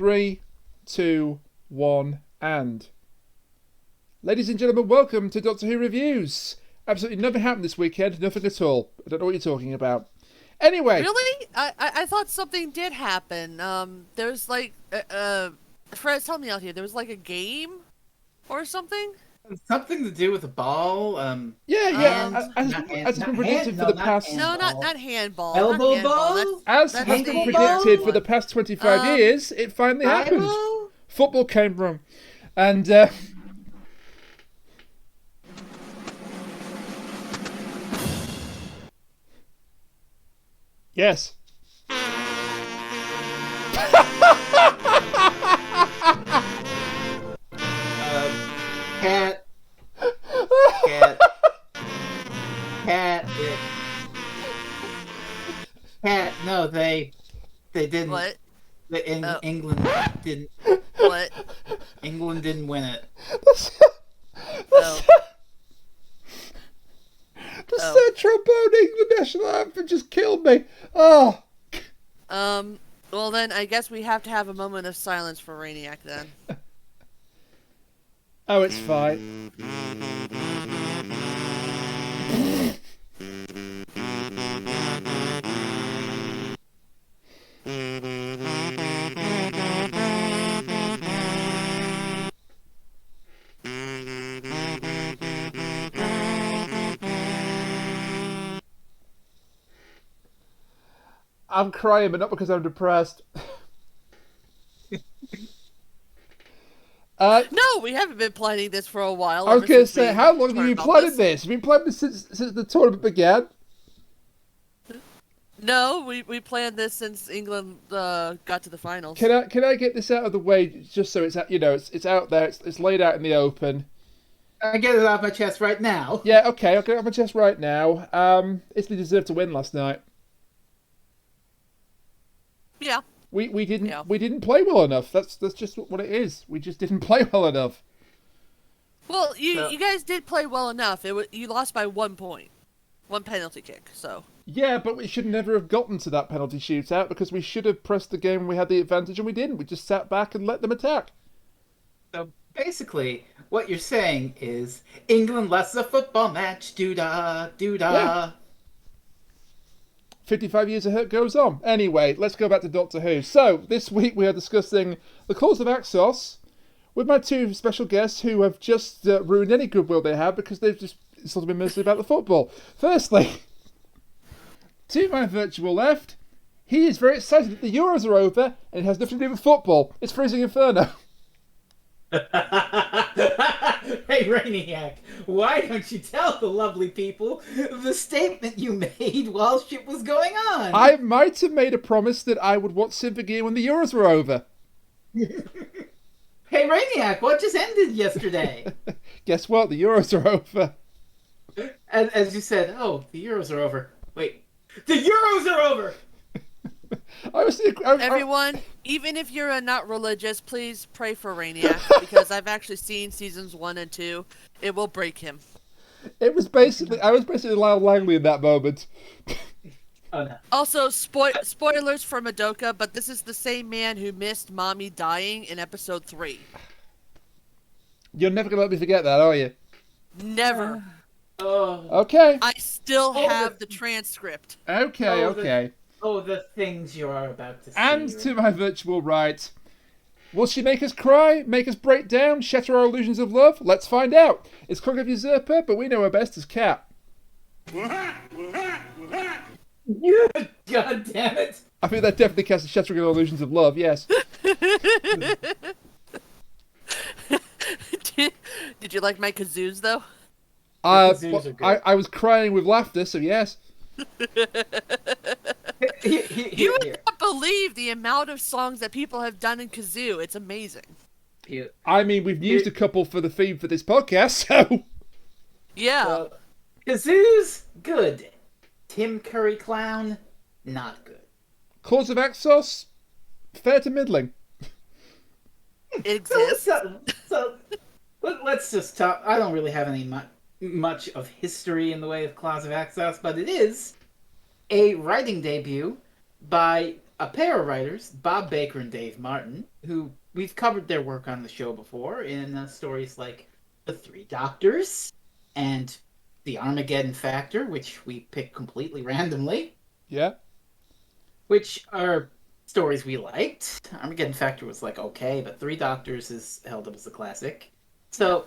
3, 2, 1, and... Ladies and gentlemen, welcome to Doctor Who Reviews. Absolutely nothing happened this weekend, nothing at all. I don't know what you're talking about. Anyway... Really? I thought something did happen. There was like... Frez, help me out here. There was like a game? Or something? Something to do with a ball. As it's been predicted for the past... No, not handball. Elbow not handball. ball? As that's has the been predicted for the past 25 years, it finally happened. Bible? Football came wrong. And, yes. Cat. Cat. No, they didn't. What? England didn't. What? England didn't win it. Oh. The sad tromboning the national anthem just killed me. Oh. Well then, I guess we have to have a moment of silence for Rainiac then. Oh, it's fine. I'm crying, but not because I'm depressed. No, we haven't been planning this for a while. I was going to say, how long have you been planning this? Have you been planning this since the tournament began? No, we planned this since England got to the finals. Can I get this out of the way, just so it's it's out there, it's laid out in the open. I get it off my chest right now. Yeah, okay, I'll get it off my chest right now. Italy deserved to win last night. Yeah. We didn't play well enough. That's just what it is. We just didn't play well enough. Well, you guys did play well enough. You lost by 1 point, 1 penalty kick. So. Yeah, but we should never have gotten to that penalty shootout because we should have pressed the game when we had the advantage and we didn't. We just sat back and let them attack. So basically, what you're saying is England lost the football match. Doo-dah, doo-dah. Yeah. 55 years of hurt goes on. Anyway, let's go back to Doctor Who. So, this week we are discussing the Claws of Axos with my two special guests who have just ruined any goodwill they had because they've just sort of been mostly about the football. Firstly, to my virtual left, he is very excited that the Euros are over and it has nothing to do with football. It's Freezing Inferno. Hey, Rainiac, why don't you tell the lovely people the statement you made while shit was going on? I might have made a promise that I would watch Symphogear when the Euros were over. Hey, Rainiac, what just ended yesterday? Guess what? The Euros are over. As you said, oh, the Euros are over. Wait, the Euros are over! Everyone, even if you're not religious, please pray for Rainiac because I've actually seen seasons 1 and 2. It will break him. I was basically Lyle Langley in that moment. Oh, no. Also, spoilers for Madoka, but this is the same man who missed Mommy dying in episode 3. You're never gonna let me forget that, are you? Never. Okay. I still have the transcript. Okay. The things you are about to see. And to my virtual right, will she make us cry, make us break down, shatter our illusions of love? Let's find out. It's Cog of Usurper, but we know her best as Cat. God damn it! I think that definitely casts a shattering our illusions of love, yes. Did you like my kazoos, though? I was crying with laughter, so yes. You would not believe the amount of songs that people have done in kazoo. It's amazing. I mean, we've used a couple for the theme for this podcast, so... Yeah. Kazoo's good. Tim Curry Clown, not good. Claws of Axos, fair to middling. It exists. So let's just talk. I don't really have any much of history in the way of Claws of Axos, but it is a writing debut by a pair of writers, Bob Baker and Dave Martin, who we've covered their work on the show before in stories like The Three Doctors and The Armageddon Factor, which we picked completely randomly, Yeah. which are stories we liked. Armageddon Factor was like okay, but Three Doctors is held up as a classic. So,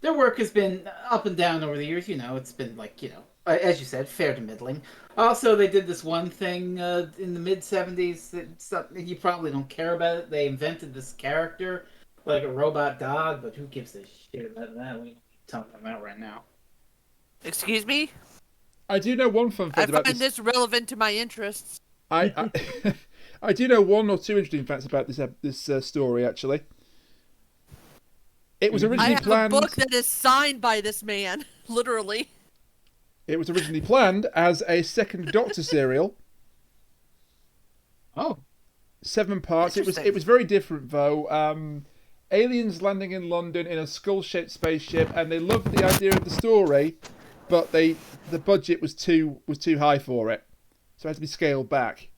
their work has been up and down over the years. It's been like, as you said, fair to middling. Also, they did this one thing in the mid-'70s that you probably don't care about it. They invented this character, like a robot dog, but who gives a shit about that? We ain't talking about right now. Excuse me? I do know one fun I fact about find this relevant to my interests. I I do know one or two interesting facts about this story, actually. It was I originally have planned. a book that is signed by this man, literally. It was originally planned as a second Doctor serial. Oh. 7 parts. It was Interesting. very different though. Aliens landing in London in a skull-shaped spaceship, and they loved the idea of the story, but the budget was too high for it, so it had to be scaled back.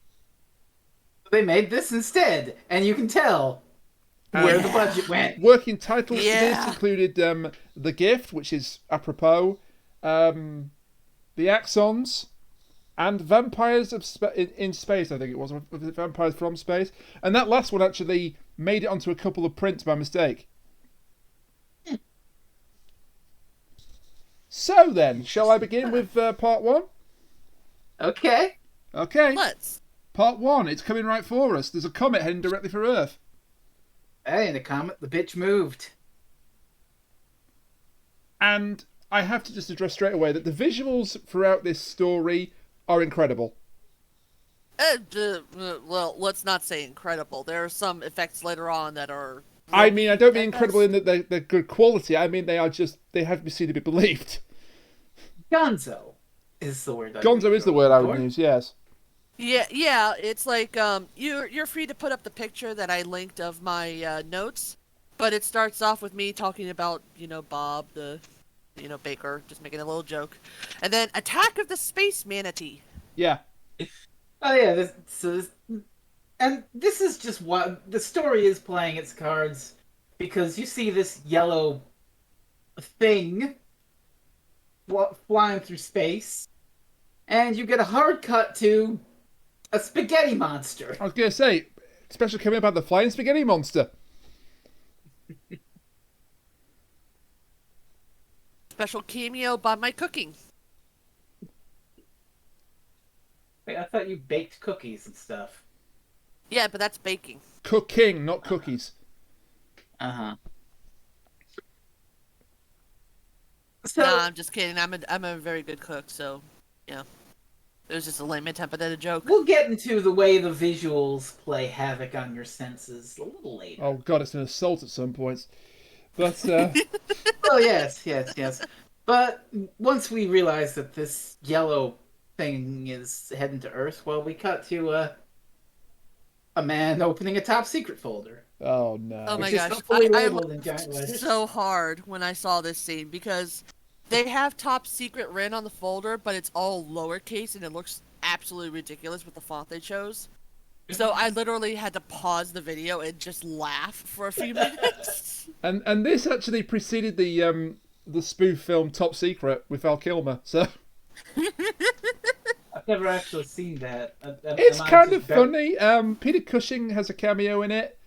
They made this instead, and you can tell where the budget went. Working titles for this Yeah. included The Gift, which is apropos, The Axons, and Vampires in Space, I think it was. Was it Vampires from Space? And that last one actually made it onto a couple of prints by mistake. So then, shall I begin with part 1? Okay. Okay. Let's. Part 1, it's coming right for us. There's a comet heading directly for Earth. Hey, in the comet, the bitch moved. And I have to just address straight away that the visuals throughout this story are incredible. Well, let's not say incredible. There are some effects later on that are... I mean, I don't mean at incredible best. in that they're good quality. I mean, they have to be seen to be believed. Gonzo is the word. Gonzo is the word I would use, yes. Yeah, it's like, you're free to put up the picture that I linked of my notes, but it starts off with me talking about, Bob, the, Baker, just making a little joke. And then Attack of the Space Manatee. Yeah. Oh yeah, and this is just what the story is playing its cards, because you see this yellow thing flying through space, and you get a hard cut to a spaghetti monster. I was going to say, special coming about the flying spaghetti monster. Special cameo by my cooking. Wait, I thought you baked cookies and stuff. Yeah, but that's baking. Cooking, not cookies. Uh-huh. So, Nah, I'm just kidding. I'm a very good cook, so, yeah. It was just a lame attempt at a joke. we'll get into the way the visuals play havoc on your senses a little later. Oh god, it's an assault at some points. But, Oh, yes. But once we realize that this yellow thing is heading to Earth, well, we cut to a man opening a top secret folder. oh no. Oh my Which is gosh. hopefully I labeled in laughed giant letters. so hard when I saw this scene because they have top secret written on the folder, but it's all lowercase and it looks absolutely ridiculous with the font they chose. So I literally had to pause the video and just laugh for a few minutes. And this actually preceded the spoof film Top Secret with Val Kilmer, so I've never actually seen that. it's Am I kind just of very- funny. Peter Cushing has a cameo in it,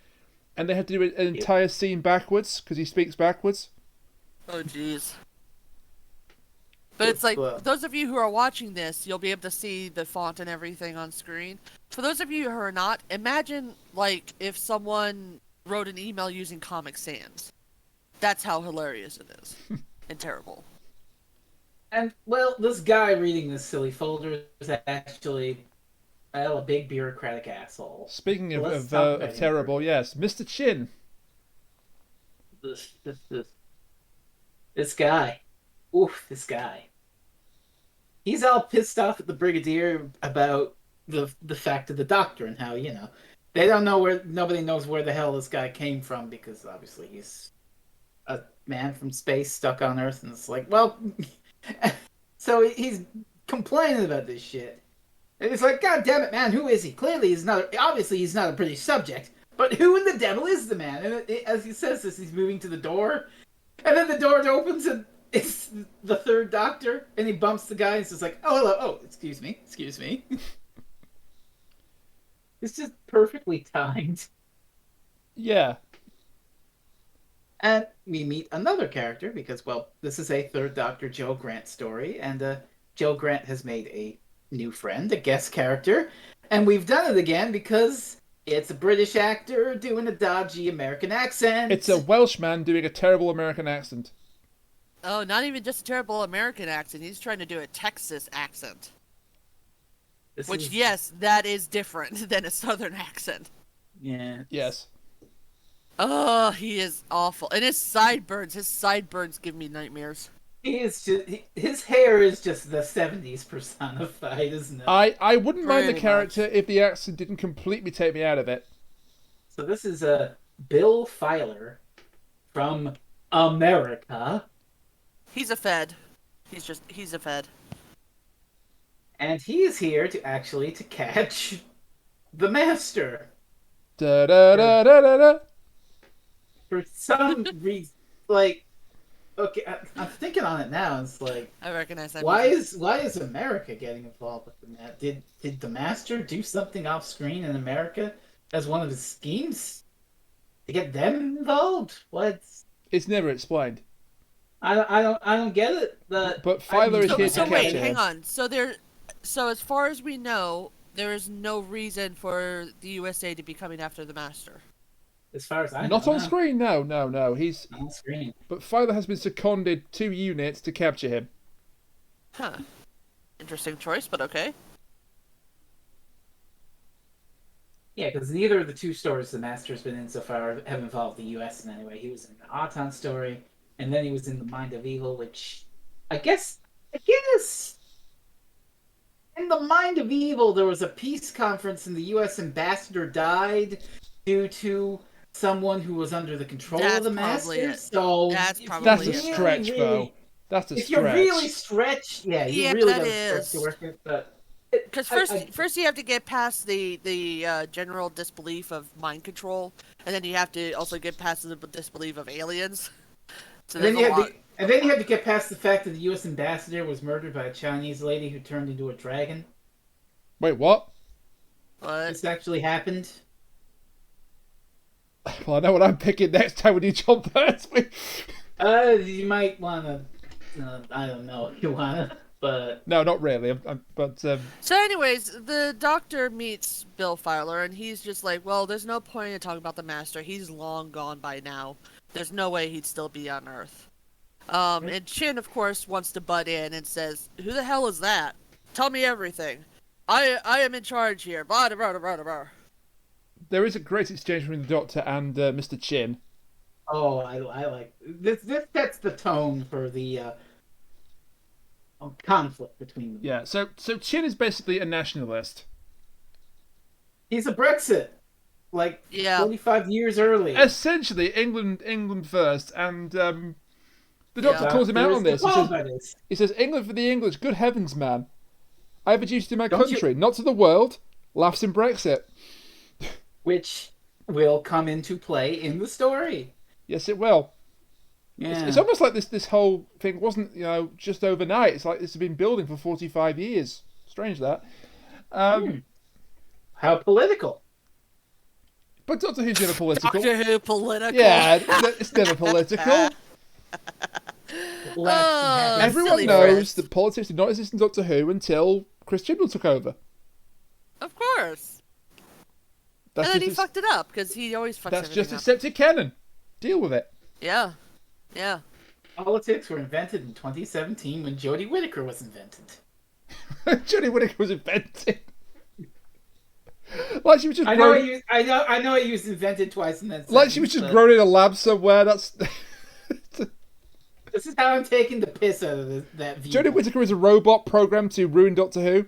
and they had to do an entire scene backwards because he speaks backwards. Oh jeez. But it's like, those of you who are watching this, you'll be able to see the font and everything on screen. For those of you who are not, imagine, like, if someone wrote an email using Comic Sans. That's how hilarious it is. And terrible. And, well, this guy reading this silly folder is actually, well, a big bureaucratic asshole. Speaking Let's of talk about him terrible, yes, Mr. Chin. This guy. Oof, this guy. He's all pissed off at the Brigadier about the fact of the Doctor and how, they don't know nobody knows where the hell this guy came from because obviously he's a man from space stuck on Earth, and it's like, well, so he's complaining about this shit. And it's like, God damn it, man, who is he? Clearly, obviously, he's not a British subject. But who in the devil is the man? And as he says this, he's moving to the door. And then the door opens, and it's the third Doctor. And he bumps the guy, and it's just like, oh, hello. Oh, excuse me. It's just perfectly timed. Yeah. And we meet another character, because, well, this is a third Doctor Joe Grant story. And Joe Grant has made a new friend, a guest character. And we've done it again because it's a British actor doing a dodgy American accent. It's a Welshman doing a terrible American accent. Oh, not even just a terrible American accent. He's trying to do a Texas accent. Yes, that is different than a Southern accent. Yeah. Yes. Oh, he is awful. And his sideburns give me nightmares. His hair is just the 70s personified, isn't it? I wouldn't mind the Pretty character much. if the accent didn't completely take me out of it. So this is Bill Filer from America. He's a Fed. He's a Fed. And he is here to catch the Master. Da da da da da da. For some reason, like, okay, I'm thinking on it now. It's like, I recognize that. why music. is America getting involved with the Master? Did the Master do something off screen in America as one of his schemes to get them involved? What? It's never explained. I don't get it. But Filer is here to So catch wait, him. hang on. So as far as we know, there is no reason for the USA to be coming after the Master. As far as I know, Not on screen, no. He's on screen. But Filer has been seconded 2 units to capture him. Huh. Interesting choice, but okay. Yeah, because neither of the 2 stories the Master's been in so far have involved the U.S. in any way. He was in the Auton story, and then he was in the Mind of Evil, which I guess in the Mind of Evil there was a peace conference and the U.S. ambassador died due to someone who was under the control of the Master. So that's a stretch, though. That's a stretch. If you're really stretched, you really got to stretch to work it. But because first you have to get past the general disbelief of mind control, and then you have to also get past the disbelief of aliens. So and then you have to get past the fact that the U.S. ambassador was murdered by a Chinese lady who turned into a dragon. Wait, what? What? This actually happened. Well, I know what I'm picking next time when you jump past me. You might wanna. I don't know if you wanna, but no, not really. So, anyways, the Doctor meets Bill Filer, and he's just like, "Well, there's no point in talking about the Master. He's long gone by now. There's no way he'd still be on Earth." And Chin, of course, wants to butt in and says, "Who the hell is that? Tell me everything. I am in charge here." Blah, blah, blah, blah, blah. There is a great exchange between the Doctor and Mr. Chin. Oh, I like this. This sets the tone for the conflict between them. Yeah. So Chin is basically a nationalist. He's a Brexit, 45 years early. Essentially, England first, and the Doctor calls him out on this. He says, "England for the English. Good heavens, man! I have a duty to my country, not to the world." Laughs in Brexit. Which will come into play in the story. Yes, it will. Yeah. It's almost like this whole thing wasn't, just overnight. It's like this has been building for 45 years. Strange that. How political. But Doctor Who's never political. Doctor Who political. Yeah, it's never political. Everyone knows that politics did not exist in Doctor Who until Chris Chibnall took over. Of course. And then he fucked it up, because he always fucks everything up. That's just accepted canon. Deal with it. Yeah. Politics were invented in 2017 when Jodie Whittaker was invented. Jodie Whittaker was invented. Like she was just I know it was invented twice in that like she was just grown in a lab somewhere. That's This is how I'm taking the piss out of that view. Jodie Whittaker is a robot programmed to ruin Doctor Who.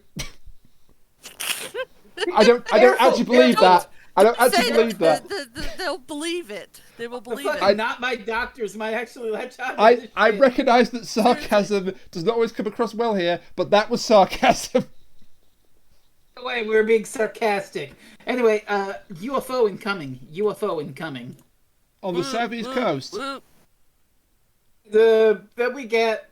I don't actually believe that. I don't actually believe that. They'll believe it. They will believe it. Not my doctors might actually let you. I recognise that sarcasm does not always come across well here, but that was sarcasm. way, we were being sarcastic. Anyway, UFO incoming. UFO incoming. On the southeast coast. Then we get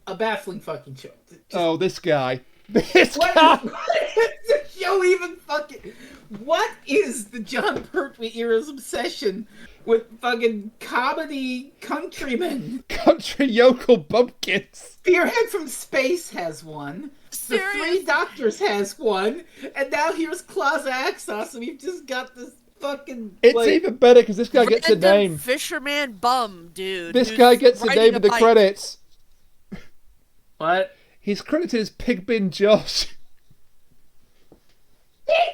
a baffling fucking show. Oh, this guy. This guy! What is the show even fucking... What is the John Pertwee era's obsession with fucking comedy countrymen? Country yokel bumpkins. Spearhead from Space has one. The Three Doctors has one. And now here's Claws of Axos, and we've just got this fucking... It's even better because this guy gets a name. Fisherman bum, dude. This guy gets a name in the credits. What? He's credited as Pigbin Josh.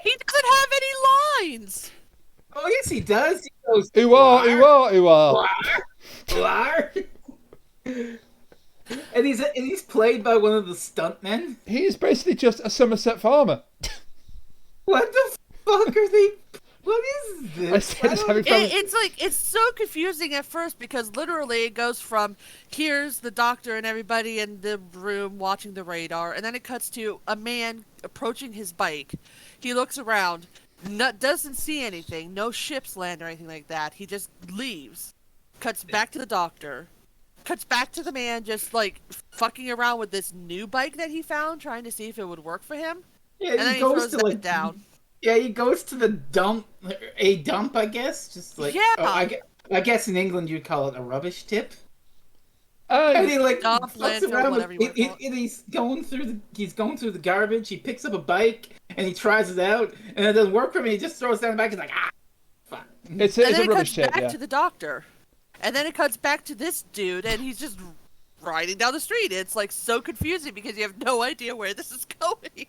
He doesn't have any lines. Oh, yes, he does. He goes, Ooh ah. And he's played by one of the stuntmen. He is basically just a Somerset farmer. What the fuck are they? What is this? It's so confusing at first because literally it goes from here's the doctor and everybody in the room watching the radar, and then it cuts to a man approaching his bike. He looks around, doesn't see anything, no ships land or anything like that. He just leaves. Cuts back to the doctor. Cuts back to the man just like fucking around with this new bike that he found, trying to see if it would work for him. Yeah, and then he throws it down. Yeah, he goes to the dump, I guess. Just like, yeah. I guess in England you'd call it a rubbish tip. And he like dump, fucks around with, and he's going through the garbage. He picks up a bike and he tries it out, and it doesn't work for him. He just throws it down the back. He's like, fuck. It's a rubbish tip. And then it cuts back to the doctor, and then it cuts back to this dude, and he's just riding down the street. It's like so confusing because you have no idea where this is going.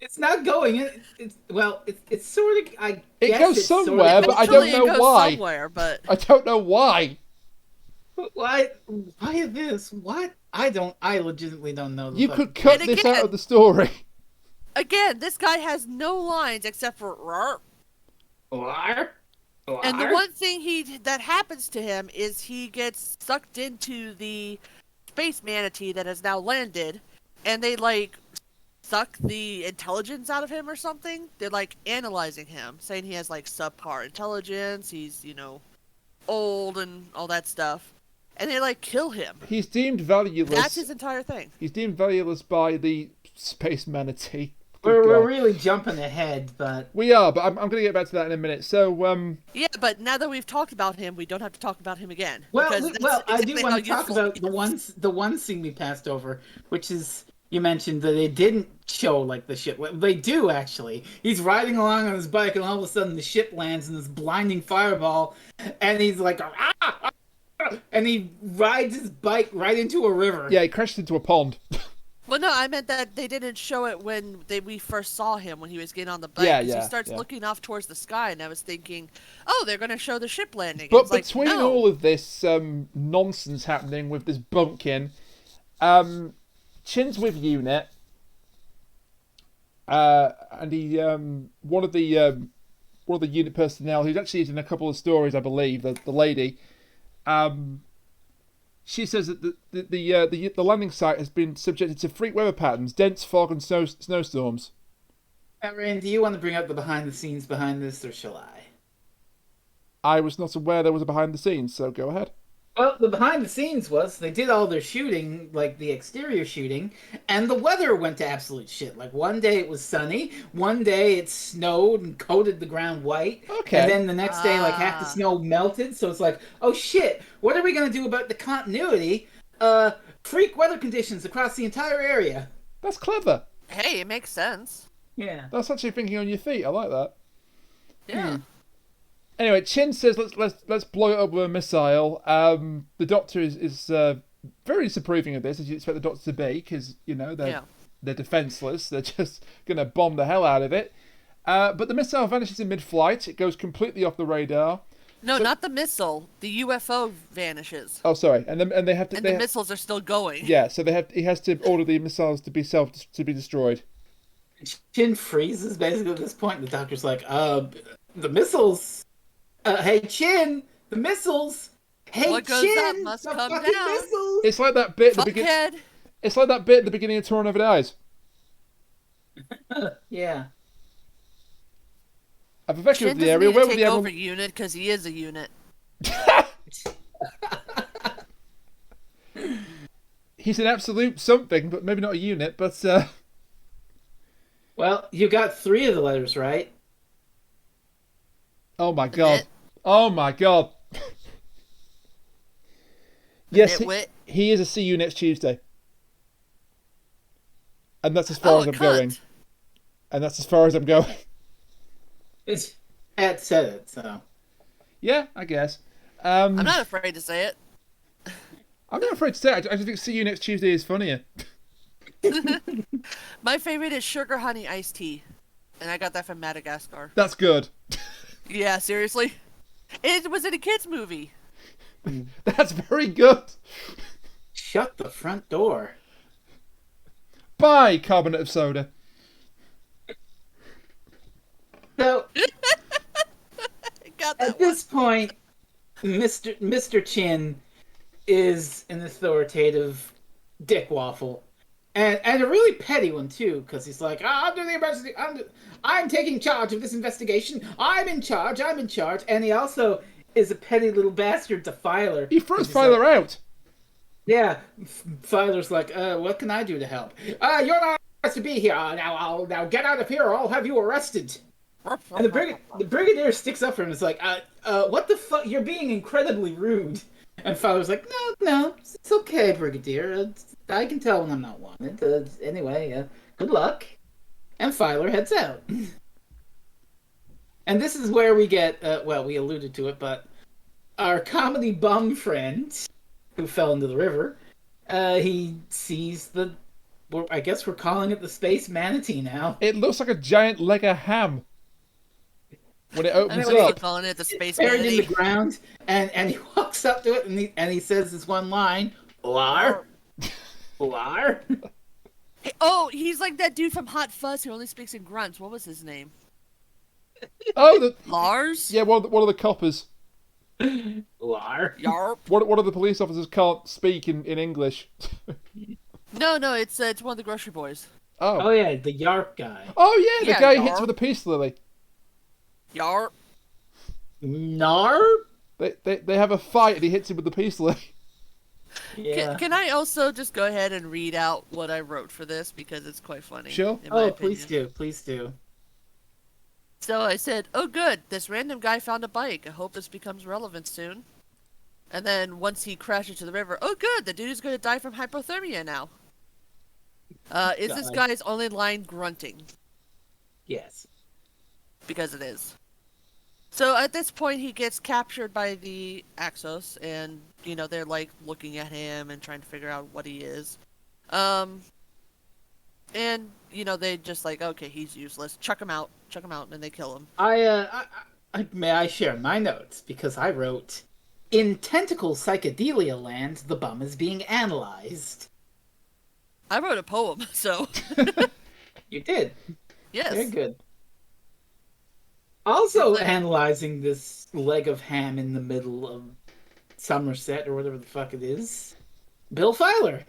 It's not going. It's sort of. It goes somewhere, but I don't know why. Somewhere, but I don't know why. Why? Why this? What? I legitimately don't know. You could cut this out of the story. Again, this guy has no lines except for "rar." And the one thing that happens to him is he gets sucked into the space manatee that has now landed, and they like suck the intelligence out of him or something. They're like analyzing him, saying he has like subpar intelligence, he's, old and all that stuff. And they like kill him. He's deemed valueless. That's his entire thing. He's deemed valueless by the space manatee. We're really jumping ahead, but... We are, but I'm going to get back to that in a minute. So, Yeah, but now that we've talked about him, we don't have to talk about him again. Well, I do want to talk about the one scene we passed over, which is... You mentioned that they didn't show, like, the ship. They do, actually. He's riding along on his bike, and all of a sudden the ship lands in this blinding fireball, and he's like, ah! And he rides his bike right into a river. Yeah, he crashed into a pond. Well, no, I meant that they didn't show it when we first saw him, when he was getting on the bike. Yeah, he starts looking off towards the sky, and I was thinking, oh, they're going to show the ship landing. But between all of this nonsense happening with this bumpkin, Chin's with Unit, and he one of the Unit personnel who's actually in a couple of stories, I believe, the lady, she says that the landing site has been subjected to freak weather patterns, dense fog and snowstorms. Ryan, do you want to bring up the behind the scenes behind this, or shall I? I was not aware there was a behind the scenes, so go ahead. Well, the behind the scenes was they did all their shooting, like the exterior shooting, and the weather went to absolute shit. Like one day it was sunny, one day it snowed and coated the ground white, okay, and then the next day like half the snow melted. So it's like, oh shit, what are we gonna do about the continuity? Freak weather conditions across the entire area. That's clever. Hey, it makes sense. Yeah, that's actually thinking on your feet. I like that. Yeah. Anyway, Chin says let's blow it up with a missile. The Doctor is very disapproving of this, as you expect the Doctor to be, because they're defenseless. They're just gonna bomb the hell out of it. But the missile vanishes in mid-flight. It goes completely off the radar. No, not the missile. The UFO vanishes. Oh, sorry. And they have to. And the missiles are still going. Yeah, so he has to order the missiles to be destroyed. Chin freezes basically at this point. The Doctor's like, the missiles. Hey Chin, the missiles. Hey what goes Chin, up must the come fucking down. missiles. It's like that bit at the beginning. It's like that bit at the beginning of Torn Over the Eyes. Yeah. I've evacuated Shin the doesn't area. need to Where would take the over Emerald... unit because he is a unit. He's an absolute something, but maybe not a unit, but... Well, you got 3 of the letters right. Oh my The god. nit, Oh my god. the Yes, nitwit. he is a see you next Tuesday. And that's as far Oh, as a I'm going. cunt. And that's as far as I'm going. It's Pat said it, so. Yeah, I guess. I'm not afraid to say it. I'm not afraid to say it. I just think see you next Tuesday is funnier. My favorite is sugar honey iced tea, and I got that from Madagascar. That's good. Yeah, seriously. It was in a kids movie. That's very good. Shut the front door. Bye, carbonate of soda. So, Got that at this point, Mr. Chin is an authoritative dick waffle. And a really petty one, too, because he's like, I'm doing the investigation. I'm taking charge of this investigation. I'm in charge. And he also is a petty little bastard to Filer. He throws Filer out. Yeah, Filer's like, what can I do to help? You're not supposed to be here. Now get out of here or I'll have you arrested. And the brigadier sticks up for him and is like, what the fuck? You're being incredibly rude. And Filer's like, no, it's okay, Brigadier. I can tell when I'm not wanted. Anyway, good luck. And Filer heads out. And this is where we get, we alluded to it, but our comedy bum friend, who fell into the river, he sees I guess we're calling it the space manatee now. It looks like a giant leg of ham. When it opens We're up. calling it the space Buried in manatee. the ground, and he walks up to it, and he says this one line, Lar? Lar? Hey, oh, he's like that dude from Hot Fuzz who only speaks in grunts. What was his name? Oh, Lars? yeah, one of the coppers. Lar? Yarp. One of the police officers can't speak in English. No, it's one of the grocery boys. Oh yeah, the Yarp guy. Oh yeah, the Yeah, guy who hits Yarp. with a peace lily. Yarp. Nar? They have a fight and he hits him with the peace lily. Yeah. Can I also just go ahead and read out what I wrote for this because it's quite funny. Sure. In my opinion. Please do. So I said, oh good, this random guy found a bike. I hope this becomes relevant soon. And then once he crashed into the river, oh good, the dude is going to die from hypothermia now. Is this God. guy's only line grunting? Yes. Because it is. So at this point, he gets captured by the Axos, and, they're, like, looking at him and trying to figure out what he is. And, they just like, okay, he's useless. Chuck him out, and they kill him. May I share my notes? Because I wrote, in tentacle psychedelia land, the bum is being analyzed. I wrote a poem, so... You did. Yes. Very good. Also It's like- analyzing this leg of ham in the middle of Somerset, or whatever the fuck it is, Bill Filer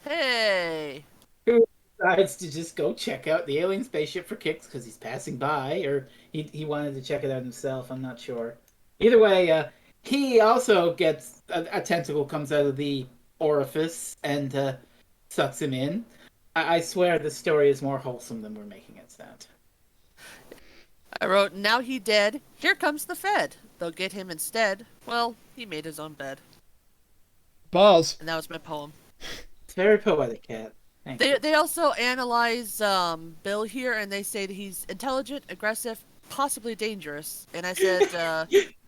Hey! decides to just go check out the alien spaceship for kicks because he's passing by, or he wanted to check it out himself, I'm not sure. Either way, he also gets... A tentacle comes out of the orifice and sucks him in. I swear this story is more wholesome than we're making it sound. I wrote, now he dead, here comes the Fed. They'll get him instead. Well, he made his own bed. Bars. And that was my poem. It's very poetic, Cat. Thank you. They also analyze Bill here, and they say that he's intelligent, aggressive, possibly dangerous. And I said,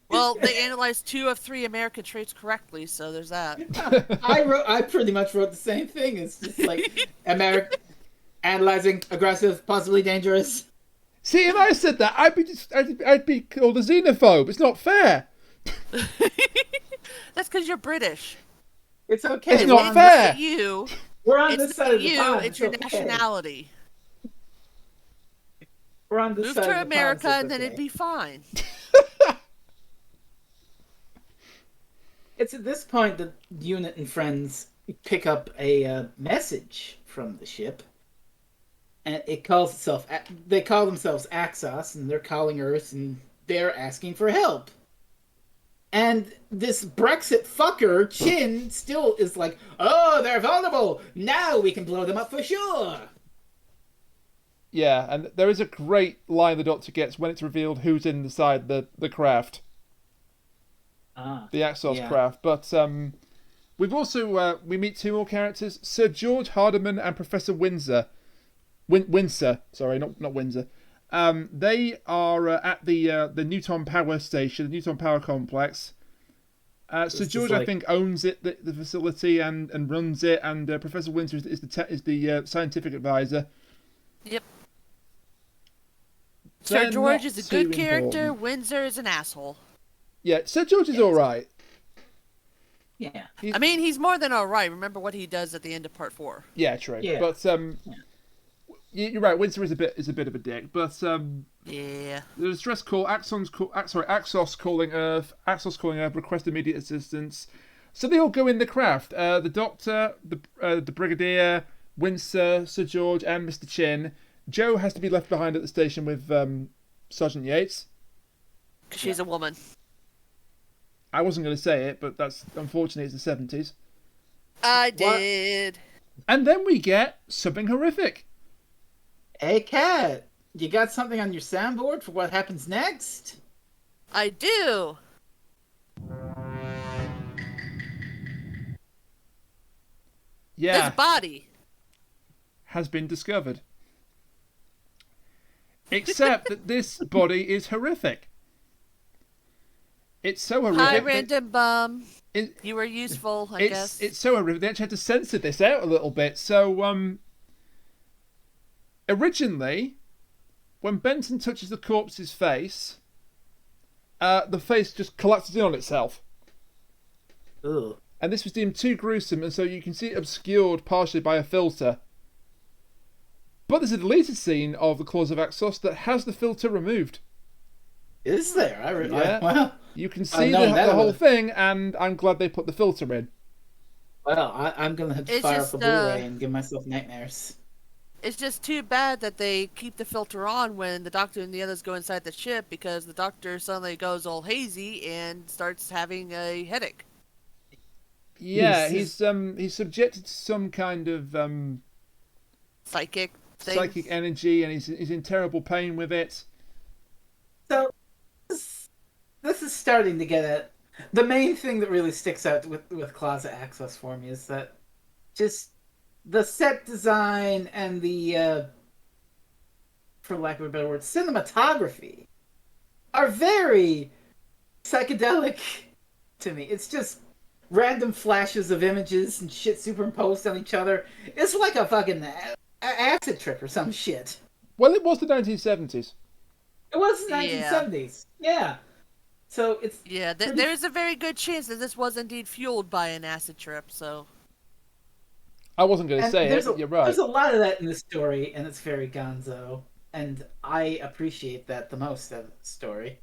well, they analyzed 2 of 3 American traits correctly, so there's that. I pretty much wrote the same thing. It's just like analyzing, aggressive, possibly dangerous. See, if I said that, I'd be called a xenophobe. It's not fair. That's because you're British. It's okay. It's not fair. We're on It's this side of the you. pond. It's your okay. nationality. We're on this Move side to of the America, pond, so and then it's it'd be fine. It's at this point that Unit and friends pick up a message from the ship. and it calls itself. They call themselves Axos, and they're calling Earth, and they're asking for help. And this Brexit fucker, Chin, still is like, oh, they're vulnerable. Now we can blow them up for sure. Yeah, and there is a great line the Doctor gets when it's revealed who's inside the craft. The Axos craft. But we've also, we meet two more characters, Sir George Hardiman and Professor Windsor. Windsor, sorry, not Windsor. They are at the Newton Power Station, the Newton Power Complex. So George, I think, owns it, the facility, and runs it, and Professor Windsor is the scientific advisor. Yep. They're Sir George is a good not too character. important. Windsor is an asshole. Yeah, Sir George is all right. Yeah. I mean, he's more than all right. Remember what he does at the end of part 4. Yeah, true. Yeah. But you're right. Windsor is a bit of a dick. But Yeah. there's a distress call. Axos calling Earth. Axos calling Earth. Request immediate assistance. So they all go in the craft. The Doctor, the Brigadier, Windsor, Sir George, and Mr. Chin. Joe has to be left behind at the station with Sergeant Yates. Because she's a woman. I wasn't going to say it, but that's unfortunately it's the 70s. I did. And then we get something horrific. Hey, Kat, you got something on your soundboard for what happens next? I do. Yeah, This body. has been discovered. Except that this body is horrific. It's so horrific. Hi, random bum. It, You were useful, I guess. it's so horrific. They actually had to censor this out a little bit. So, originally, when Benson touches the corpse's face, the face just collapses in on itself. Ugh. And this was deemed too gruesome, and so you can see it obscured partially by a filter. But there's a deleted scene of the Claws of Axos that has the filter removed. Is there? Yeah. Well, You can see known the that whole about- thing, and I'm glad they put the filter in. I'm gonna have to It's fire just, up the Blu-ray and give myself nightmares. It's just too bad that they keep the filter on when the Doctor and the others go inside the ship, because the Doctor suddenly goes all hazy and starts having a headache. Yeah, He's he's subjected to some kind of Psychic thing. psychic energy, and he's in terrible pain with it. So this is starting to get at the main thing that really sticks out with Claws of Axos for me is that just the set design and the for lack of a better word, cinematography are very psychedelic to me. It's just random flashes of images and shit superimposed on each other. It's like a fucking acid trip or some shit. Well, it was the 1970s. It was the Yeah. 1970s. Yeah. So it's Yeah, there is a very good chance that this was indeed fueled by an acid trip, so... I wasn't going to and say there's it. You're right. There's a lot of that in the story, and it's very gonzo. And I appreciate that the most out of the story.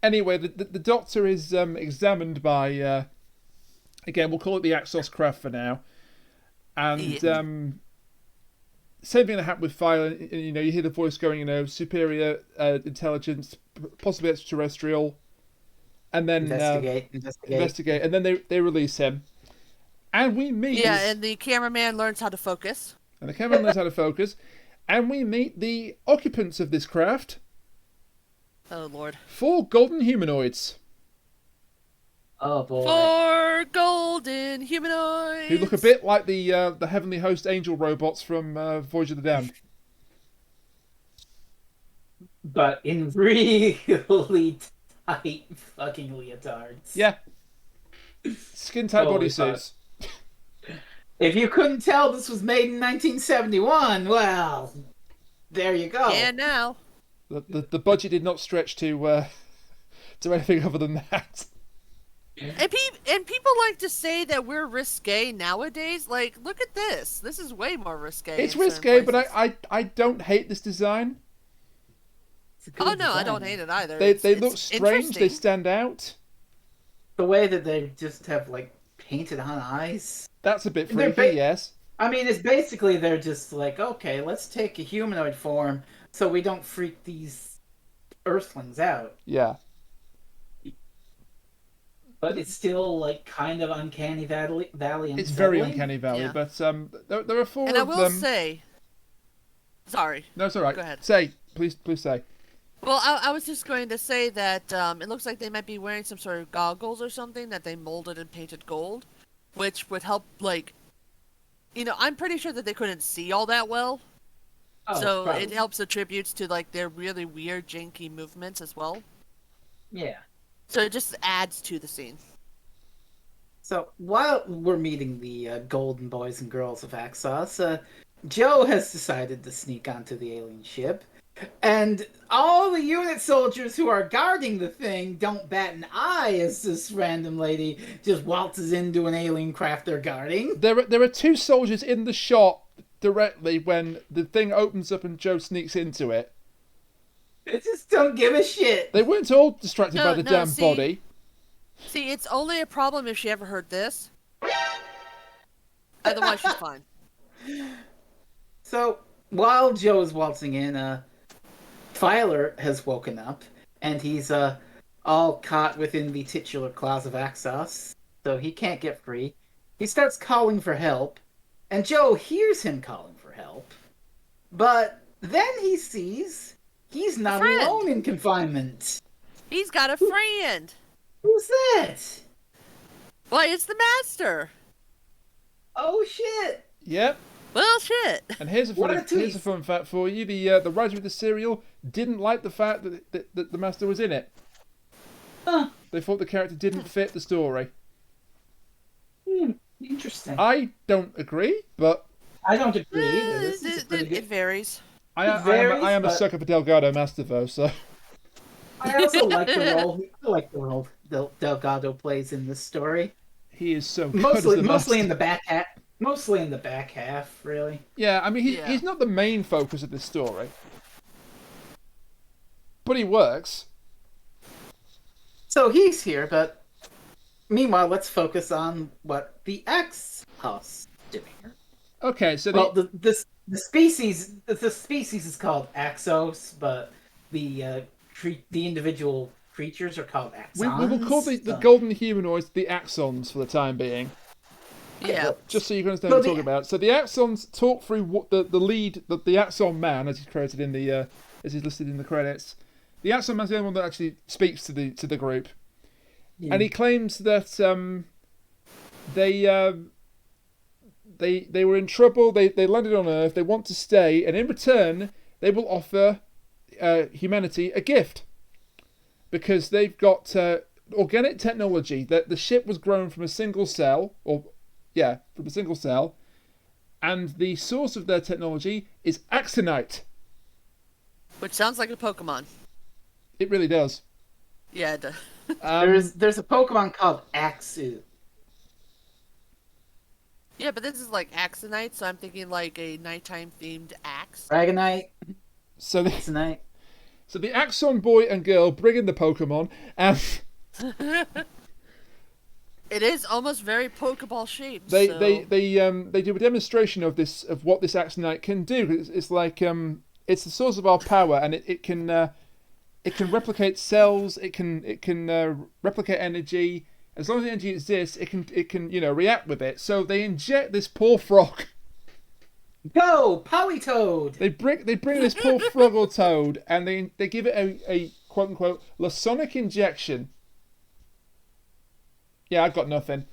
Anyway, the Doctor is examined by, again, we'll call it the Axos craft for now. And Yeah. same thing that happened with File. You hear the voice going, superior intelligence, possibly extraterrestrial. And then investigate. And then they release him. And we meet... Yeah, and the cameraman learns how to focus. And the camera knows how to focus. And we meet the occupants of this craft. Oh, Lord. 4 golden humanoids. Oh boy. 4 golden humanoids! Who look a bit like the Heavenly Host angel robots from Voyage of the Damned. But in really tight fucking leotards. Yeah. Skin tight Holy bodysuits. If you couldn't tell this was made in 1971, well, there you go. And now... The budget did not stretch to anything other than that. And people like to say that we're risque nowadays. Like, look at this. This is way more risque. It's in certain risque, but places. I don't hate this design. It's a good Oh, no, I design. don't hate it either. They It's look strange. They interesting. stand out. The way that they just have, like, painted on eyes. That's a bit They're freaky, ba- yes. I mean, it's basically they're just like, okay, let's take a humanoid form so we don't freak these Earthlings out. Yeah. But it's still like kind of uncanny valley It's very unsettling. uncanny valley, Yeah. but there are four And I of will them. say, sorry. No, it's all right. Go ahead. Say, please say. Well, I was just going to say that it looks like they might be wearing some sort of goggles or something that they molded and painted gold, which would help, like, I'm pretty sure that they couldn't see all that well. Oh, So probably. it helps attributes to, like, their really weird, janky movements as well. Yeah. So it just adds to the scene. So while we're meeting the golden boys and girls of Axos, Joe has decided to sneak onto the alien ship. And all the unit soldiers who are guarding the thing don't bat an eye as this random lady just waltzes into an alien craft they're guarding. There are two soldiers in the shot directly when the thing opens up and Joe sneaks into it. They just don't give a shit. They weren't all distracted by the damn see, body. See, it's only a problem if she ever heard this. Otherwise, she's fine. So while Joe is waltzing in, Filer has woken up, and he's all caught within the titular Claws of Axos, so he can't get free. He starts calling for help, and Joe hears him calling for help, but then he sees he's not alone in confinement. He's got a friend. Who's that? Why, it's the master. Oh shit! Yep. Well, shit. And here's a fun fact for you: the writer of the serial didn't like the fact that the master was in it. Huh. They thought the character didn't fit the story. Interesting. I don't agree, but I don't agree. This is pretty good. It varies. I am a sucker for Delgado Master though, so. I also like the role. I like the role Delgado plays in this story. He is so good Mostly in the back half. Mostly in the back half, really. Yeah, I mean he's not the main focus of this story, but he works. So he's here, but meanwhile, let's focus on what the X-House doing. Okay, so the species is called Axos, but the individual creatures are called Axons. we will call the golden humanoids the Axons for the time being. Yeah. Just so you can understand what we're talking about. So the Axons talk through what the Axon man, as he's created in the as he's listed in the credits. The Axon man's the only one that actually speaks to the group, and he claims that they were in trouble. They landed on Earth. They want to stay, and in return, they will offer humanity a gift because they've got organic technology. That the ship was grown from a single cell, from a single cell, and the source of their technology is axonite. Which sounds like a Pokemon. It really does. Yeah, it does. There's a Pokemon called Axu. Yeah, but this is like Axonite, so I'm thinking like a nighttime themed axe. Dragonite. So Axonite. So the Axon boy and girl bring in the Pokemon, and it is almost very Pokeball shaped. they do a demonstration of what this Axonite can do. It's like it's the source of our power, and it can replicate cells. It can replicate energy. As long as the energy exists, it can react with it. So they inject this poor frog. Go, Politoed! They bring this poor frog or toad, and they give it a quote unquote Lasonic injection. Yeah, I've got nothing.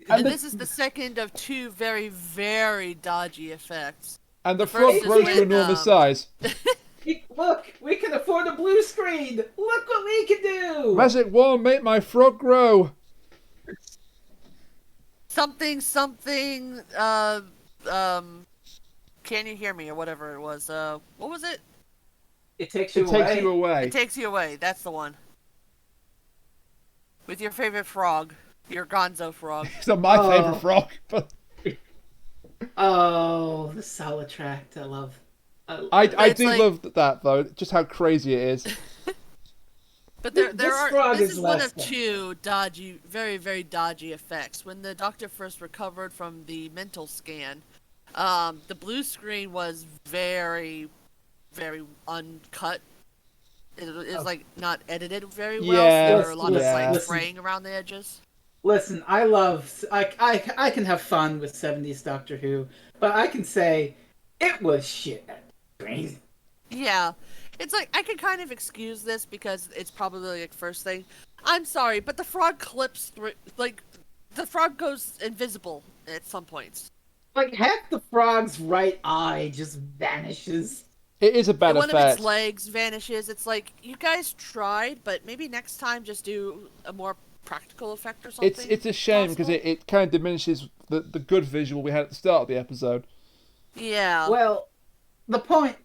And this is the second of two very, very dodgy effects. And the frog grows to enormous size. Look, we can afford a blue screen. Look what we can do. Magic wand, make my frog grow. Something. Can you hear me or whatever it was? What was it? It takes you away. It takes you away. That's the one. With your favorite frog, your Gonzo frog. It's not my favorite frog, but oh, the Solitract. I love. I do love that though. Just how crazy it is. But This frog this is is one less of than. two dodgy, very, very dodgy effects. When the doctor first recovered from the mental scan, the blue screen was very, very uncut. It is like not edited very well, so there Yeah, were a lot of like Listen, fraying around the edges. listen. I can have fun with '70s Doctor Who, but I can say it was shit. Crazy. Yeah, it's like I can kind of excuse this because it's probably like first thing. I'm sorry, but the frog clips through, like the frog goes invisible at some points. Like half the frog's right eye just vanishes. it is a bad And one of its effect. legs vanishes. It's like you guys tried, but maybe next time just do a more practical effect or something. It's a shame because possible. it kind of diminishes the good visual we had at the start of the episode. Yeah. Well, the point,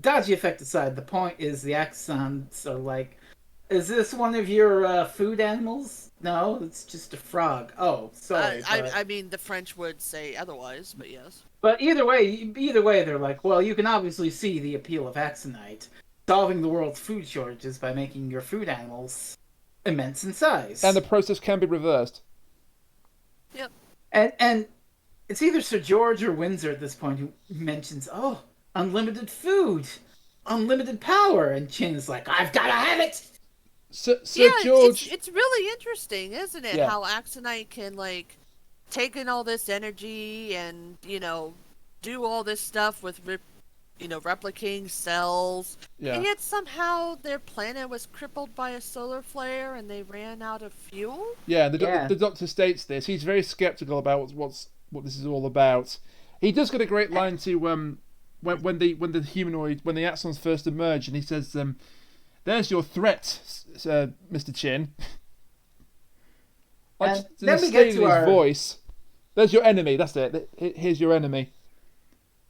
dodgy effect aside, the point is the axons are like, is this one of your food animals? No, it's just a frog. Oh, sorry, I mean, the French would say otherwise, but yes. but either way, they're like, well, you can obviously see the appeal of Axonite, solving the world's food shortages by making your food animals immense in And the size. process can be reversed. Yep. And it's either Sir George or Windsor at this point who mentions, oh, unlimited food, unlimited power, and Chin is like, I've got to have it. Sir Yeah, George, it's really interesting, isn't it? yeah, How Axonite can like take in all this energy and do all this stuff with replicating cells, yeah. and yet somehow their planet was crippled by a solar flare and they ran out of fuel. Yeah, Yeah. the doctor states this. He's very skeptical about what this is all about. He does get a great line to when the humanoid when the Axons first emerge, and he says, "There's your threat, Mr. Chin." Like And just the then we get disdain to in his our voice. There's your enemy. That's it. Here's your enemy.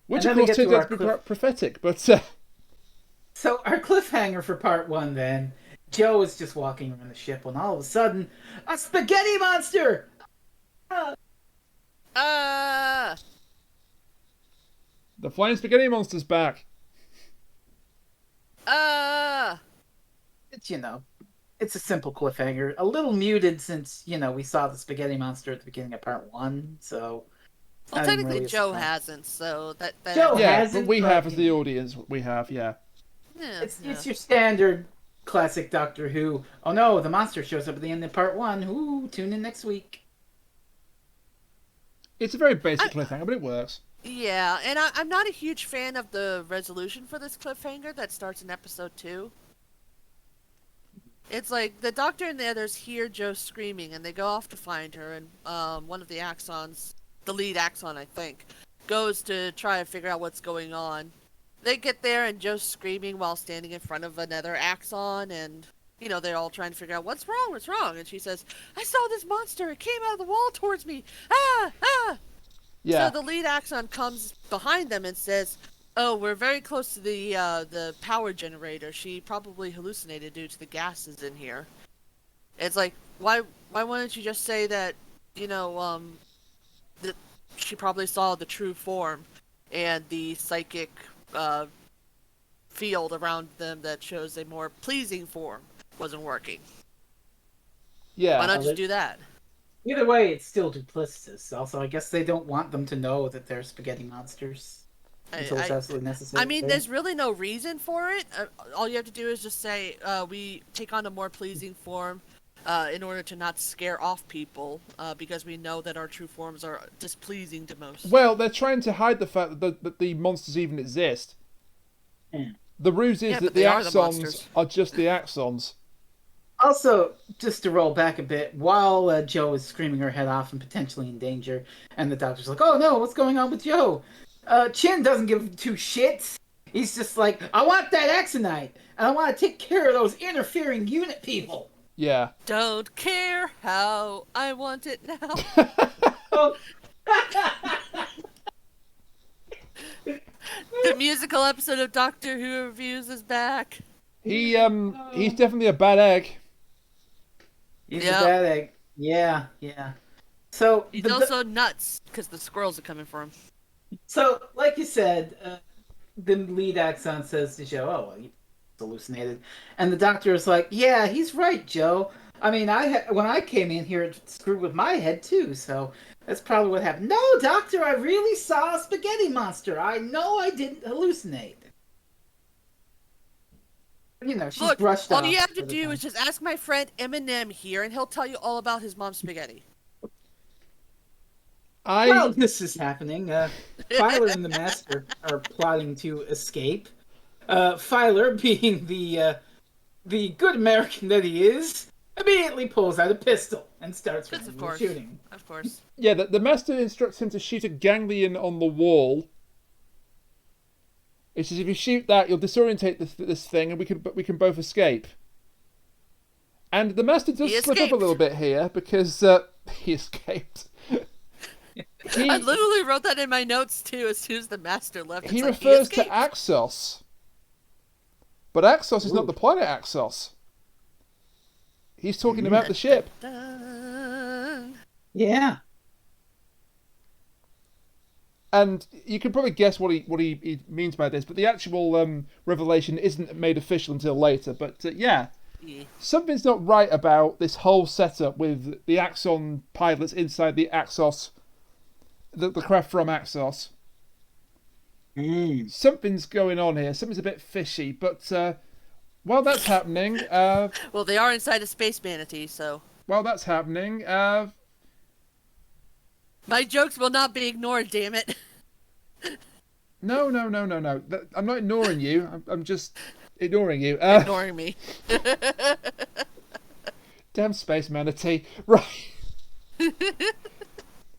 Which and of then we course get turns to out our to be cliff. prophetic, but So our cliffhanger for part one then, Joe is just walking around the ship when all of a sudden, a spaghetti monster! Ah! Uh, the flying spaghetti monster's back. uh. It's, it's a simple cliffhanger. A little muted since, we saw the spaghetti monster at the beginning of part one, so Well, not even technically really a Joe surprise. hasn't, so that Joe actually, Yeah, but hasn't, we have but as the audience. We have, yeah. yeah, it's your standard classic Doctor Who. Oh no, the monster shows up at the end of part one. Ooh, tune in next week. It's a very I, basic cliffhanger, but it works. yeah, and I'm not a huge fan of the resolution for this cliffhanger that starts in episode 2. It's like the doctor and the others hear Joe screaming, and they go off to find her. And one of the Axons, the lead Axon, I think, goes to try and figure out what's going on. They get there, and Joe's screaming while standing in front of another Axon, and they're all trying to figure out what's wrong. And she says, "I saw this monster. It came out of the wall towards me. Ah, ah!" So Yeah, the lead Axon comes behind them and says, "Oh, we're very close to the power generator. She probably hallucinated due to the gases in here." It's like, why wouldn't you just say that, that she probably saw the true form and the psychic field around them that shows a more pleasing form wasn't working. Why yeah. not Well, just do that? either way, it's still duplicitous. Also, I guess they don't want them to know that they're spaghetti monsters until it's I, absolutely I necessary. mean, there's really no reason for it. All you have to do is just say, we take on a more pleasing form in order to not scare off people, because we know that our true forms are displeasing to most. Well, they're trying to hide the fact that the monsters even exist. Yeah. The ruse is Yeah, that but the they are the Axons monsters. are just the Axons. Also, just to roll back a bit, while Joe is screaming her head off and potentially in danger, and the doctor's like, "Oh no, what's going on with Joe?" Chin doesn't give two shits. He's just like, "I want that Axonite, and I want to take care of those interfering unit people." Yeah. Don't care how I want it now. Oh. The musical episode of Doctor Who Reviews is back. He's definitely a bad egg. He's Yeah. a bad egg. Yeah, yeah. So He's also nuts because the squirrels are coming for him. So, like you said, the lead Axon says to Joe, "Oh, well, hallucinated. And the doctor is like, yeah, he's right, Joe. I mean, when I came in here, it screwed with my head too, so that's probably what happened. No, doctor, I really saw a spaghetti monster. I know I didn't hallucinate. You know, she's Look, brushed all off. you have to do is just ask my friend Eminem here, and he'll tell you all about his mom's spaghetti. While this is happening, Filer and the Master are plotting to escape. Filer, being the good American that he is, immediately pulls out a pistol and starts shooting. Of course. Yeah, the Master instructs him to shoot a ganglion on the wall. He says, if you shoot that, you'll disorientate this thing, and we can both escape. And the Master does slip up a little bit here, because he escaped. I literally wrote that in my notes, too, as soon as the Master left. He refers to Axos. But Axos is not the planet Axos. He's talking about the ship. Yeah. And you can probably guess what he means by this, but the actual revelation isn't made official until later. But yeah, something's not right about this whole setup with the Axon pilots inside the Axos, the craft from Axos. Something's going on here. Something's a bit fishy. But while that's happening, well, they are inside a space manatee, so. While that's happening, my jokes will not be ignored, damn it. No. I'm not ignoring you. I'm just ignoring you. Ignoring me. Damn space manatee. Right.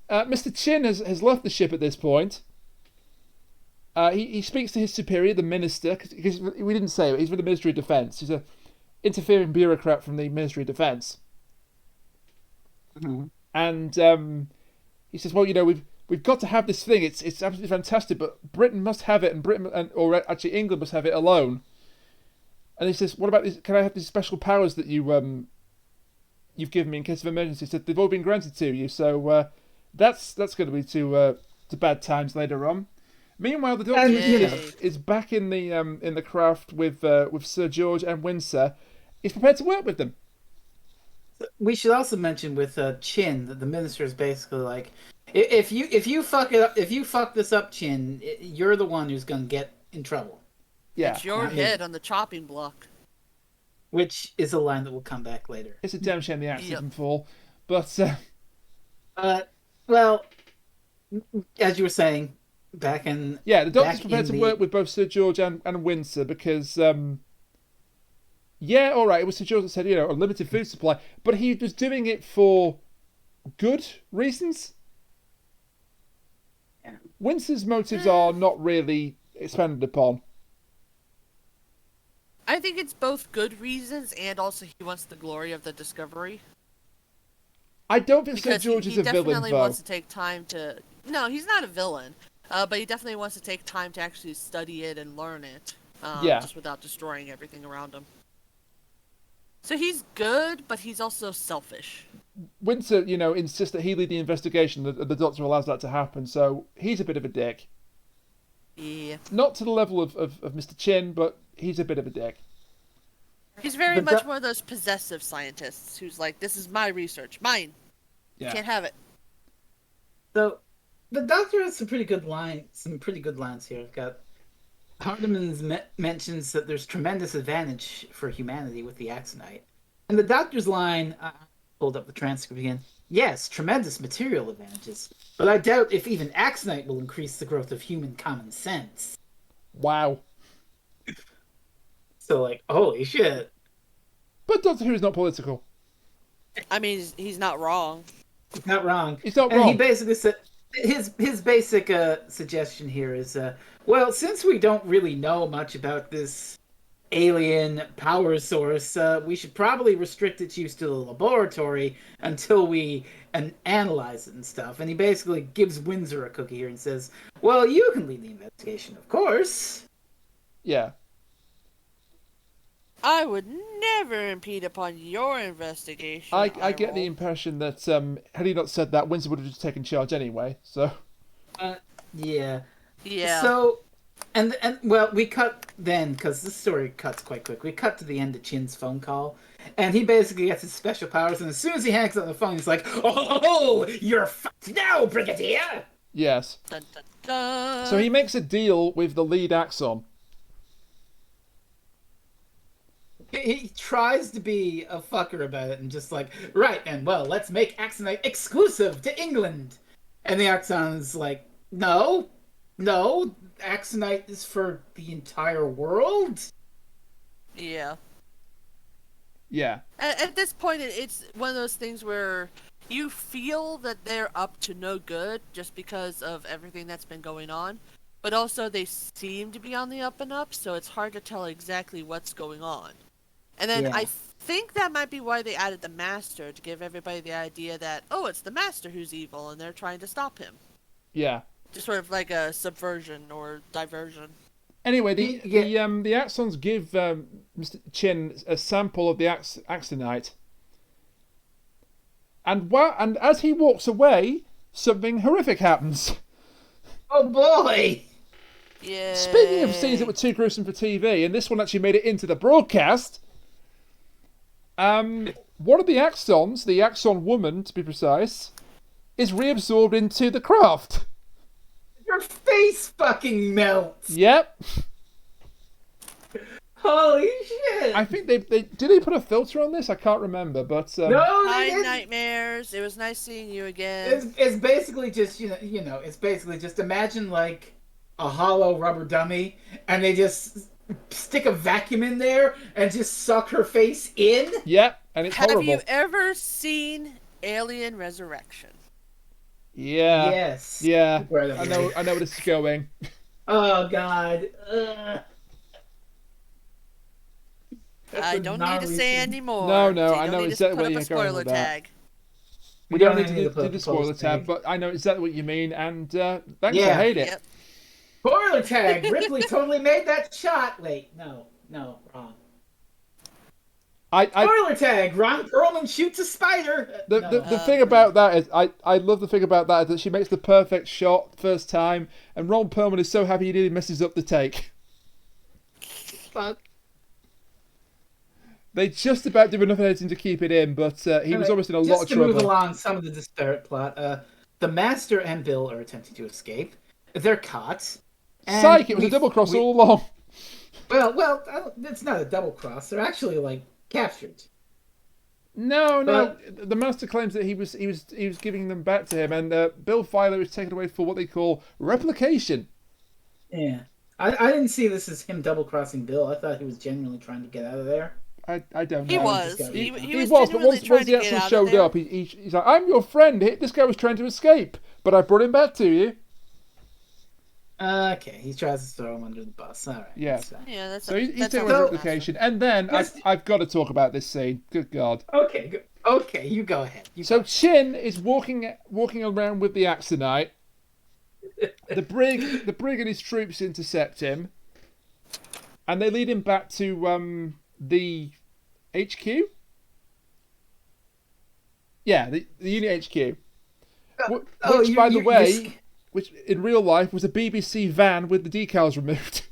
Mr. Chin has left the ship at this point. He speaks to his superior, the minister, because we didn't say it. He's from the Ministry of Defence. He's a interfering bureaucrat from the Ministry of Defence. Mm-hmm. And he says, well, we've got to have this thing. It's absolutely fantastic, but Britain must have it, and or actually England must have it alone. And he says, what about this? Can I have these special powers that you've given me in case of emergency? He said they've all been granted to you, so that's going to be to bad times later on. Meanwhile, the Doctor is back in the craft with Sir George and Windsor. He's prepared to work with them. We should also mention with Chin that the minister is basically like, if you fuck it up, if you fuck this up, Chin, you're the one who's gonna get in trouble. Yeah, it's your head on the chopping block. Which is a line that will come back later. It's a damn shame the axe didn't fall, but well, as you were saying, the Doctor's prepared to work with both Sir George and Windsor because. Yeah, all right. It was Sir George that said, a limited food supply, but he was doing it for good reasons. Yeah. Windsor's motives are not really expanded upon. I think it's both good reasons and also he wants the glory of the discovery. I don't think Sir George is a villain, though. He definitely wants to take time to. No, he's not a villain, but he definitely wants to take time to actually study it and learn it. Just without destroying everything around him. So he's good, but he's also selfish. Windsor, insists that he lead the investigation. The Doctor allows that to happen, so he's a bit of a dick. Yeah. Not to the level of Mr. Chin, but he's a bit of a dick. He's very much one of those possessive scientists who's like, this is my research, mine. You can't have it. So, the Doctor has some pretty good lines here. I've got Hardiman mentions that there's tremendous advantage for humanity with the Axonite. And the Doctor's line, I pulled up the transcript again, yes, tremendous material advantages, but I doubt if even Axonite will increase the growth of human common sense. Wow. So, holy shit. But Doctor Who's not political. I mean, he's not wrong. He's not wrong. He's not wrong. And he basically said, his basic suggestion here is, well, since we don't really know much about this alien power source, we should probably restrict its use to the laboratory until we analyze it and stuff. And he basically gives Windsor a cookie here and says, well, you can lead the investigation, of course. Yeah. I would never impede upon your investigation. I get the impression that had he not said that, Windsor would have just taken charge anyway, so... Yeah. Yeah. So, And well, we cut then because this story cuts quite quick. We cut to the end of Chin's phone call, and he basically gets his special powers. And as soon as he hangs up the phone, he's like, "Oh, you're fucked now, Brigadier." Yes. Dun, dun, dun. So he makes a deal with the lead Axon. He tries to be a fucker about it and just like, right, and well, let's make Axonite exclusive to England. And the Axon's like, no, Axonite is for the entire world. Yeah. Yeah. At this point, it's one of those things where you feel that they're up to no good just because of everything that's been going on, but also they seem to be on the up and up, so it's hard to tell exactly what's going on. And then I think that might be why they added the Master, to give everybody the idea that, oh, it's the Master who's evil, and they're trying to stop him. Yeah. Just sort of like a subversion or diversion. Anyway, the Axons give Mr. Chin a sample of the Axonite. And as he walks away, something horrific happens. Oh boy! Yeah. Speaking of scenes that were too gruesome for TV, and this one actually made it into the broadcast. One of the Axons, the Axon woman to be precise, is reabsorbed into the craft. Your face fucking melts. Yep. Holy shit! I think they did they put a filter on this? I can't remember, but No, they Hi, didn't. Nightmares. It was nice seeing you again. It's basically just you know it's basically just imagine like a hollow rubber dummy, and they just stick a vacuum in there and just suck her face in. Yep, and it's Have horrible. you ever seen Alien Resurrection? Yeah. Yes. Yeah. Where I know where this is going. Oh god. I don't need to say anymore. No, So you I don't know need to exactly put where up you're a going spoiler with that. tag. We don't need need to put do up the a spoiler post tab, tag. but I know exactly what you mean, and thanks, Yeah. I hate it. Yep. Spoiler tag. Ripley totally made that shot. Wait, no, wrong. I Spoiler tag. Ron Perlman shoots a spider. the thing about that is I love the thing about that is that she makes the perfect shot first time, and Ron Perlman is so happy he nearly messes up the take. Fuck. They just about do enough editing to keep it in, but he was almost in a lot of Just to move trouble. along some of the disparate plot, the Master and Bill are attempting to escape. They're caught. and Psych! It was a double cross all along. Well, it's not a double cross. They're actually like captured. No. But- The Master claims that he was giving them back to him, and Bill Filer is taken away for what they call replication. Yeah, I didn't see this as him double crossing Bill. I thought he was genuinely trying to get out of there. I don't know. He was. just got He, beat. he He was was, but genuinely once trying he to get actually out showed of there. up, he's like, "I'm your friend. This guy was trying to escape, but I brought him back to you." Okay, he tries to throw him under the bus. All right. Yeah. that's fine. Yeah, that's So he's that's taking how away it works. replication, and then Yes. I've got to talk about this scene. Good God! Okay, good. Okay, you go ahead. So Chin is walking around with the Axonite. The brig and his troops intercept him, and they lead him back to the HQ. Yeah, the unit HQ. Which, by the way, which in real life was a BBC van with the decals removed.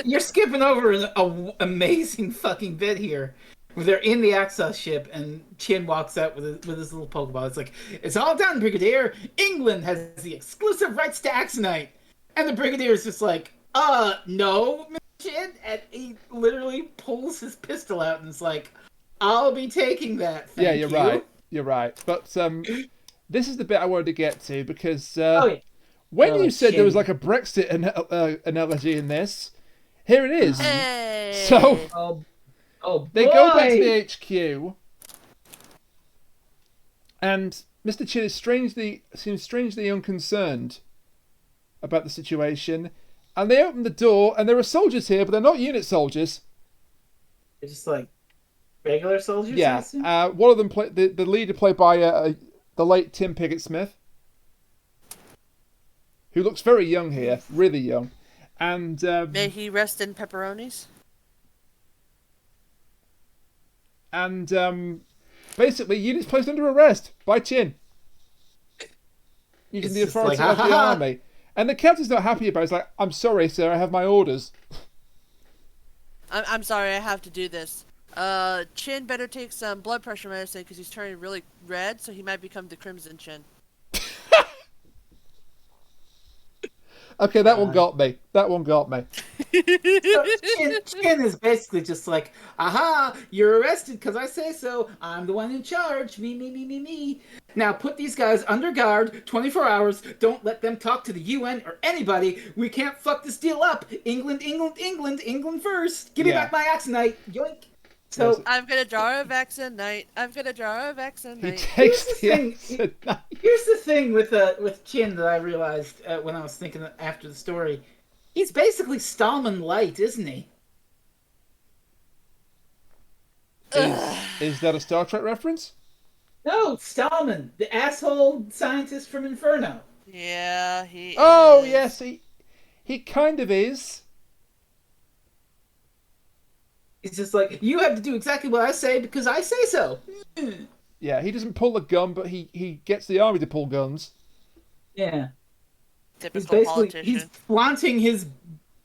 you're skipping over an amazing fucking bit here. Where they're in the Axos ship, and Chin walks out with his little Pokeball. It's like, "It's all done, Brigadier. England has the exclusive rights to Axonite." And the Brigadier is just like, no, Mr. Chin." And he literally pulls his pistol out and is like, "I'll be taking that, thank Yeah, you're you." right. You're right. But this is the bit I wanted to get to, because Yeah. when you said there was Chin. like a Brexit analogy in this, here it is. Hey. So Oh, they go back to boy! the HQ, and Mr. Chin seems strangely unconcerned about the situation, and they open the door, and there are soldiers here, but they're not unit soldiers. They're just like regular soldiers. I Yeah, assume? one of them the leader played by the late Tim Pigott-Smith, who looks very young here, really young, and May he rest in pepperonis. basically units placed under arrest by Chin using the It's just authority like, of the "Ha, ha, ha." army. And the captain's not happy about it. He's like, I'm sorry, sir, I have my orders. I'm sorry, I have to do this. Chin better take some blood pressure medicine because he's turning really red, so he might become the Crimson Chin. Okay, that one got me. That one got me. So Chin is basically just like, aha, you're arrested because I say so. I'm the one in charge. Me. Now put these guys under guard 24 hours. Don't let them talk to the UN or anybody. We can't fuck this deal up. England first. Give me back my Axonite. Yoink. So I'm gonna draw a Vaccinite. I'm gonna draw a Vaccinite. He takes the Axonite. Here's the thing with Chin that I realized when I was thinking after the story. He's basically Stallman light, isn't he? Is that a Star Trek reference? No, Stallman, the asshole scientist from Inferno. Yeah, he. Oh, is. yes, he kind of is. He's just like, you have to do exactly what I say because I say so. Yeah, he doesn't pull a gun, but he gets the army to pull guns. Yeah. Typical politician. He's flaunting his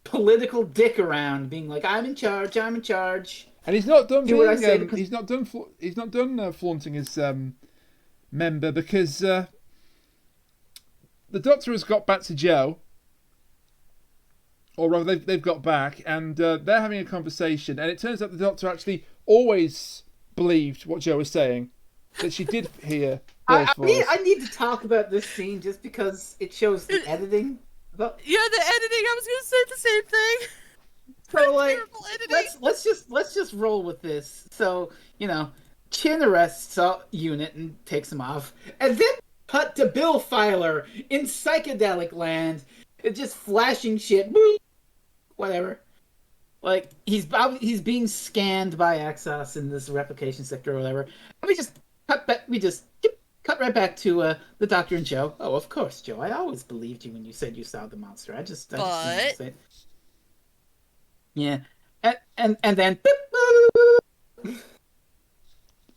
political dick around, being like, I'm in charge. And he's not done Do what I being, say because- he's not done flaunting his member because the Doctor has got back to Joe. Or rather, they've got back, and they're having a conversation, and it turns out the Doctor actually always believed what Joe was saying, that she did hear Bill's voice. I need to talk about this scene just because it shows the editing. But Yeah, the editing. I was gonna say the same thing. so like, Terrible editing. let's just roll with this. So Chin arrests a unit and takes him off, and then cut to Bill Filer in psychedelic land, just flashing shit. Whatever. Like he's being scanned by Axos in this replication sector or whatever. And we just cut right back to the Doctor and Joe. Oh, of course, Joe. I always believed you when you said you saw the monster. I just yeah, and then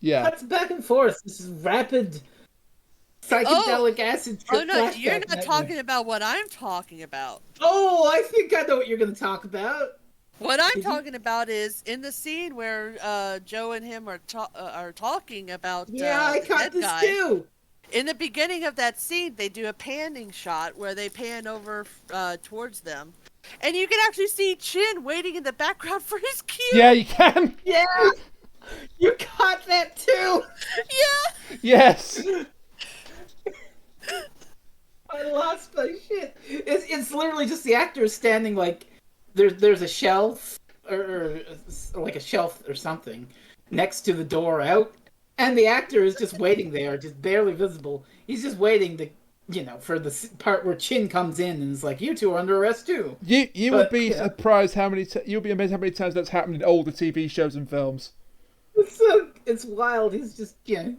Yeah. cuts back and forth. This is rapid psychedelic acid trip. Oh no, flashback you're not nightmare. talking about what I'm talking about. Oh, I think I know what you're going to talk about. What I'm talking about is in the scene where Joe and him are talking about Yeah, I the caught dead this guy. too. In the beginning of that scene, they do a panning shot where they pan over towards them, and you can actually see Chin waiting in the background for his cue. Yeah, you can. Yeah, you caught that too. Yeah. Yes. I lost my shit. It's literally just the actors standing like there's a shelf or like a shelf or something next to the door out, and the actor is just waiting there, just barely visible. He's just waiting to for the part where Chin comes in and is like, "You two are under arrest too." You would be surprised how many you'll be amazed how many times that's happened in older TV shows and films. It's wild. He's just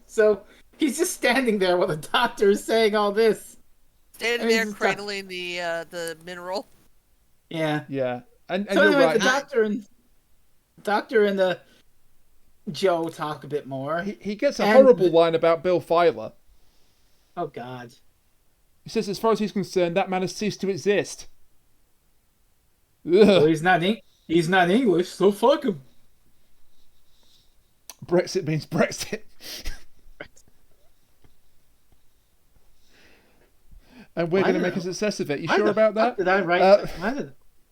so he's just standing there while the Doctor is saying all this. Standing there cradling the mineral. Yeah. Yeah. And So you're anyway, right. the Doctor and the Joe talk a bit more. He gets a horrible line about Bill Filer. Oh God. He says, as far as he's concerned, that man has ceased to exist. Well, he's not English, so fuck him. Brexit means Brexit. And we're going to make a success of it. You sure about that? Did I write?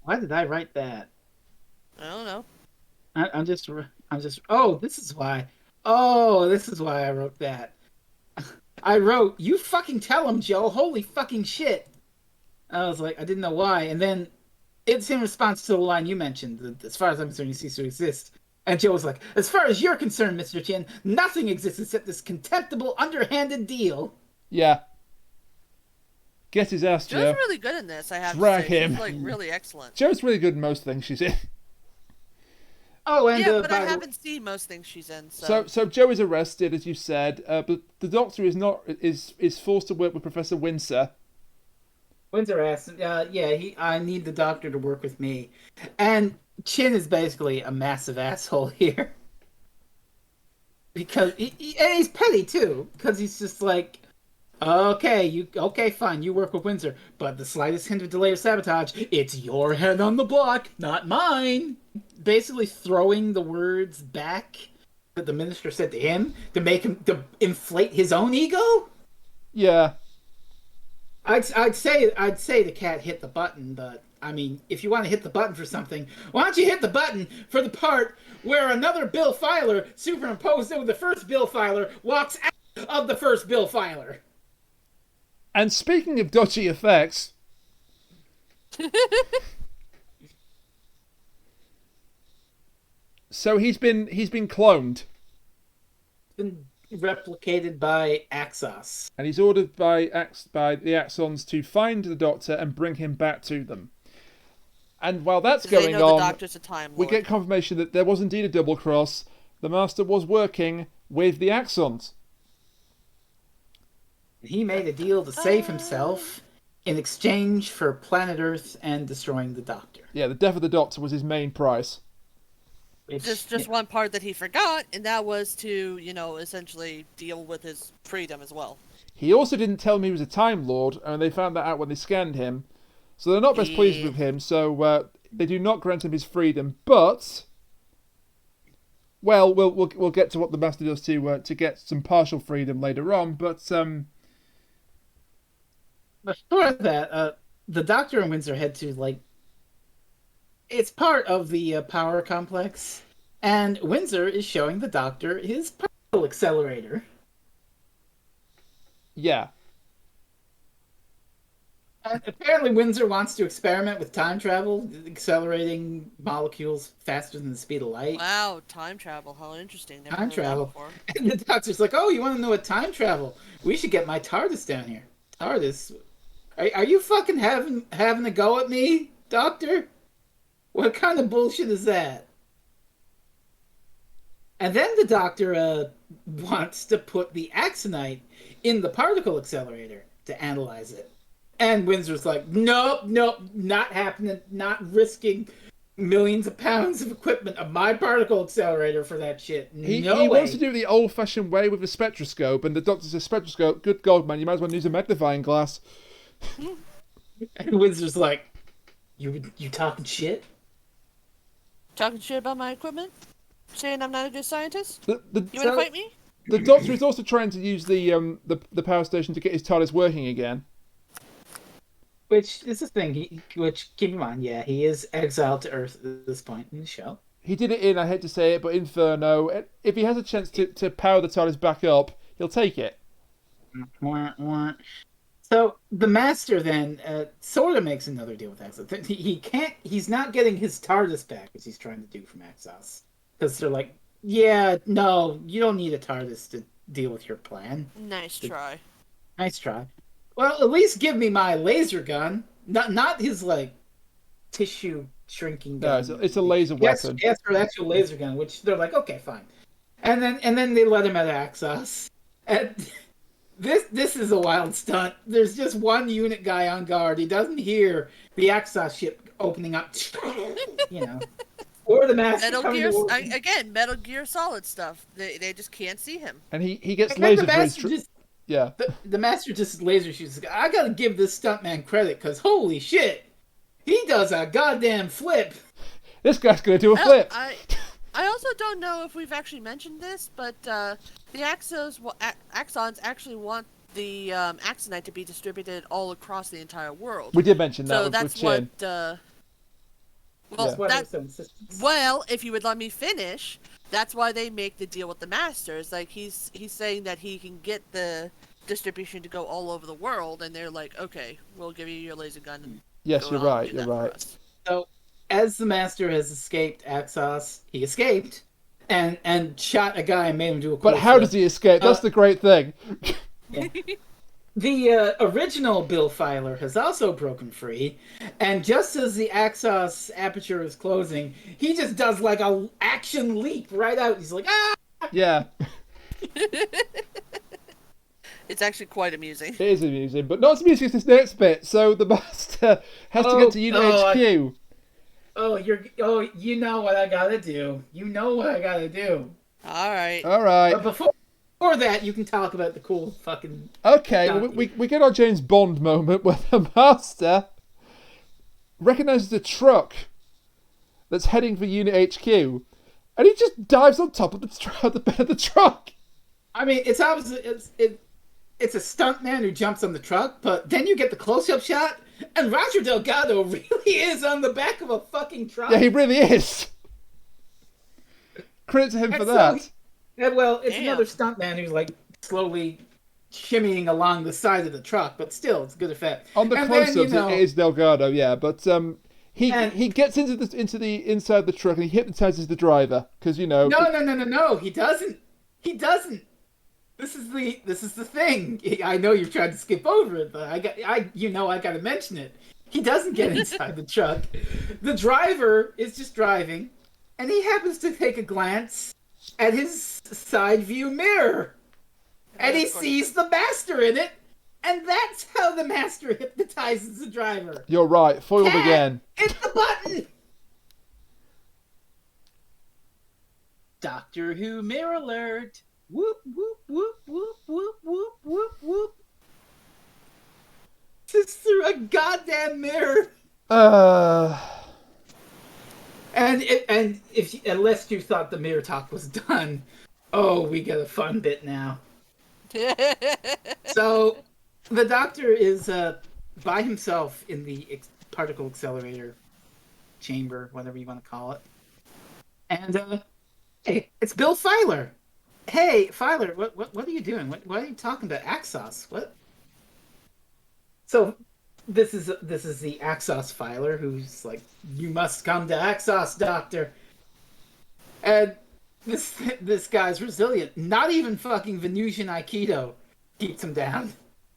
Why did I write that? I don't know. I'm just. Oh, this is why. Oh, this is why I wrote that. I wrote, "You fucking tell him, Joe. Holy fucking shit." I was like, I didn't know why, and then it's in response to the line you mentioned. That as far as I'm concerned, he ceased to exist. And Joe was like, "As far as you're concerned, Mr. Chin, nothing exists except this contemptible, underhanded deal." Yeah. Get his ass, Joe. Joe's really good in this. I have Drag to say. him. She's like really excellent. Joe's really good in most things she's in. Oh, and yeah, but I haven't seen most things she's in. So Joe is arrested, as you said, but the Doctor is forced to work with Professor Windsor. Windsor asks, I need the Doctor to work with me. And Chin is basically a massive asshole here. Because and he's petty too, because he's just like, Okay, fine. You work with Windsor, but the slightest hint of delay or sabotage, it's your head on the block, not mine. Basically, throwing the words back that the minister said to him to inflate his own ego. Yeah. I'd say the cat hit the button, but I mean, if you want to hit the button for something, why don't you hit the button for the part where another bill filer superimposed over the first bill filer walks out of the first bill filer? And speaking of dodgy effects, so he's been cloned. Been replicated by Axos. And he's ordered by the Axons to find the Doctor and bring him back to them. And while that's going on, the Doctor's a Time Lord. We get confirmation that there was indeed a double cross. The Master was working with the Axons. He made a deal to save himself in exchange for planet Earth and destroying the Doctor. Yeah, the death of the Doctor was his main price. Just one part that he forgot, and that was to, essentially deal with his freedom as well. He also didn't tell me he was a Time Lord, and they found that out when they scanned him. So they're not best pleased with him, so they do not grant him his freedom, but... Well, we'll get to what the Master does to get some partial freedom later on, but... Before that, the Doctor and Windsor head to, it's part of the power complex, and Windsor is showing the Doctor his particle accelerator. Yeah. And apparently Windsor wants to experiment with time travel, accelerating molecules faster than the speed of light. Wow, time travel, how interesting. Never time heard travel. That before. And the Doctor's like, oh, you want to know what time travel? We should get my TARDIS down here. TARDIS? Are you fucking having a go at me, Doctor? What kind of bullshit is that? And then the Doctor wants to put the Axonite in the particle accelerator to analyze it. And Windsor's like, nope, not happening, not risking millions of pounds of equipment of my particle accelerator for that shit. He way. wants to do it the old-fashioned way with a spectroscope, and the Doctor says, spectroscope, good God, man, you might as well use a magnifying glass. And Windsor's like, you talking shit? Talking shit about my equipment? Saying I'm not a good scientist? You want to fight me? The Doctor is also trying to use the power station to get his TARDIS working again. Which is the thing, which, keep in mind, yeah, he is exiled to Earth at this point in the show. He did it in, I hate to say it, but Inferno. If he has a chance to power the TARDIS back up, he'll take it. So, the Master then sort of makes another deal with Axos. He's not getting his TARDIS back, as he's trying to do from Axos. Because they're like, yeah, no, you don't need a TARDIS to deal with your plan. Nice try. Nice try. Well, at least give me my laser gun. Not his, tissue shrinking gun. No, it's a laser weapon. Yes, for the actual laser gun, which they're like, okay, fine. And then they let him at Axos. And this is a wild stunt. There's just one unit guy on guard. He doesn't hear the Axos ship opening up. Or the Master Metal Gear Solid stuff. They just can't see him. And he gets laser Yeah. The Master just laser shoots. I gotta give this stuntman credit, because holy shit, he does a goddamn flip. This guy's gonna do a flip. I also don't know if we've actually mentioned this, but the Axons actually want the Axonite to be distributed all across the entire world. We did mention that. So that's what. Well, if you would let me finish, that's why they make the deal with the Masters. Like he's saying that he can get the distribution to go all over the world, and they're like, okay, we'll give you your laser gun. And yes, you're right. You're right. So, as the Master has escaped Axos, he escaped and shot a guy and made him do a. But how does he escape? That's the great thing. Yeah. The original Bill Filer has also broken free, and just as the Axos aperture is closing, he just does a action leap right out. He's like, ah! Yeah. It's actually quite amusing. It is amusing, but not as amusing as this next bit. So the Master has to get to Unit HQ. You know what I gotta do. You know what I gotta do. All right. But Or that you can talk about the cool fucking. Okay, well, we get our James Bond moment where the Master recognizes a truck that's heading for Unit HQ, and he just dives on top of the bed of the truck. I mean, it's obviously it's a stuntman who jumps on the truck, but then you get the close-up shot, and Roger Delgado really is on the back of a fucking truck. Yeah, he really is. Credit to him for that. Well, it's another stuntman who's like slowly shimmying along the side of the truck, but still, it's a good effect. On the close-ups, it is Delgado, yeah, but he gets into the inside of the truck and he hypnotizes the driver because No, he doesn't. He doesn't. This is the thing. I know you're trying to skip over it, but I got to mention it. He doesn't get inside the truck. The driver is just driving, and he happens to take a glance at his side view mirror, and he sees the Master in it, and that's how the Master hypnotizes the driver. You're right. Foiled again. Hit the button. Doctor Who mirror alert. Whoop, whoop, whoop, whoop, whoop, whoop, whoop, whoop. Just through a goddamn mirror. And unless you thought the mirror talk was done, we got a fun bit now. So, the Doctor is by himself in the particle accelerator chamber, whatever you want to call it. And hey, it's Bill Filer. Hey, Filer, what are you doing? What are you talking about? Axos? What? So, this is the Axos Filer who's like, you must come to Axos, Doctor. And this guy's resilient. Not even fucking Venusian Aikido keeps him down.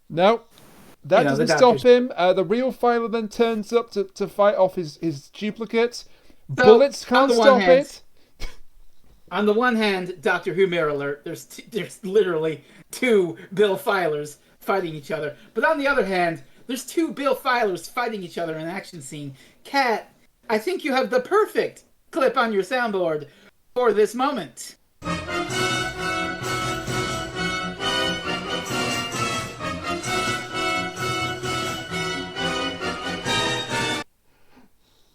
No, that doesn't stop him. The real Filer then turns up to fight off his duplicate. So, bullets can't stop it. On the one hand, Doctor Who mirror alert. There's literally two Bill Filers fighting each other. But on the other hand, there's two Bill Filers fighting each other in an action scene. Kat, I think you have the perfect clip on your soundboard for this moment.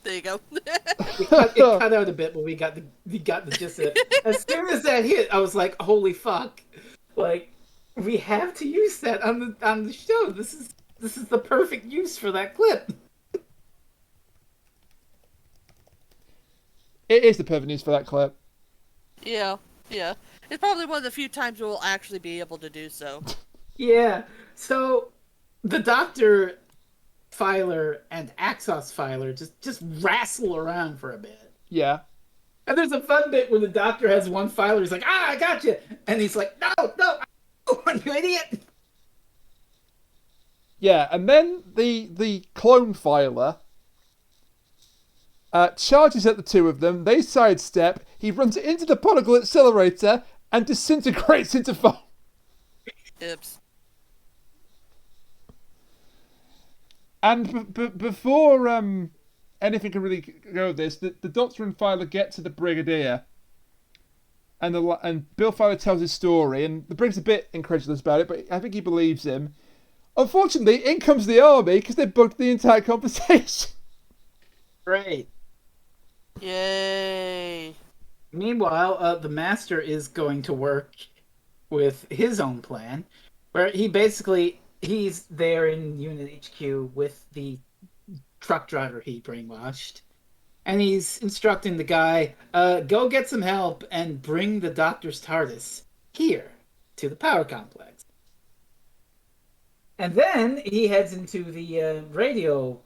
There you go. It cut out a bit, but we got the gist of it. As soon as that hit, I was like, "Holy fuck!" Like, we have to use that on the show. This is the perfect use for that clip. It is the perfect use for that clip. Yeah. It's probably one of the few times we'll actually be able to do so. Yeah. So, the Doctor Filer and Axos Filer just wrestle around for a bit. Yeah. And there's a fun bit where the Doctor has one Filer. He's like, I got you. And he's like, no, you idiot. Yeah, and then the clone Filer charges at the two of them. They sidestep. He runs into the particle accelerator and disintegrates into foam. Oops. And before anything can really go with this, the Doctor and Filer get to the Brigadier, and Bill Filer tells his story, and the Brig's a bit incredulous about it, but I think he believes him. Unfortunately, in comes the army because they bugged the entire conversation. Great. Yay. Meanwhile, the Master is going to work with his own plan, where he's there in Unit HQ with the truck driver he brainwashed, and he's instructing the guy, go get some help and bring the Doctor's TARDIS here to the power complex. And then he heads into the radio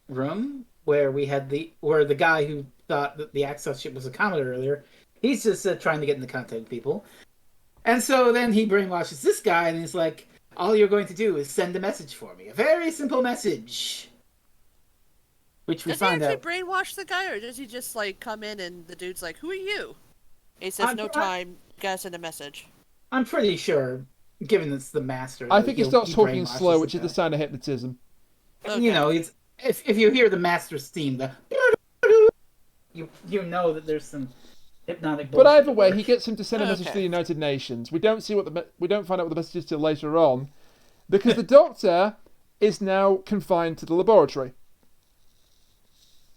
room where the guy who thought that the Axos ship was a comet earlier, he's just trying to get into contact with people. And so then he brainwashes this guy, and he's like, all you're going to do is send a message for me. A very simple message. Which we find out. Does he actually brainwash the guy, or does he just, like, come in and the dude's like, who are you? He says, no time, gotta send a message. I'm pretty sure, given it's the Master. I think he starts talking slow, which is the sign of hypnotism. Okay. You know, if you hear the Master's theme, you know that there's some hypnotic But bullshit either way, he gets him to send a message to the Okay. United Nations. We don't find out what the message is till later on, because the Doctor is now confined to the laboratory.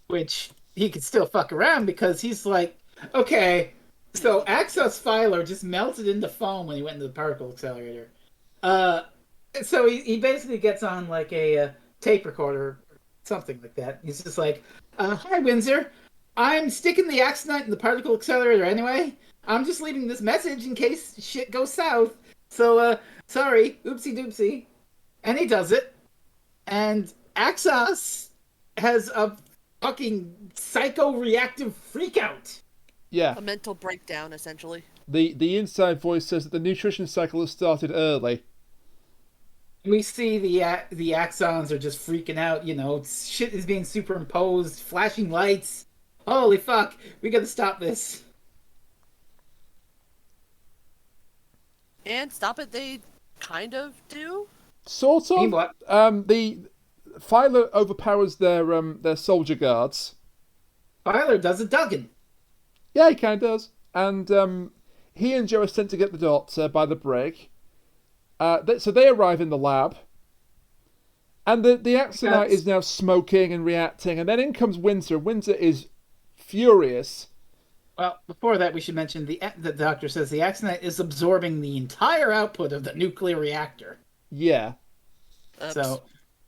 Which he could still fuck around because he's like, okay, so Axos Filer just melted into foam when he went into the particle accelerator. So he basically gets on like a tape recorder, something like that. He's just like, "Hi Windsor, I'm sticking the Axonite in the particle accelerator anyway. I'm just leaving this message in case shit goes south. So sorry, oopsie doopsie." And he does it, and Axos has a fucking psycho-reactive freakout. Yeah. A mental breakdown, essentially. The inside voice says that the nutrition cycle has started early. We see the axons are just freaking out. Shit is being superimposed, flashing lights. Holy fuck, we gotta stop this. And stop it, they kind of do. Sort of. Mean what? The Filer overpowers their soldier guards. Filer does a Duggan. Yeah, he kind of does. And he and Joe are sent to get the Doctor by the brig. So they arrive in the lab. And the Axonite is now smoking and reacting. And then in comes Windsor. Windsor is furious. Well, before that, we should mention the doctor says the Axonite is absorbing the entire output of the nuclear reactor. Yeah. Oops. So,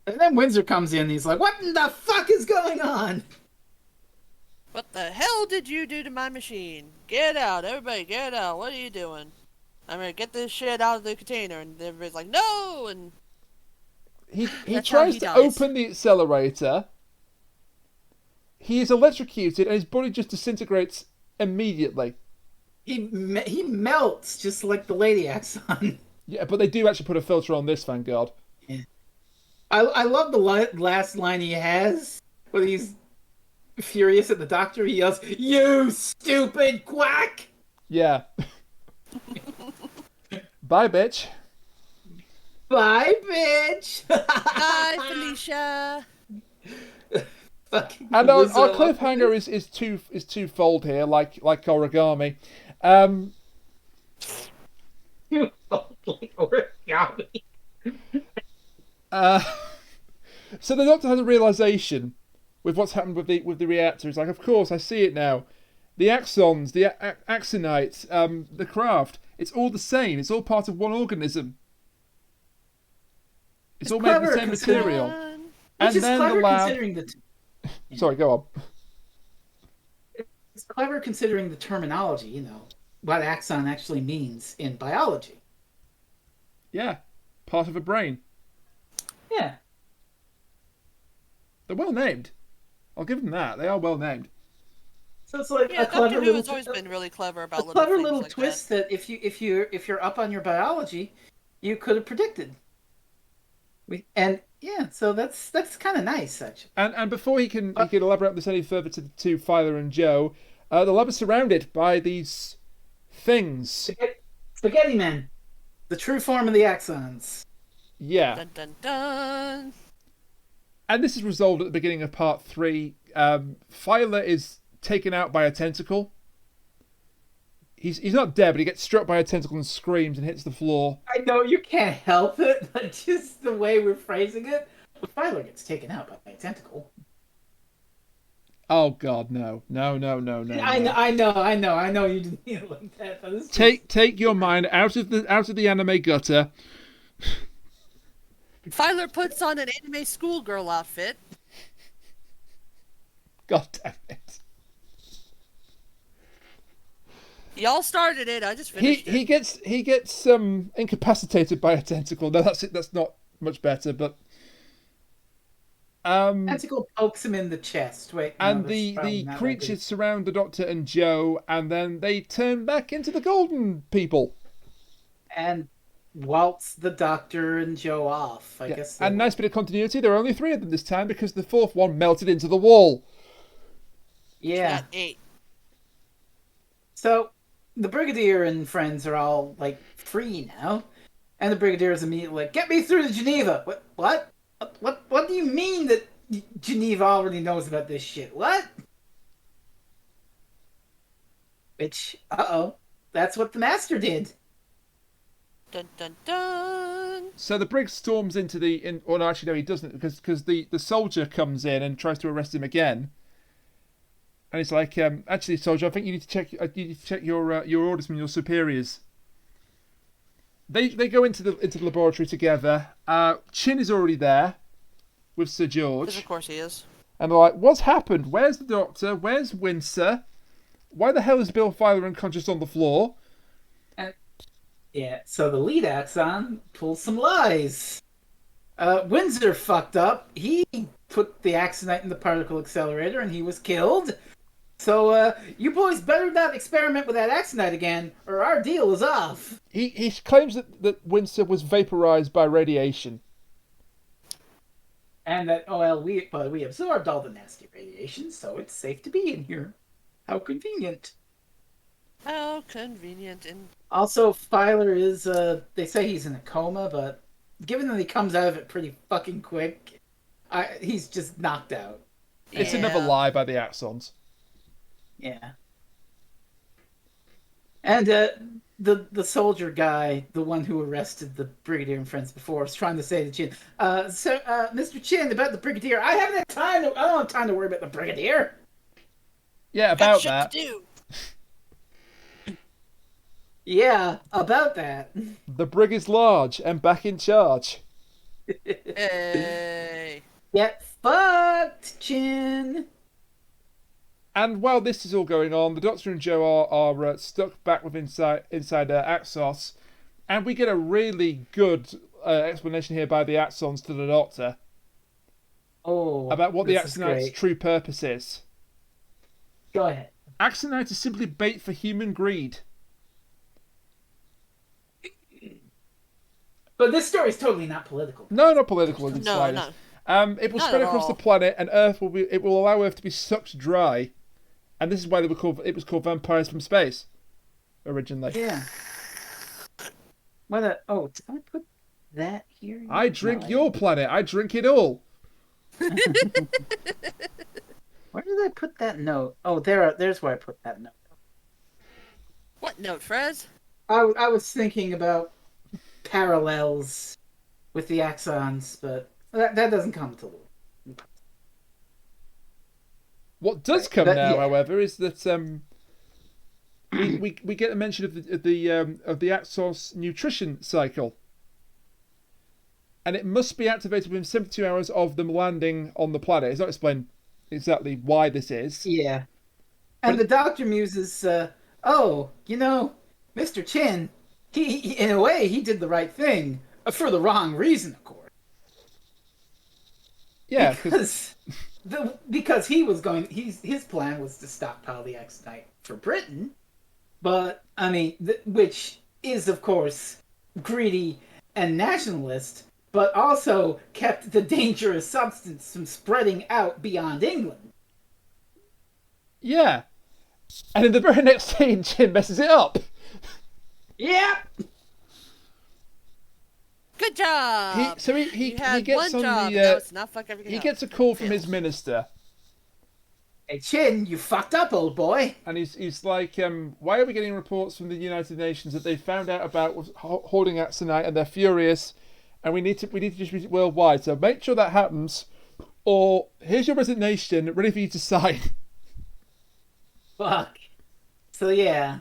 and then Windsor comes in and he's like, "What in the fuck is going on?" What the hell did you do to my machine? Get out, everybody, get out. What are you doing? I'm gonna get this shit out of the container. And everybody's like, no! And He That's how tries he to dies. open the accelerator. He is electrocuted and his body just disintegrates immediately. He melts just like the Lady Axon. Yeah, but they do actually put a filter on this, thank God. I love the last line he has when he's furious at the doctor. He yells, "You stupid quack!" Yeah. Bye, bitch. Bye, bitch. bye, Felicia! Fucking And our Wizard. cliffhanger is twofold here, like origami. Like origami. So the Doctor has a realization with what's happened with the reactor. He's like, of course, I see it now. The axons, the axonites, the craft, it's all the same. It's all part of one organism. It's all made of the same material. One. And Which is then clever the lab... considering the... Sorry, go on. It's clever considering the terminology, what axon actually means in biology. Yeah, part of a brain. Yeah. They're well named. I'll give them that. They are well named. So it's like Yeah, a clever Doctor Who little has always been really clever about a little clever things little like twist that, if you're up on your biology, you could have predicted. So that's kind of nice actually. And before he can elaborate this any further to Filer and Joe, the lab is surrounded by these things. Spaghetti Men, the true form of the axons. Yeah. Dun dun dun! And this is resolved at the beginning of part 3. Filer is taken out by a tentacle. He's not dead, but he gets struck by a tentacle and screams and hits the floor. I know you can't help it, but just the way we're phrasing it, the Filer gets taken out by a tentacle. Oh God, no. No. I know you didn't mean it like that. But Take your mind out of the anime gutter. Filer puts on an anime schoolgirl outfit. God damn it. Y'all started it, I just finished it. He gets incapacitated by a tentacle. No, that's it. That's not much better, but tentacle pokes him in the chest. Wait, and no, the creatures surround the Doctor and Joe, and then they turn back into the Golden people and waltz the Doctor and Joe off. I guess. And nice bit of continuity. There are only 3 of them this time because the 4th one melted into the wall. Yeah. Not 8. So the Brigadier and friends are all like free now, and the Brigadier is immediately like, "Get me through to Geneva." What do you mean that Geneva already knows about this shit? What? Which, that's what the Master did. Dun dun dun. So the Briggs storms into the. Well, no, actually, no, he doesn't, because the soldier comes in and tries to arrest him again. And it's like, actually, soldier, I think you need to check your orders from your superiors. They go into the laboratory together. Chin is already there with Sir George. Because of course he is. And they're like, what's happened? Where's the doctor? Where's Windsor? Why the hell is Bill Filer unconscious on the floor? Yeah, so the lead Axon pulls some lies. Windsor fucked up. He put the Axonite in the particle accelerator and he was killed. So, you boys better not experiment with that Axonite again, or our deal is off. He claims that Windsor was vaporized by radiation. And that, we absorbed all the nasty radiation, so it's safe to be in here. How convenient. How convenient. And Also, Filer is, they say he's in a coma, but given that he comes out of it pretty fucking quick, he's just knocked out. It's another lie by the Axons. Yeah. And the soldier guy, the one who arrested the Brigadier and friends before, is trying to say to Chin, Mr. Chin, about the Brigadier, I don't have time to worry about the Brigadier. Yeah, about got that. shit to do. Yeah, about that. The brig is large and back in charge. Hey. Get fucked, Chin. And while this is all going on, the Doctor and Joe are stuck back with inside Axos, and we get a really good explanation here by the Axons to the Doctor about what the Axonite's true purpose is. Go ahead. Axonite is simply bait for human greed. But this story is totally not political. No, not political in the slightest. No. It will Not spread at across all. the planet, and it will allow Earth to be sucked dry. And this is why it was called Vampires from Space, originally. Yeah. Did I put that here? I drink your planet. I drink it all. Where did I put that note? Oh, there's where I put that note. What note, Frez? I was thinking about parallels with the Axons, but that doesn't come till. What does come now, however, is that we get a mention of the Axos nutrition cycle, and it must be activated within 72 hours of them landing on the planet. It's not explained exactly why this is. Yeah, and the Doctor muses, Mr. Chin, he in a way he did the right thing for the wrong reason, of course. Yeah, because he was his plan was to stockpile the Axonite for Britain, but I mean, which is of course greedy and nationalist, but also kept the dangerous substance from spreading out beyond England. Yeah, and in the very next scene, Jim messes it up. Yeah. Good job. He gets one on job. Now it's not fuck everything he up. gets a call from his minister. Hey Chin, you fucked up, old boy. And he's like, why are we getting reports from the United Nations that they found out about holding Axonite and they're furious, and we need to distribute it worldwide. So make sure that happens, or here's your resignation, ready for you to sign. Fuck. So yeah.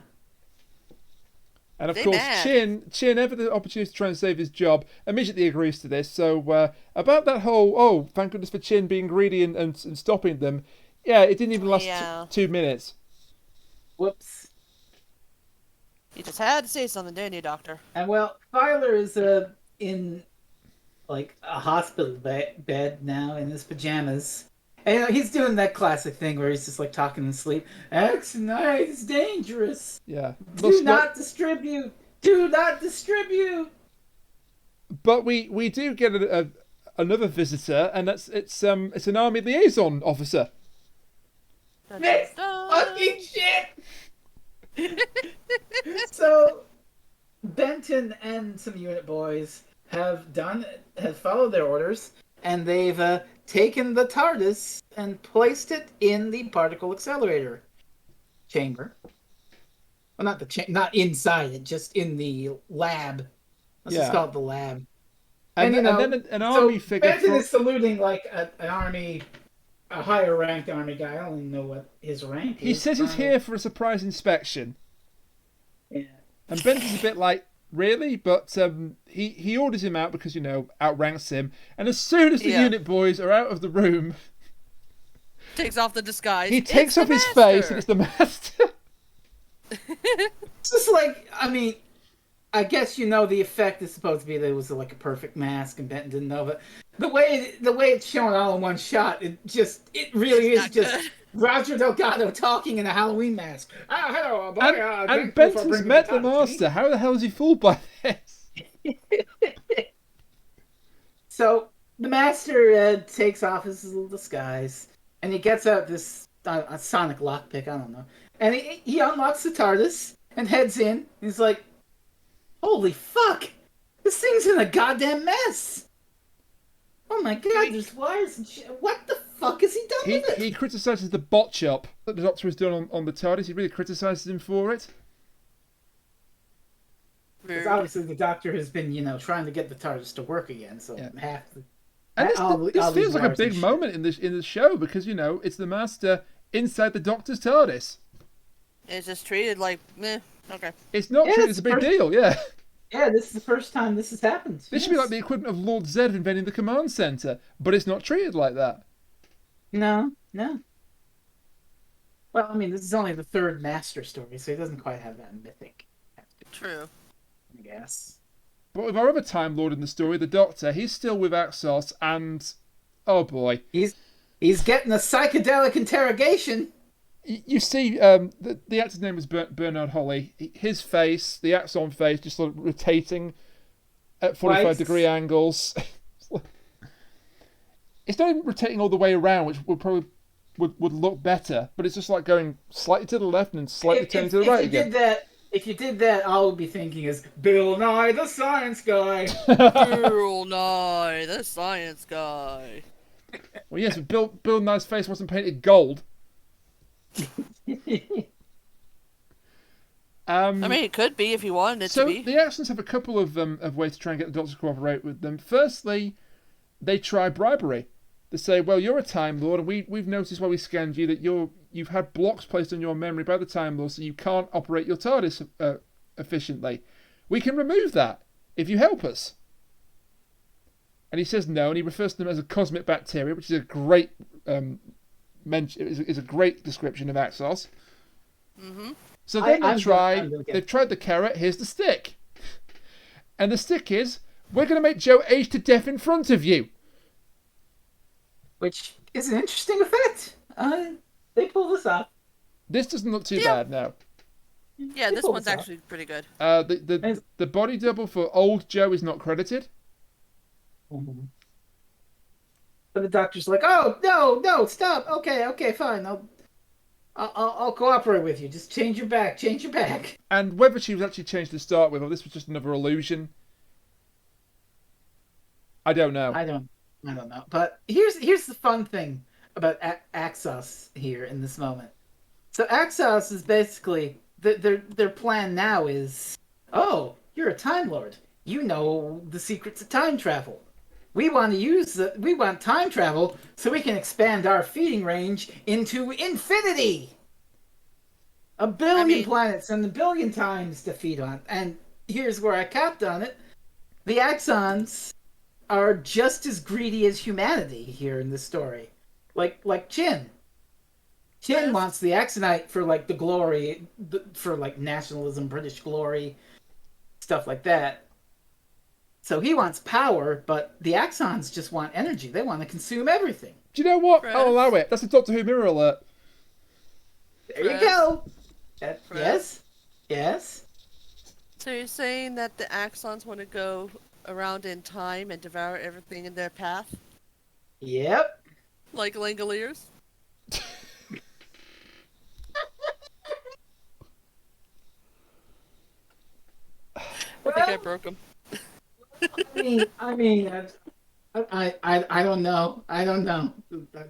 And of course, mad. Chin, ever the opportunity to try and save his job, immediately agrees to this. So about that whole, thank goodness for Chin being greedy and stopping them, yeah, it didn't even last 2 minutes. Whoops. You just had to say something, didn't you, Doctor? And well, Filer is in like a hospital bed now in his pajamas. And he's doing that classic thing where he's just like talking in sleep. Axonite is dangerous. Yeah. Do not distribute. Do not distribute. But we do get another visitor, and it's an army liaison officer. This fucking shit. So Benton and some unit boys have followed their orders, and they've taken the TARDIS and placed it in the particle accelerator chamber. Well, not inside it, just in the lab. Let's just call it the lab. And then an army figure. Benton is saluting like an army, a higher ranked army guy. I don't even know what his rank is. He says he's here for a surprise inspection. Yeah. And Benton's a bit like, really? But he orders him out because, outranks him. And as soon as the unit boys are out of the room, takes off the disguise. He takes off his face and it's the master. It's just like, I guess the effect is supposed to be that it was like a perfect mask, and Benton didn't know. But the way it's shown all in one shot, it really is just good. Roger Delgado talking in a Halloween mask. Hello, boy. And Benton's met the master. How the hell is he fooled by this? So the master takes off his little disguise, and he gets out this a sonic lockpick. I don't know, and he unlocks the TARDIS and heads in. He's like, holy fuck! This thing's in a goddamn mess! Oh my god, there's wires and shit. What the fuck has he done with it? He criticises the botch up that the Doctor has done on the TARDIS. He really criticises him for it. Because obviously the Doctor has been, trying to get the TARDIS to work again, so half the... And this feels like a big moment in the show, because, it's the Master inside the Doctor's TARDIS. It's just treated like, meh, okay. It's not treated as a big deal, Yeah, this is the first time this has happened. This should be like the equivalent of Lord Zed inventing the command centre, but it's not treated like that. No. Well, this is only the third Master story, so he doesn't quite have that mythic. True. I guess. But with our other Time Lord in the story, the Doctor, he's still with Axos, and oh boy, he's getting a psychedelic interrogation. You see, the actor's name is Bernard Holly. His face, the Axon face, just sort of rotating at 45-degree angles. It's not even rotating all the way around, which would probably would look better, but it's just like going slightly to the left and slightly turning to the right again. If you did that, all I would be thinking is Bill Nye the Science Guy. Bill Nye the Science Guy. Well, yes, but Bill Nye's face wasn't painted gold. It could be if you wanted it to be. So the Axons have a couple of ways to try and get the Doctor to cooperate with them. Firstly, they try bribery. They say, well, you're a Time Lord, and we've noticed while we scanned you that you've had blocks placed on your memory by the Time Lord, so you can't operate your TARDIS efficiently. We can remove that if you help us. And he says no, and he refers to them as a cosmic bacteria, which is a great is a great description of Axos. Mm-hmm. So then they've tried the carrot. Here's the stick, and the stick is, we're going to make Joe age to death in front of you. Which is an interesting effect. They pull this off. This doesn't look too bad now. Yeah, this one's actually pretty good. The body double for old Joe is not credited. Mm-hmm. But the Doctor's like, oh no, stop. Okay, fine. I'll cooperate with you. Just change your back. And whether she was actually changed to start with, or this was just another illusion, I don't know. I don't know. But here's the fun thing about Axos here in this moment. So Axos is basically their plan now is, oh, you're a Time Lord. You know the secrets of time travel. We want time travel so we can expand our feeding range into infinity. A billion planets and a billion times to feed on. And here's where I capped on it. The Axons are just as greedy as humanity here in this story. Like Chin. Chin wants the Axonite for the glory, for nationalism, British glory, stuff like that. So he wants power, but the Axons just want energy. They want to consume everything. Do you know what? I'll allow it. That's a Doctor Who mirror alert. There you go. Yes. So you're saying that the Axons want to go around in time and devour everything in their path? Yep. Like Langoliers? I think I broke them. I don't know. That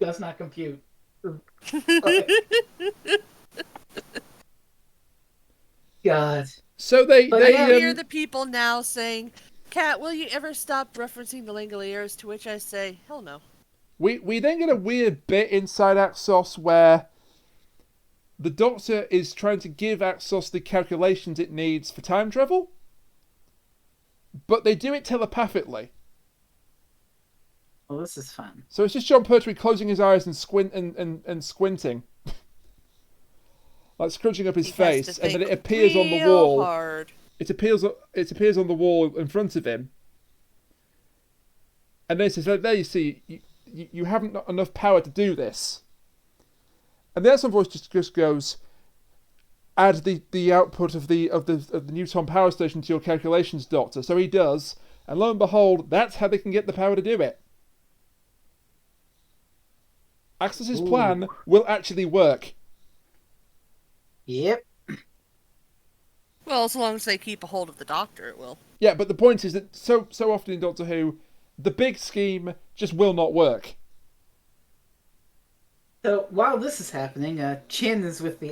does not compute. God. So But they yeah. I hear the people now saying, Kat, will you ever stop referencing the Langoliers? To which I say, hell no. we then get a weird bit inside Axos where the Doctor is trying to give Axos the calculations it needs for time travel, but they do it telepathically. Well, this is fun. So it's just John Pertwee closing his eyes and squinting. Like scrunching up his He has face, to and then it think appears on the real wall. hard. It appears on the wall in front of him. And then he says, there you see, you haven't got enough power to do this. And the Axon voice just goes, add the output of the Newton power station to your calculations, Doctor. So he does, and lo and behold, that's how they can get the power to do it. Axos's plan will actually work. Yep. Well, as long as they keep a hold of the Doctor, it will. Yeah, but the point is that so often in Doctor Who, the big scheme just will not work. So while this is happening, Chin is with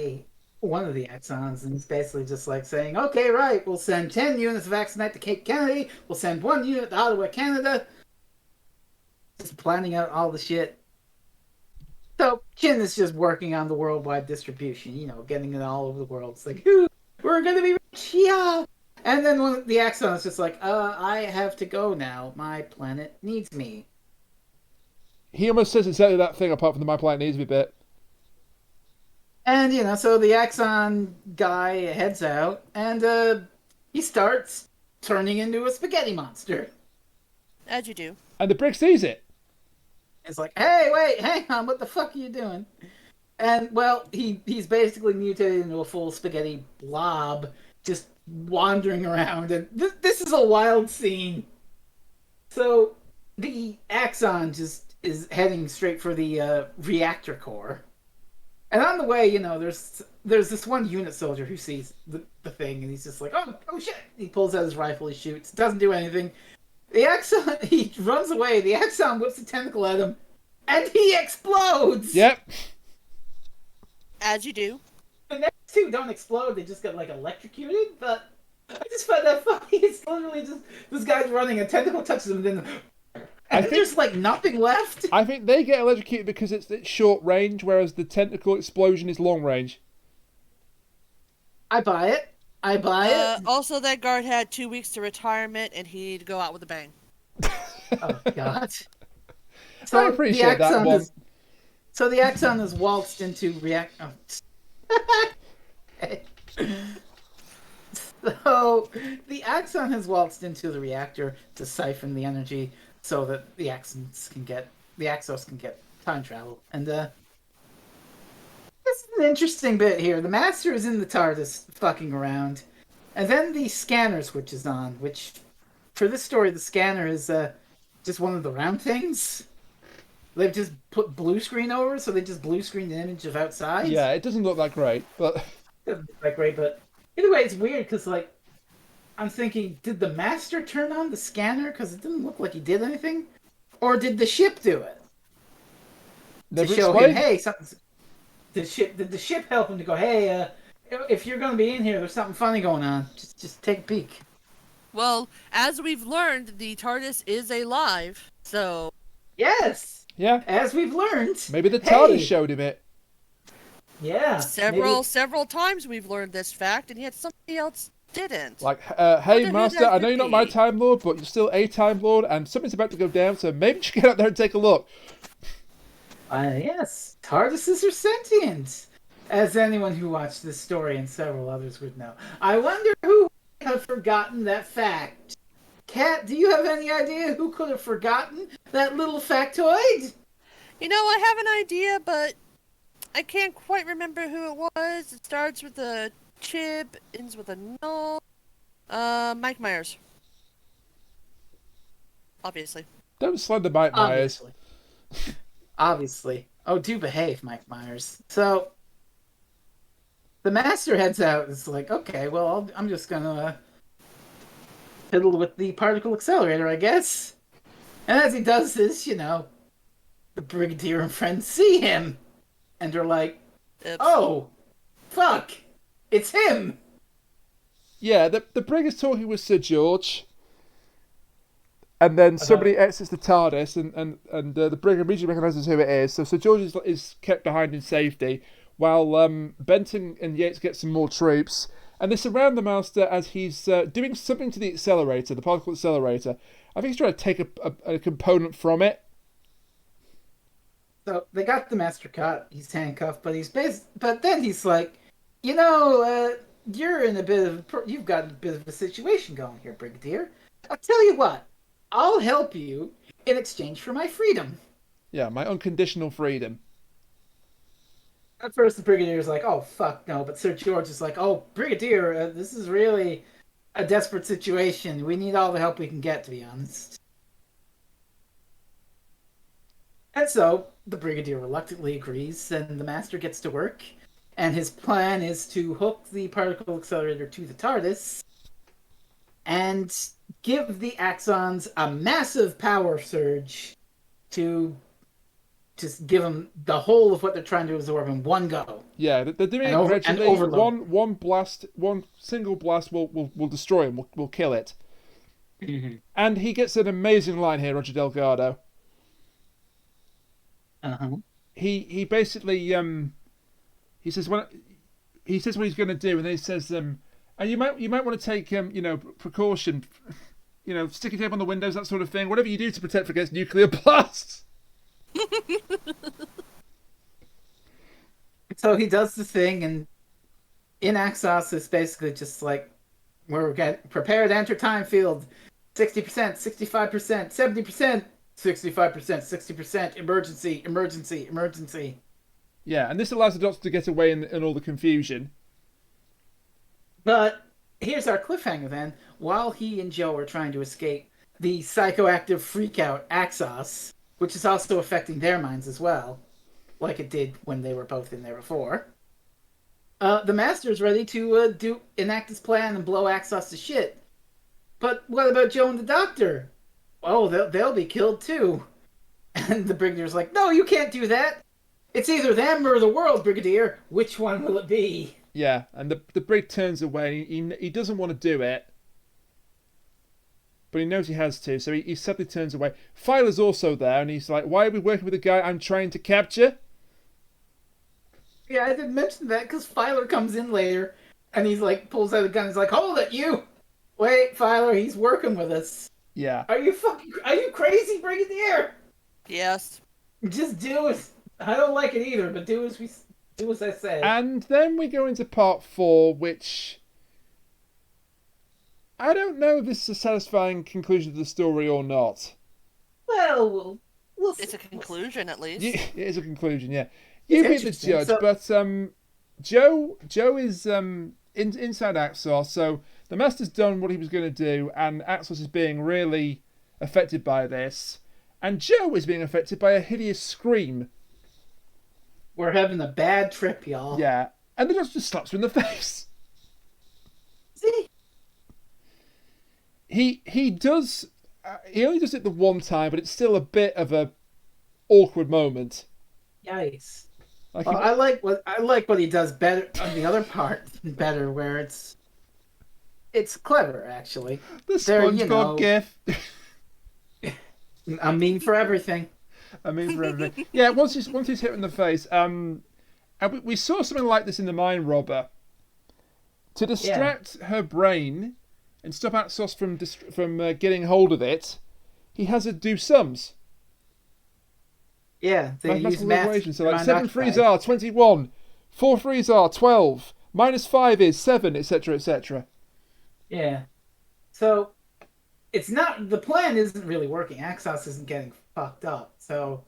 one of the Axons, and he's basically just like saying, "Okay, right, we'll send 10 units of Axonite to Cape Kennedy. We'll send 1 unit to Ottawa, Canada." Just planning out all the shit. So Chin is just working on the worldwide distribution, getting it all over the world. It's like, we're gonna be rich, yeah. And then one of the Axon is just like, I have to go now. My planet needs me. He almost says exactly that thing, apart from the My Planet Needs Me bit. And, so the Axon guy heads out, and he starts turning into a spaghetti monster. As you do. And the Brig sees it. It's like, hey, wait, hang on, what the fuck are you doing? And, well, he's basically mutated into a full spaghetti blob, just wandering around, and this is a wild scene. So, the Axon just is heading straight for the reactor core. And on the way, there's this one unit soldier who sees the thing, and he's just like, oh shit! He pulls out his rifle, he shoots, doesn't do anything. The Axon, he runs away, the Axon whips a tentacle at him, and he explodes! Yep. As you do. The next two don't explode, they just get, electrocuted, but I just find that funny. It's literally just, this guy's running, a tentacle touches him, and then there's, nothing left. I think they get electrocuted because it's short range, whereas the tentacle explosion is long range. I buy it. Also, that guard had 2 weeks to retirement, and he'd go out with a bang. Oh, God. So I appreciate that one. So the Axon is waltzed into So the Axon has waltzed into the reactor to siphon the energy so that the Axos can get time travel. And this is an interesting bit here. The Master is in the TARDIS fucking around, and then the scanner switches on, which for this story the scanner is just one of the round things. They've just put blue screen over, so they just blue screen the image of outside. Yeah, it doesn't look that great, but It doesn't look that great, but either way, it's weird because I'm thinking, did the Master turn on the scanner because it didn't look like he did anything, or did the ship do it never to show explained. him, hey, something? Did the ship help him to go, hey, if you're going to be in here, there's something funny going on. Just take a peek. Well, as we've learned, the TARDIS is alive, so... Yes. Yeah. As we've learned. Maybe the TARDIS showed him it. Yeah. Several times we've learned this fact, and yet somebody else didn't. Like, hey, who Master, that I know could you're not my be. Time Lord, but you're still a Time Lord, and something's about to go down, so maybe you should get out there and take a look. Yes, TARDISes are sentient, as anyone who watched this story and several others would know. I wonder who would have forgotten that fact. Kat, do you have any idea who could have forgotten that little factoid? I have an idea, but I can't quite remember who it was. It starts with a chib, ends with a null. Mike Myers. Obviously. Don't slander Mike Myers. Obviously. Oh, do behave, Mike Myers. So, the Master heads out. It's like, okay, well, I'm just gonna fiddle with the particle accelerator, I guess. And as he does this, the Brigadier and friends see him. And they're like, Oops. oh, fuck, it's him. Yeah, the brig is talking with Sir George, and then somebody exits the TARDIS, and the brig immediately recognises who it is. So Sir George is kept behind in safety, while Benton and Yates get some more troops, and they surround the Master as he's doing something to the accelerator, the particle accelerator. I think he's trying to take a component from it. So they got the Master caught. He's handcuffed, but then he's like, you've got a bit of a situation going here, Brigadier. I'll tell you what, I'll help you in exchange for my freedom. Yeah, my unconditional freedom. At first, the Brigadier's like, oh, fuck no. But Sir George is like, oh, Brigadier, this is really a desperate situation. We need all the help we can get, to be honest. And so, the Brigadier reluctantly agrees, and the Master gets to work. And his plan is to hook the particle accelerator to the TARDIS and give the Axons a massive power surge to just give them the whole of what they're trying to absorb in one go. Yeah, they're doing it gradually. One single blast will destroy him, will kill it. Mm-hmm. And he gets an amazing line here, Roger Delgado. Uh-huh. He basically he says what he's going to do, and then he says and you might want to take precaution, sticky tape on the windows, that sort of thing, whatever you do to protect against nuclear blasts. So he does the thing, and in Axos it's basically just like, we're prepared to enter time field, 60%, 65%, 70%, 65%, 60%, emergency. Yeah, and this allows the Doctor to get away in all the confusion. But here's our cliffhanger then. While he and Joe are trying to escape the psychoactive freakout Axos, which is also affecting their minds as well, like it did when they were both in there before, the Master's ready to enact his plan and blow Axos to shit. But what about Joe and the Doctor? Oh, they'll be killed too. And the Brigadier's like, no, you can't do that. It's either them or the world, Brigadier. Which one will it be? Yeah, and the brig turns away. He doesn't want to do it, but he knows he has to, so he sadly turns away. Filer's also there, and he's like, why are we working with a guy I'm trying to capture? Yeah, I didn't mention that, because Filer comes in later, and he's like, pulls out a gun, he's like, hold it, you! Wait, Filer, he's working with us. Yeah. Are you crazy, Brigadier? Yes. Just do it. I don't like it either, but do as I say. And then we go into part 4, which I don't know if this is a satisfying conclusion to the story or not. Well, we'll see. It's a conclusion, at least. It is a conclusion, yeah. You be the judge, so... but Joe is inside Axos, so the Master's done what he was going to do, and Axos is being really affected by this, and Joe is being affected by a hideous scream. We're having a bad trip, y'all. Yeah, and the Doctor just slaps him in the face. See? He does. He only does it the one time, but it's still a bit of a awkward moment. Yikes! Like I like what he does better on the other part better, where it's clever actually. The SpongeBob gif. I mean for everything. Yeah, once he's hit in the face. And we saw something like this in The Mind Robber. To distract her brain and stop Axos from getting hold of it, he has her do sums. Yeah, they use math. So like 7 3s are 21, 4 3s are 12, -5 is 7, etc., etc. Yeah. So it's not, the plan isn't really working. Axos isn't getting fucked up. So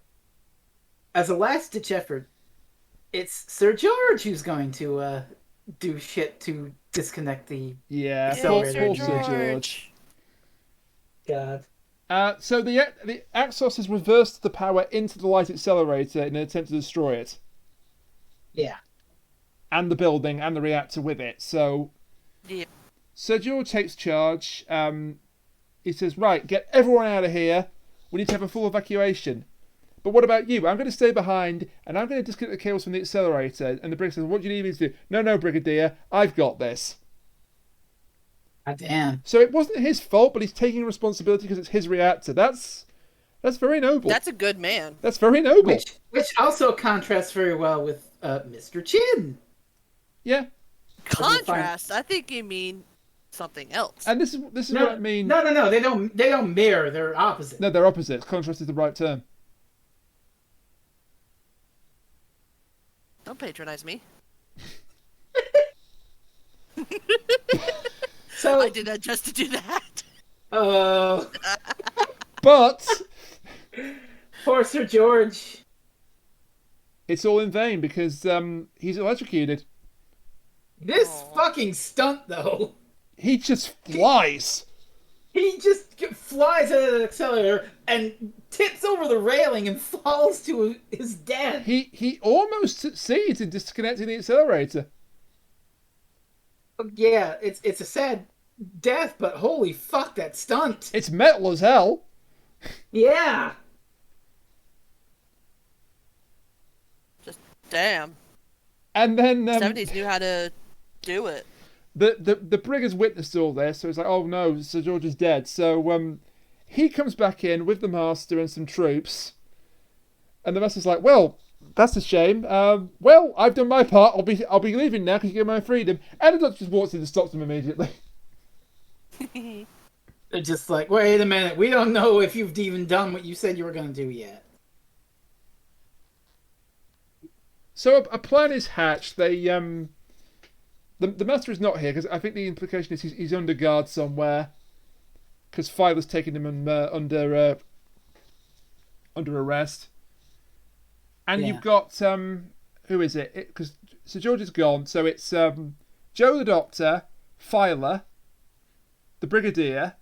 as a last ditch effort, it's Sir George who's going to do shit to disconnect the accelerator. Sir George. God. So the Axos has reversed the power into the light accelerator in an attempt to destroy it. Yeah. And the building and the reactor with it. So Sir George takes charge. He says, right, get everyone out of here. We need to have a full evacuation. But what about you? I'm going to stay behind and I'm going to disconnect the cables from the accelerator. And the Brig says, what do you need me to do? No, Brigadier, I've got this. God damn. So it wasn't his fault, but he's taking responsibility because it's his reactor. That's very noble. That's a good man. That's very noble. Which also contrasts very well with Mr. Chin. Yeah. Contrast? I think you mean something else. And this is what I mean. No. They don't mirror. They're opposite. No, they're opposites. Contrast is the right term. Don't patronize me. So I did that just to do that. Oh. But Poor Sir George. it's all in vain because he's electrocuted. This fucking stunt, though. He just flies. He just flies out of the accelerator and tips over the railing and falls to his death. He almost succeeds in disconnecting the accelerator. Yeah, it's a sad death, but holy fuck, that stunt. It's metal as hell. Yeah. Just damn. And then 70s knew how to do it. the brigger's witnessed all this, so it's like, oh no, Sir George is dead. So he comes back in with the master and some troops, and the master's like, well, that's a shame. Well, I've done my part. I'll be leaving now because you get my freedom. And the doctor just walks in and stops him immediately. They're just like, wait a minute, we don't know if you've even done what you said you were going to do yet. So a plan is hatched. They the master is not here because I think the implication is he's under guard somewhere because Filer's taken him under arrest. And you've got who is it? Because Sir George is gone, so it's Joe the Doctor, Filer, the Brigadier.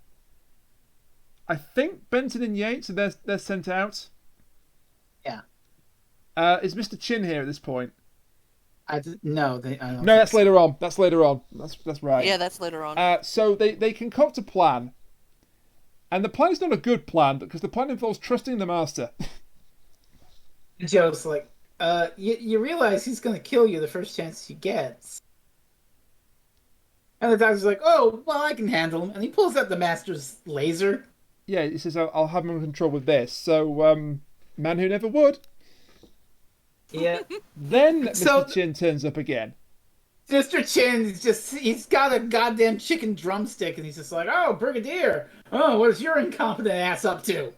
I think Benton and Yates, and they're sent out. Yeah. Is Mr. Chin here at this point? No, that's later on. That's later on. That's right. Yeah, that's later on. So they concoct a plan, and the plan is not a good plan because the plan involves trusting the master. Joe's like, you realize he's going to kill you the first chance he gets. And the doctor's like, oh, well, I can handle him. And he pulls out the master's laser. Yeah, he says, I'll have him under control with this. So, man who never would. Yeah. Then Mr. Chin turns up again. Mr. Chin he's got a goddamn chicken drumstick, and he's just like, oh, Brigadier, oh, what is your incompetent ass up to?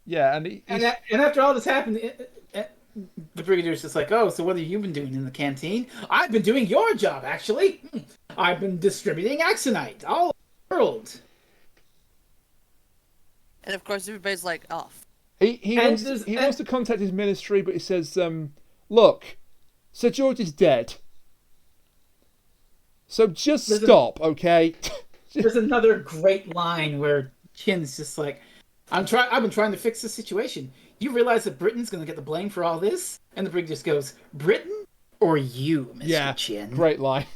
Yeah, and and after all this happened, the Brigadier's just like, oh, so what have you been doing in the canteen? I've been doing your job, actually. I've been distributing axonite all over the world. And of course, everybody's like, oh. He wants to contact his ministry, but he says, look, Sir George is dead. So just stop, okay? There's another great line where Chin's just like, I've been trying to fix the situation. You realize that Britain's going to get the blame for all this? And the brig just goes, Britain or you, Mr. Chin? Great line.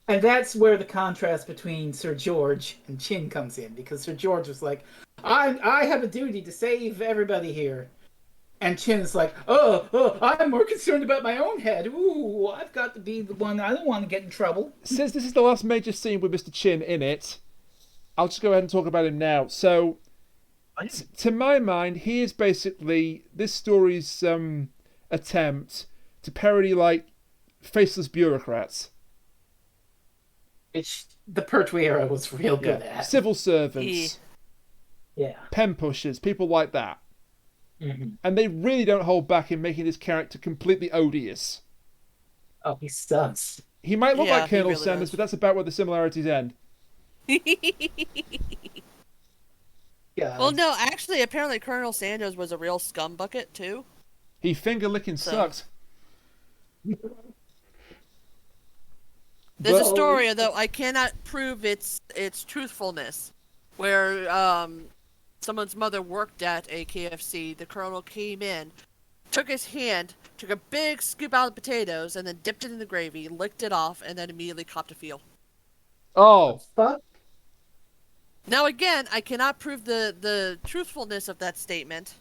And that's where the contrast between Sir George and Chin comes in, because Sir George was like, I have a duty to save everybody here. And Chin's like, oh, I'm more concerned about my own head. Ooh, I've got to be the one. I don't want to get in trouble. Since this is the last major scene with Mr. Chin in it, I'll just go ahead and talk about him now. So, to my mind, he is basically this story's attempt to parody, like, faceless bureaucrats. Which the Pertwee era was real good at. Civil servants. Yeah. Pen pushers, people like that. Mm-hmm. And they really don't hold back in making this character completely odious. Oh, he sucks. He might look like Colonel really Sanders, does. but that's about where the similarities end. Well, no, actually, apparently Colonel Sanders was a real scumbucket, too. He finger-licking sucks. There's a story, though I cannot prove its truthfulness, where someone's mother worked at a KFC. The colonel came in, took his hand, took a big scoop out of the potatoes, and then dipped it in the gravy, licked it off, and then immediately copped a feel. Oh. Fuck. Now, again, I cannot prove the truthfulness of that statement,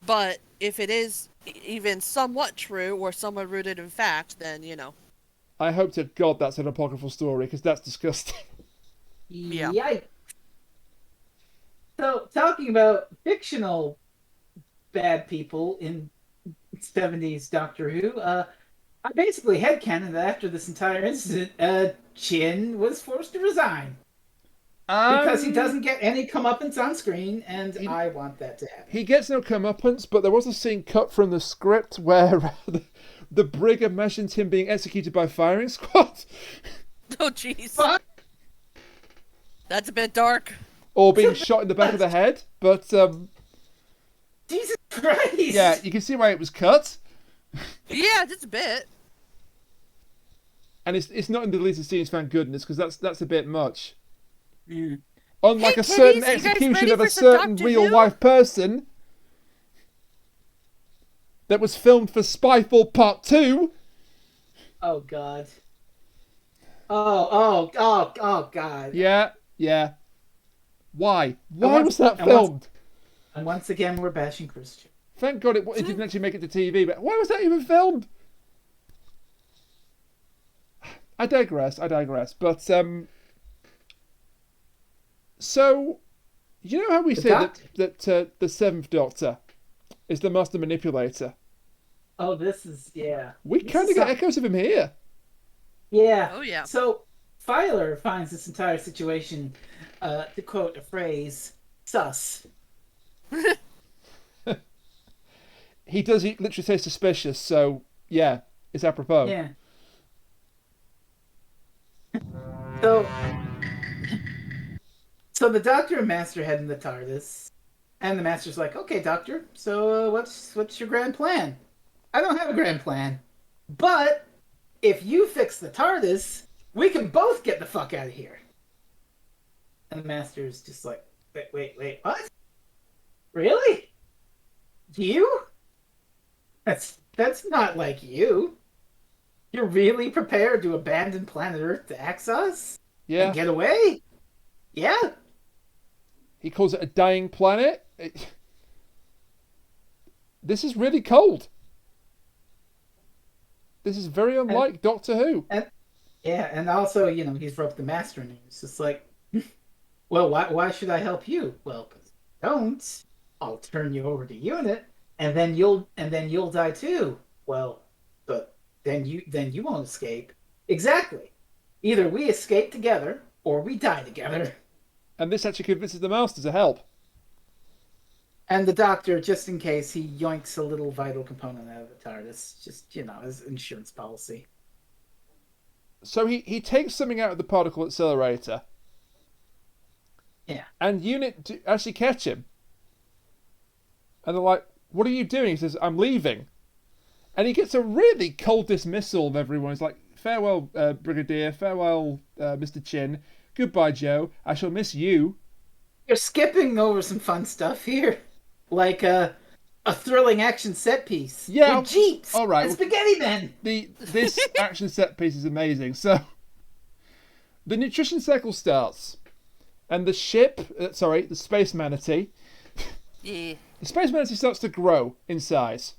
but if it is even somewhat true or somewhat rooted in fact, then, you know. I hope to God that's an apocryphal story, because that's disgusting. Yeah. Yikes. So, talking about fictional bad people in 70s Doctor Who, I basically headcanon that after this entire incident, Chin was forced to resign. Because he doesn't get any comeuppance on screen, and I want that to happen. He gets no comeuppance, but there was a scene cut from the script where the brig imagines him being executed by firing squad. Oh, jeez. That's a bit dark. Or being shot in the back of the head, but Jesus Christ! yeah, you can see why it was cut. Yeah, just a bit. And it's not in the deleted scenes, thank goodness, because that's a bit much. Mm. Unlike Hey, a certain kiddies, you guys execution ready of a for some certain Doctor real Who? life person that was filmed for Spyfall Part 2. Oh, God. Oh, God. Yeah. Why? Why was that filmed? And once again, we're bashing Christian. Thank God it didn't actually make it to TV, but why was that even filmed? I digress. But, so, you know how we say that the Seventh Doctor is the Master Manipulator? Oh, this is, yeah. We kind of get echoes of him here. Yeah. Oh, yeah. So, Filer finds this entire situation, to quote a phrase, sus. He literally say suspicious, so, yeah, it's apropos. Yeah. So the Doctor and Master head in the TARDIS, and the Master's like, "Okay, Doctor, so what's your grand plan?" "I don't have a grand plan, but if you fix the TARDIS, we can both get the fuck out of here." And the Master's just like, "Wait, what? Really? You? That's not like you. You're really prepared to abandon planet Earth to Axos? Yeah. And get away? Yeah." He calls it a dying planet. This is really cold. This is very unlike Doctor Who. And also, he's roped the Master in. It's just like, well, why should I help you? Well, because don't, I'll turn you over to Unit, and then you'll die too. Well, but then you won't escape. Exactly. Either we escape together or we die together. And this actually convinces the Master to help. And the Doctor, just in case, he yoinks a little vital component out of the TARDIS, just, as insurance policy. So he takes something out of the particle accelerator. Yeah. And Unit actually catch him. And they're like, "What are you doing?" He says, "I'm leaving." And he gets a really cold dismissal of everyone. He's like, "Farewell, Brigadier. Farewell, Mr. Chin. Goodbye, Joe. I shall miss you." You're skipping over some fun stuff here. Like a thrilling action set piece. Yeah. With jeeps. All right. And spaghetti men. This action set piece is amazing. So, the nutrition cycle starts. And the the Space Manatee. Yeah. The Space Manatee starts to grow in size.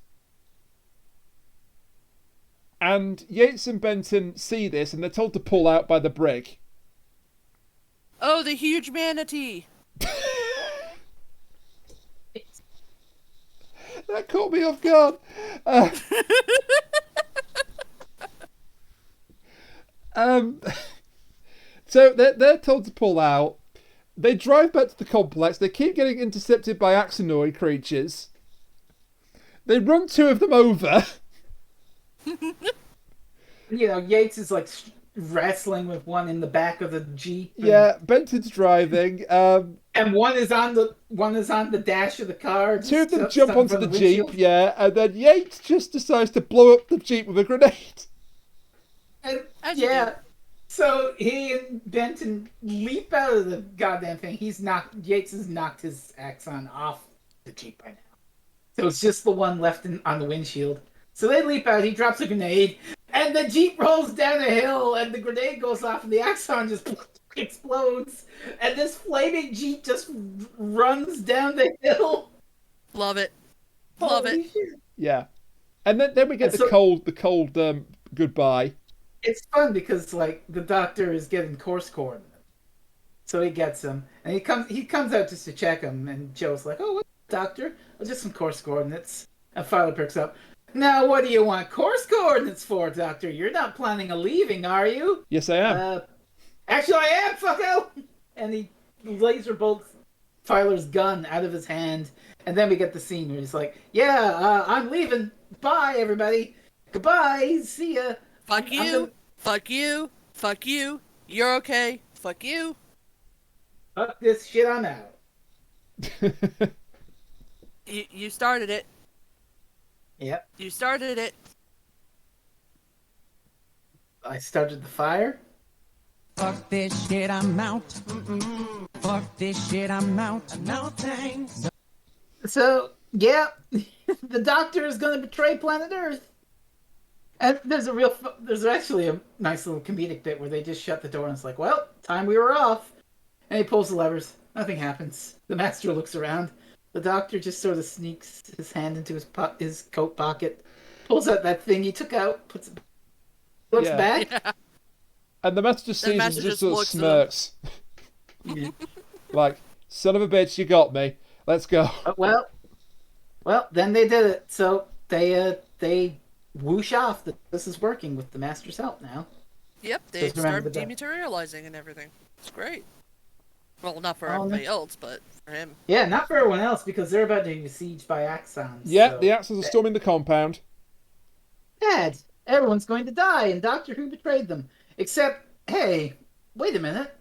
And Yates and Benton see this and they're told to pull out by the brig. Oh, the huge manatee. That caught me off guard. So they're told to pull out. They drive back to the complex. They keep getting intercepted by Axonoid creatures. They run two of them over. Yates is like wrestling with one in the back of the Jeep. Yeah, Benton's driving. And one is on the dash of the car. Two of them jump onto the Jeep, yeah, and then Yates just decides to blow up the Jeep with a grenade. And, As you do. So he and Benton leap out of the goddamn thing. Yates has knocked his Axon off the Jeep by now. So it's just the one left on the windshield. So they leap out, he drops a grenade, and the Jeep rolls down a hill, and the grenade goes off, and the Axon just explodes, and this flaming Jeep just runs down the hill. Love it. Love it. Shit. Yeah. And then we get the cold goodbye. It's fun because like the doctor is getting course coordinates. So he gets them, and he comes out just to check them, and Joe's like, "Oh, what, doctor? Oh, just some course coordinates." And Filer perks up. Now, what do you want course coordinates for, doctor? You're not planning on leaving, are you? Yes, I am. Actually, I am, fucko! And he laser bolts Filer's gun out of his hand, and then we get the scene where he's like, "Yeah, I'm leaving. Bye, everybody. Goodbye. See ya. Fuck you. Fuck you. Fuck you. You're okay. Fuck you. Fuck this shit. I'm out." You started it. Yep. You started it. I started the fire. Fuck this shit, I'm out. Fuck this shit, I'm out. No thanks. So, yeah, the Doctor is going to betray planet Earth. And there's actually a nice little comedic bit where they just shut the door and it's like, well, time we were off. And he pulls the levers. Nothing happens. The Master looks around. The Doctor just sort of sneaks his hand into his coat pocket, pulls out that thing he took out, puts it, looks back. Yeah. And the Master just sees and Master just just sort of looks at him. smirks. Like, son of a bitch, you got me. Let's go. Well, then they did it. So they whoosh off that this is working with the Master's help now. Yep, they Just remember start the duck. dematerializing and everything. It's great. Well, not for Oh, no. everybody else, but for him. Yeah, not for everyone else because they're about to be besieged by Axons. Yeah, so. the Axles are storming the compound. Dad, everyone's going to die, and Doctor Who betrayed them. Except, hey, wait a minute.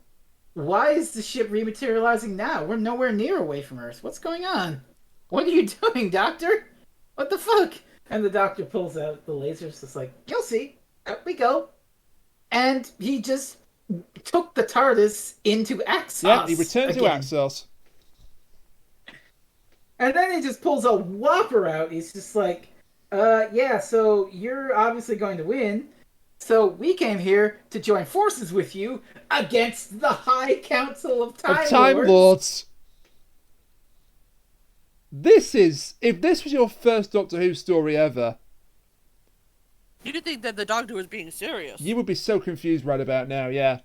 Why is the ship rematerializing now? We're nowhere near away from Earth. What's going on? What are you doing, Doctor? What the fuck? And the Doctor pulls out the lasers. It's like, you'll see. Up we go. And he just took the TARDIS into Axos. Yeah, he returned to again. Axos. And then he just pulls a whopper out. He's just like, yeah, so you're obviously going to win. So we came here to join forces with you against the High Council of Time Lords. Lords. If this was your first Doctor Who story ever, You'd think that the Doctor was being serious. you would be so confused right about now, yeah.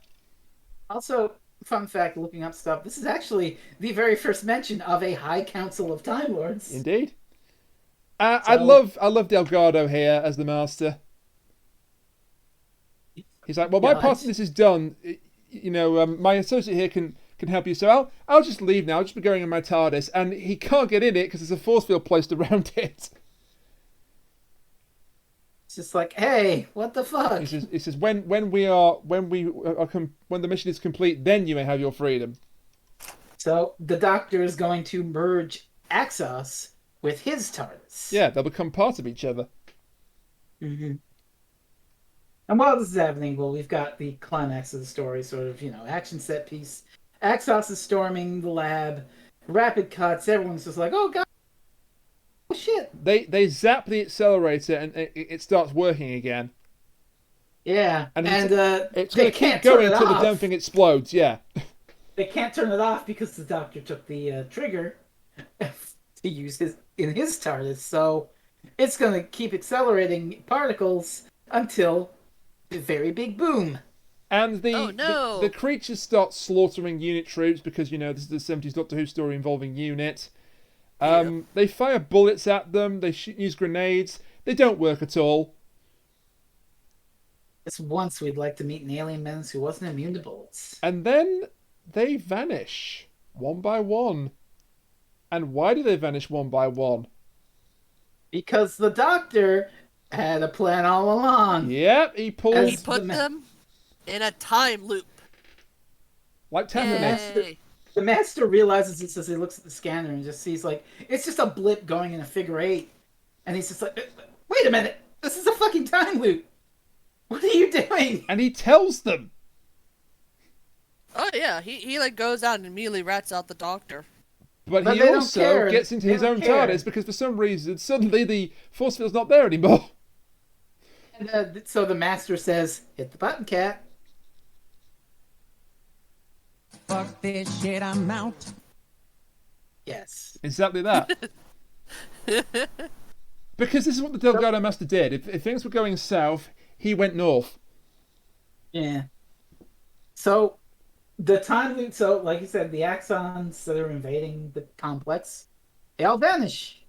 Also, fun fact, looking up stuff, this is actually the very first mention of a High Council of Time Lords. Indeed. I love Delgado here as the Master. He's like, well, my God. part of this is done. My associate here can help you, so I'll just leave now. I'll just be going in my TARDIS, and he can't get in it because there's a force field placed around it. It's just like, hey, what the fuck? He says when the mission is complete, then you may have your freedom. So the Doctor is going to merge Axos with his TARDIS. Yeah, they'll become part of each other. Mm-hmm. And while this is happening, well, we've got the climax of the story, sort of, action set piece. Axos is storming the lab. Rapid cuts. Everyone's just like, oh, God. Oh, shit. They zap the accelerator and it starts working again. Yeah. And it's they going to keep can't turn going it until the off. damn thing explodes, yeah. They can't turn it off because the Doctor took the trigger to use in his TARDIS. So it's going to keep accelerating particles until the very big boom. And Oh, no. the creatures start slaughtering unit troops because, this is the 70s Doctor Who story involving unit. They fire bullets at them. They use grenades. They don't work at all. It's once we'd like to meet an alien menace who wasn't immune to bullets. And then they vanish one by one. And why do they vanish one by one? Because the Doctor had a plan all along. Yep, he pulls He put them in a time loop. like Taffy. Yay. The Master realizes this as he looks at the scanner and just sees, like, it's just a blip going in a figure eight. And he's just like, wait a minute, this is a fucking time loop. What are you doing? And he tells them. Oh yeah, he goes out and immediately rats out the Doctor. But But he they don't also care. gets into They his don't own care. TARDIS because for some reason suddenly the force field's not there anymore. And so the Master says, hit the button, cat. Fuck this shit, I'm out. Yes. Exactly that. Because this is what the Delgado Master did. If things were going south, he went north. Yeah. So the time loop. So like you said, the axons that are invading the complex, they all vanish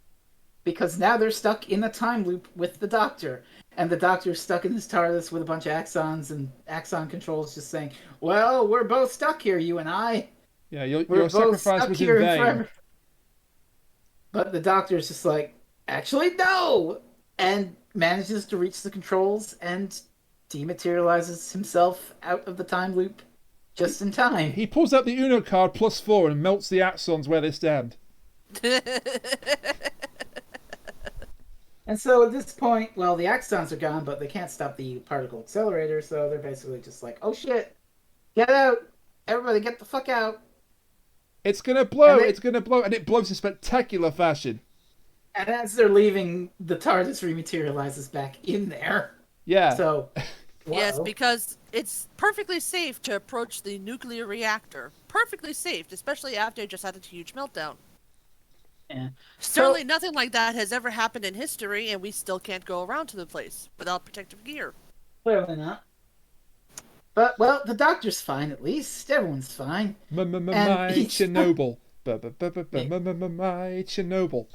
because now they're stuck in a time loop with the Doctor, and the Doctor's stuck in his TARDIS with a bunch of axons, and axon controls just saying, "Well, we're both stuck here, you and I. Yeah, We're your both sacrifice stuck was in here vain. forever." But the Doctor's just like, "Actually, no," and manages to reach the controls and dematerializes himself out of the time loop just in time. He pulls out the Uno card +4 and melts the axons where they stand. And so at this point, well, the axons are gone, but they can't stop the particle accelerator, so they're basically just like, "Oh shit, get out! Everybody get the fuck out!" It's gonna blow, And it's gonna blow, and it blows in spectacular fashion. And as they're leaving, the TARDIS rematerializes back in there. Yeah. So, Yes, whoa. because it's perfectly safe to approach the nuclear reactor. Perfectly safe, especially after it just had a huge meltdown. Yeah. Certainly nothing like that has ever happened in history, and we still can't go around to the place without protective gear. Clearly not. But, well, the Doctor's fine at least. Everyone's fine. My he's- Chernobyl. My Chernobyl.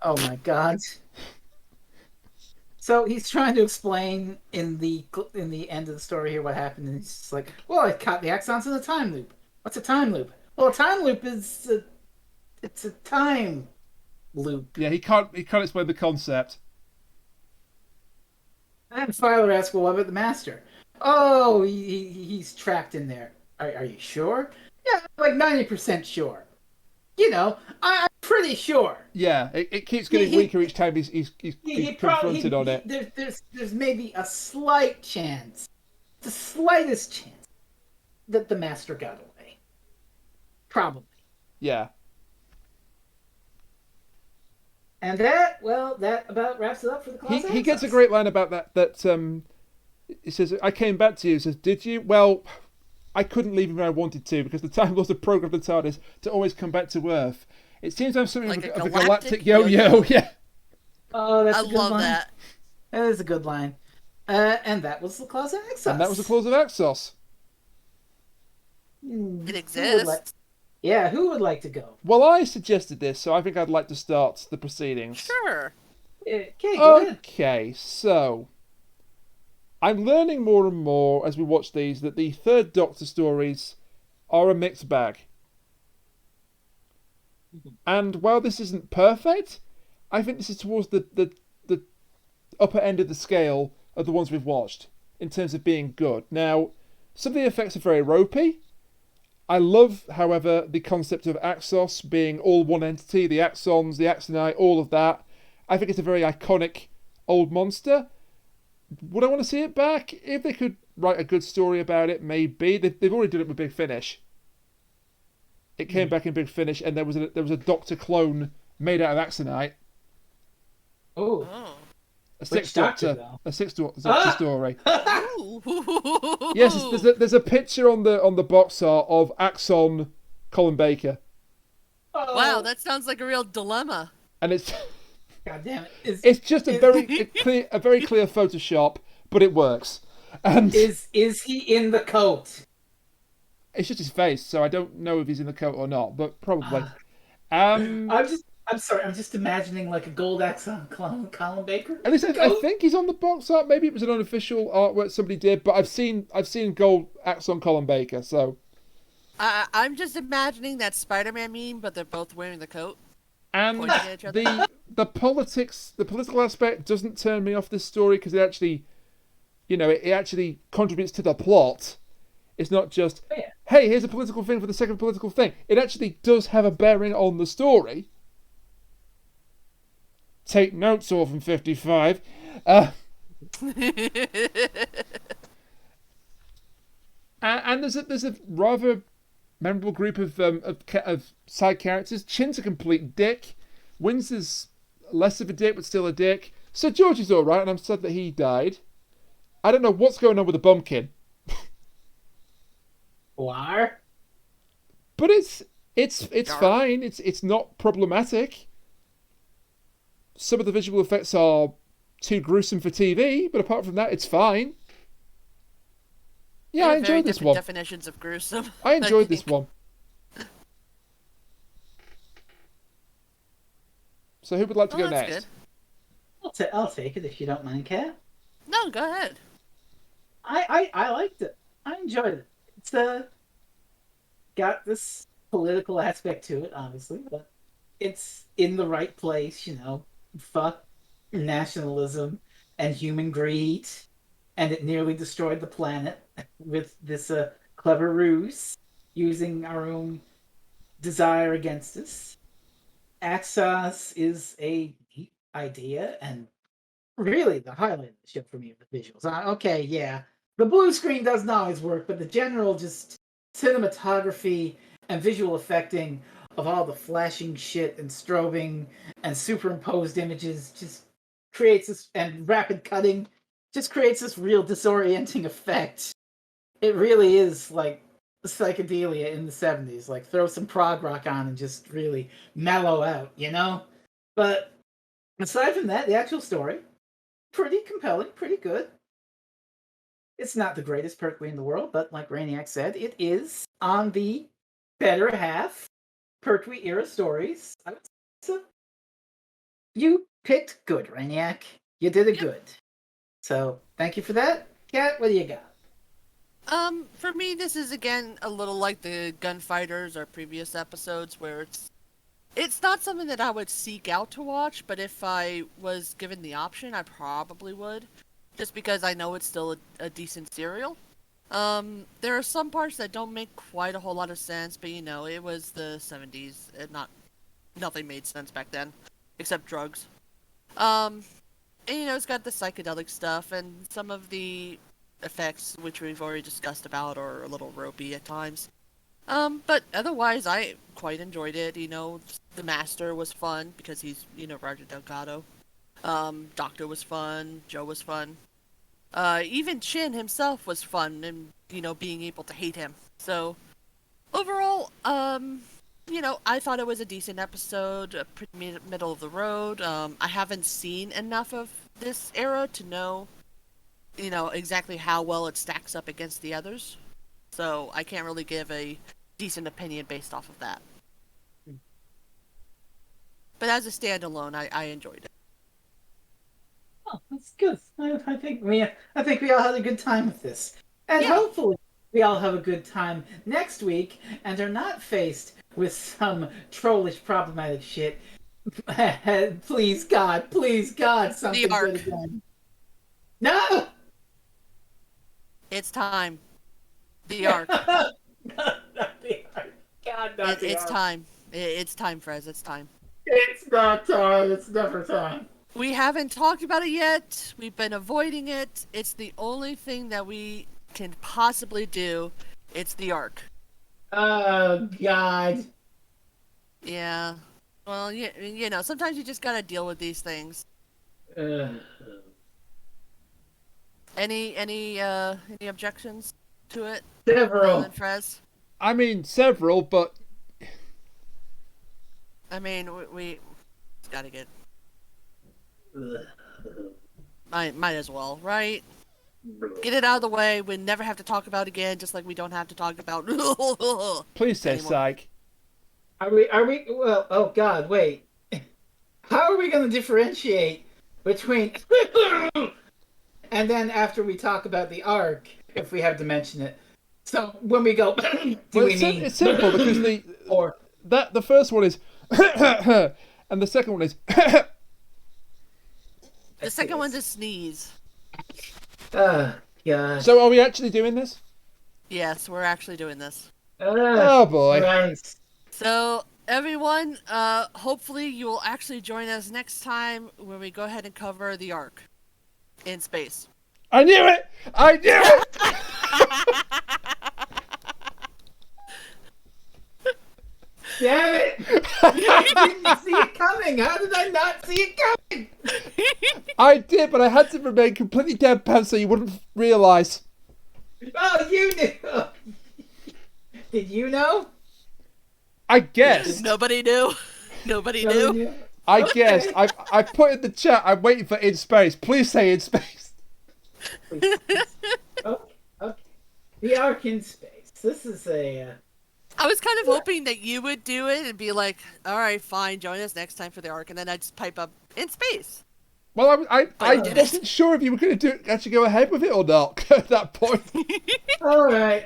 Oh my god. So he's trying to explain in the end of the story here what happened, and he's just like, "Well, I caught the axons in a time loop. What's a time loop? Well, a time loop is it's a time loop." Yeah, he can't explain the concept. And then Filer asks, "Well, what about the Master?" "Oh, he's trapped in there." Are you sure?" "Yeah, like 90% sure. You know, I'm pretty sure." Yeah, it keeps getting He- weaker each time he's confronted on it. There's maybe a slight chance, the slightest chance, that the Master got away. Probably. Yeah. And that about wraps it up for the Claws of He gets a Axos. great line about that he says, "I came back to you." He says, "Did you?" "Well, I couldn't leave him when I wanted to because the Time Lords have programmed the TARDIS to always come back to Earth. It seems I'm something Like of a a galactic galactic yo-yo." Yeah. Oh, that's I a good love line. that. That is a good line. And that was the Claws of Axos. And that was the Claws of Axos. It Who would exists. Yeah, who would like to go? Well, I suggested this, so I think I'd like to start the proceedings. Sure. Okay, go ahead. Okay, so I'm learning more and more as we watch these that the Third Doctor stories are a mixed bag. And while this isn't perfect, I think this is towards the upper end of the scale of the ones we've watched in terms of being good. Now, some of the effects are very ropey. I love, however, the concept of Axos being all one entity, the Axons, the Axonite, all of that. I think it's a very iconic old monster. Would I want to see it back? If they could write a good story about it, maybe. They've already done it with Big Finish. It came back in Big Finish, and there was a Doctor clone made out of Axonite. Oh. Oh. A Which sixth Doctor, Doctor, though? a sixth Doctor story. Ooh. Yes, there's a picture on the box art of Axon Colin Baker, Oh. Wow, that sounds like a real dilemma. and it's God damn it. it's just a very clear Photoshop, but it works, and Is he in the coat? it's just his face, so I don't know if he's in the coat or not, but probably. I'm sorry. I'm just imagining like a gold axon Colin Baker. At least I think he's on the box art. Maybe it was an unofficial artwork somebody did, but I've seen gold Axon Colin Baker. So I'm just imagining that Spider-Man meme, but they're both wearing the coat. and Pointing at each other. the political aspect doesn't turn me off this story because it actually, it actually contributes to the plot. It's not just Oh, yeah. hey, here's a political thing for the sake of a political thing. It actually does have a bearing on the story. Take notes, Orphan 55. And there's a rather memorable group of side characters. Chin's a complete dick. Windsor's less of a dick, but still a dick. Sir George is all right, and I'm sad that he died. I don't know what's going on with the bumpkin, War? but it's Dark. fine. It's not problematic. Some of the visual effects are too gruesome for TV, but apart from that, it's fine. Yeah, I Very enjoyed this different one. definitions of gruesome. I enjoyed this think. one. So who would like to go That's next? good. I'll take it if you don't mind, Kat. No, go ahead. I liked it. I enjoyed it. It's got this political aspect to it, obviously, but it's in the right place, you know. Fuck nationalism and human greed, and it nearly destroyed the planet with this clever ruse using our own desire against us. Axos is a neat idea, and really the highlight of the show for me are the visuals. Okay, yeah, the blue screen doesn't always work, but the general just cinematography and visual effecting of all the flashing shit and strobing and superimposed images just creates this, and rapid cutting just creates this real disorienting effect. It really is like psychedelia in the 70s. Like throw some prog rock on and just really mellow out, you know? But aside from that, the actual story, pretty compelling, pretty good. It's not the greatest Pertwee in the world, but like Rainiac said, it is on the better half Pertwee era stories. I would say so. You picked good, Rainiac. You did it good. So thank you for that. Kat, what do you got? For me, this is again a little like the Gunfighters or previous episodes, where it's not something that I would seek out to watch, but if I was given the option, I probably would, just because I know it's still a decent serial. There are some parts that don't make quite a whole lot of sense, but you know, it was the 70s, and nothing made sense back then, except drugs. And you know, it's got the psychedelic stuff, and some of the effects, which we've already discussed about, are a little ropey at times. But otherwise, I quite enjoyed it. You know, the Master was fun, because he's, you know, Roger Delgado. Doctor was fun, Joe was fun. Even Chin himself was fun, and, you know, being able to hate him. So, overall, you know, I thought it was a decent episode, pretty middle of the road. I haven't seen enough of this era to know, you know, exactly how well it stacks up against the others. So I can't really give a decent opinion based off of that. But as a standalone, I enjoyed it. Oh, that's good. I think we all had a good time with this, and hopefully we all have a good time next week, and are not faced with some trollish, problematic shit. Please God, something The Ark. good again. No. It's time. The Ark. Not the Ark. God, not the It's Ark. time. It's time, Frez. It's time. It's not time. It's never time. We haven't talked about it yet. We've been avoiding it. It's the only thing that we can possibly do. It's the Ark. Oh God. Yeah. Well, you know, sometimes you just gotta deal with these things. Any objections to it? Several. Frez? I mean, several, but I mean, we gotta get. Might as well, right? Get it out of the way. We never have to talk about it again, just like we don't have to talk about. please say Anymore. psych. Are we? Well, oh God, wait. How are we going to differentiate between? And then after we talk about the Ark, if we have to mention it. So when we go, It's simple because or the first one is and the second one is The second one's a sneeze. oh God. So are we actually doing this? Yes, we're actually doing this. Oh boy. Christ. So, everyone, hopefully you will actually join us next time when we go ahead and cover the Ark in space. I knew it! I knew it! Damn it! I didn't see it coming. How did I not see it coming? I did, but I had to remain completely deadpan so you wouldn't realise. Oh, you knew. Did you know? I guessed. Nobody knew. Nobody knew. I guessed. I put in the chat, I'm waiting for in space. Please say in space. Okay. The Ark in space. This is a. I was kind of hoping that you would do it and be like, all right, fine, join us next time for the Ark, and then I'd just pipe up in space. Well, I didn't. wasn't sure if you were going to actually go ahead with it or not at that point. All right.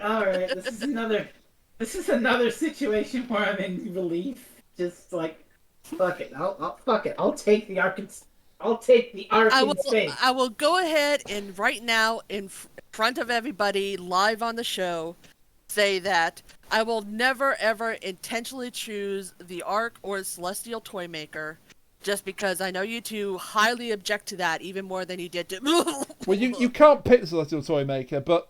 This is another situation where I'm in relief. Just like, fuck it. I'll take the Ark. I'll take the Ark in space. I will go ahead and right now, in front of everybody, live on the show, say that I will never ever intentionally choose the Ark or Celestial Toymaker, just because I know you two highly object to that even more than you did to. Well, you can't pick the Celestial Toymaker, but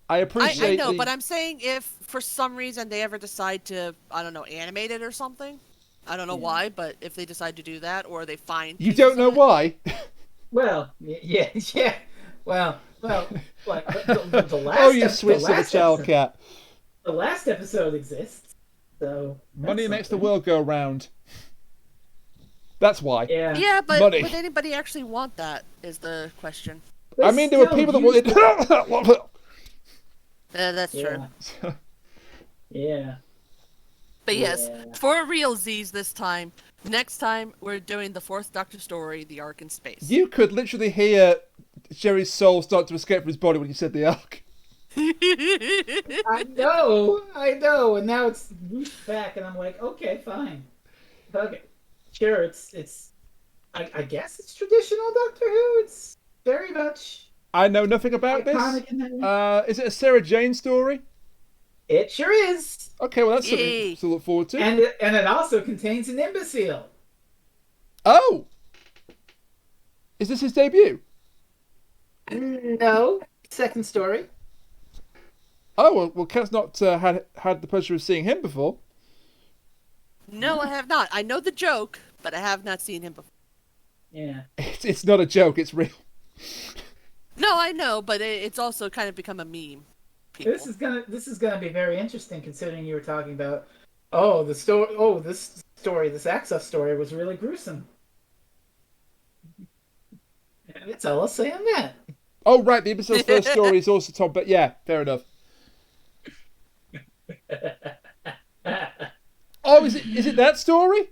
I appreciate. I know, but I'm saying if for some reason they ever decide to, I don't know, animate it or something. I don't know why, but if they decide to do that, or they find you don't know why. Well, yeah. Well, like the last. Oh, you sweet little child cat. The last episode exists, so money makes the world go round. That's why. Yeah. Yeah, but money. would anybody actually want that? Is the question. I mean, there were people that wanted. That's true. Yeah. But yes, for realsies this time. Next time, we're doing the fourth Doctor story, The Ark in Space. You could literally hear Jerry's soul start to escape from his body when you said the Ark. I know, and now it's looped back, and I'm like, okay, fine. Okay. Sure, it's I guess it's traditional Doctor Who. It's very much I know nothing about this. Is it a Sarah Jane story? It sure is. Okay, well that's something to look forward to. And it also contains an imbecile. Oh! Is this his debut? No. Second story. Oh, well Kat's not had the pleasure of seeing him before. No, I have not. I know the joke, but I have not seen him before. Yeah. It's not a joke, it's real. No, I know, but it's also kind of become a meme. People. This is gonna be very interesting, considering you were talking about this Axos story was really gruesome. And that's all I'll say on that. Oh right, the episode's first story is also Tom, but yeah, fair enough. Oh, is it that story?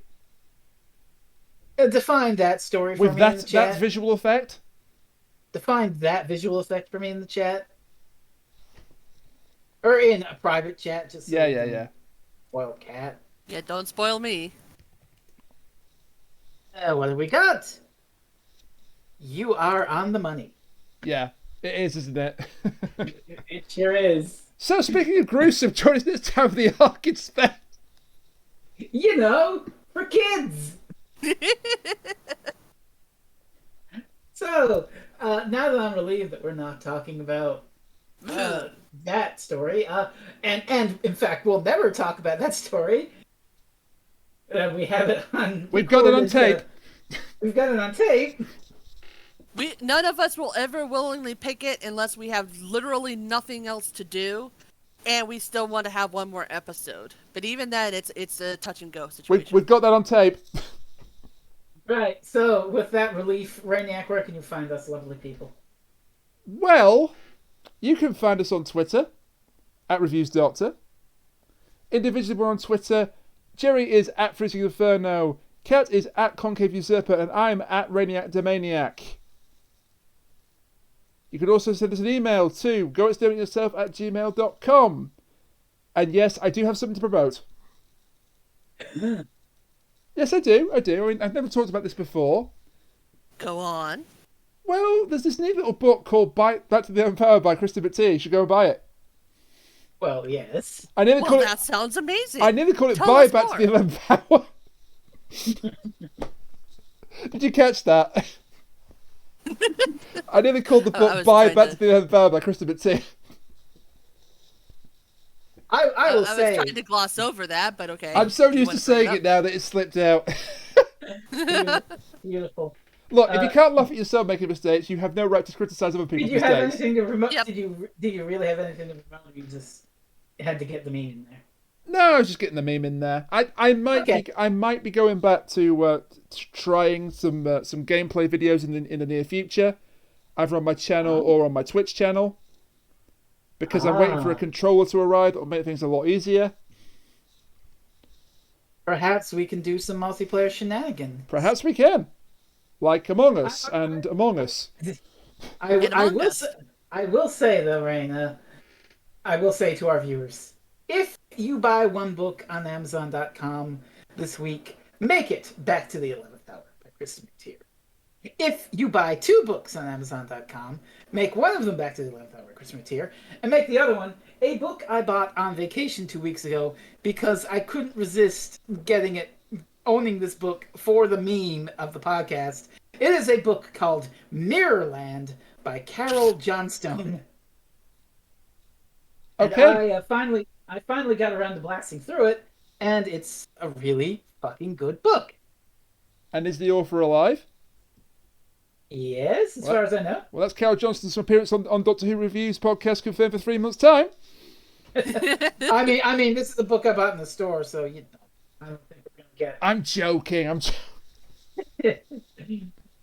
Define that story for with me in the chat. that visual effect. Define that visual effect for me in the chat. Or in a private chat, just so Yeah. Spoil Cat. Yeah, don't spoil me. What have we got? You are on the money. Yeah, it is, isn't it? It sure is. So speaking of gruesome, joining us this time for the Ark in Space. You know, for kids. So, now that I'm relieved that we're not talking about that story, and in fact, we'll never talk about that story. We have it on. We've got it on tape. We've got it on tape. None of us will ever willingly pick it unless we have literally nothing else to do, and we still want to have one more episode. But even then, it's a touch and go situation. We've got that on tape. Right. So, with that relief, Rainiac, where can you find us, lovely people? Well, you can find us on Twitter @ReviewsDoctor. Individually, we're on Twitter. Jerry is @FreezingInferno. Kat is @ConcaveUsurper, and I'm @RainiacDomaniac. You can also send us an email to goexterminateyourself@gmail.com. And yes, I do have something to promote. Yes, I do. I mean, I've never talked about this before. Go on. Well, there's this neat little book called Back to the Empower by Christopher T. You should go and buy it. Well, yes. That sounds amazing. I nearly called it Tell Buy us Back more. to the Empower. Did you catch that? I nearly called the book Buy Back to the Empower by Christopher T. I will say. I was trying to gloss over that, but okay. I'm so used to saying it now that it's slipped out. Beautiful. Look, if you can't laugh at yourself making mistakes, you have no right to criticize other people's Did you have mistakes. anything to promote? Yep. Did you really have anything to promote? You just had to get the meme in there. No, I was just getting the meme in there. I might be going back to trying some gameplay videos in the near future, either on my channel or on my Twitch channel. because I'm waiting for a controller to arrive that will make things a lot easier. Perhaps we can do some multiplayer shenanigans. Perhaps we can. Like Among Us and Among Us. I will say, though, Raina, I will say to our viewers, if you buy one book on Amazon.com this week, make it Back to the 11th Hour by Chris McTier. If you buy 2 books on Amazon.com, make one of them Back to the 11th Hour by Chris McTier, and make the other one a book I bought on vacation 2 weeks ago because I couldn't resist owning this book for the meme of the podcast. It is a book called Mirrorland by Carol Johnstone. Okay. And I finally got around to blasting through it, and it's a really fucking good book. And is the author alive? Yes, as far as I know. Well, that's Carol Johnston's appearance on Doctor Who Reviews podcast confirmed for 3 months' time. I mean, this is the book I bought in the store, so I don't think we're gonna get it. I'm joking.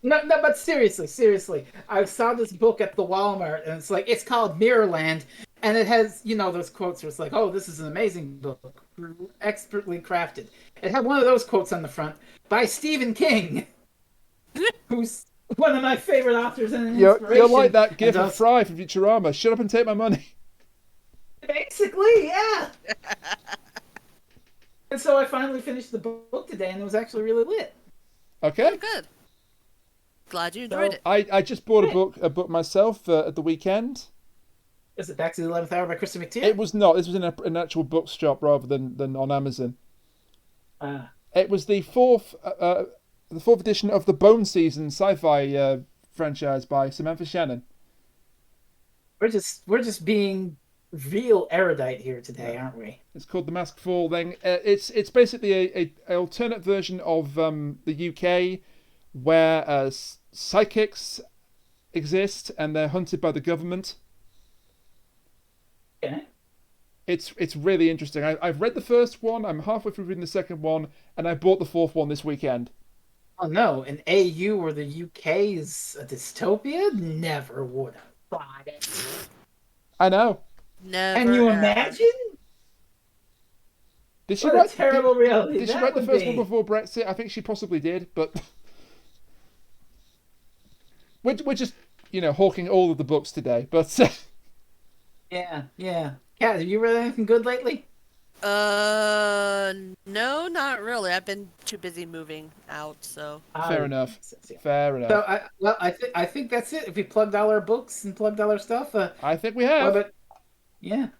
No, but seriously, I saw this book at the Walmart, and it's called Mirrorland, and it has, those quotes where it's like, oh, this is an amazing book, expertly crafted. It had one of those quotes on the front by Stephen King, who's one of my favorite authors and an inspiration. You're like that gif of Fry from Futurama. Shut up and take my money. Basically, yeah. And so I finally finished the book today, and it was actually really lit. Okay. Oh, good. Glad you enjoyed it. I just bought a book myself at the weekend. Is it Back to the 11th Hour by Krista McTier? It was not. This was in an actual bookshop rather than on Amazon. It was the fourth edition of the Bone Season sci-fi franchise by Samantha Shannon. We're just being real erudite here today, aren't we? It's called The Mask Fall thing. It's basically a alternate version of the UK where psychics exist and they're hunted by the government. Okay. It's really interesting. I've read the first one. I'm halfway through reading the second one, and I bought the fourth one this weekend. Oh no, an AU where the UK is a dystopia? Never would have thought it. I know. Never. Can you imagine? Did she What write a terrible reality Did she that write the would first be. one before Brexit? I think she possibly did, but we're just hawking all of the books today. But yeah. Kat, have you read anything good lately? No, not really. I've been too busy moving out, so. Fair enough. Yeah. Fair enough. So I think that's it. If we plugged all our books and plugged all our stuff, I think we have. Yeah.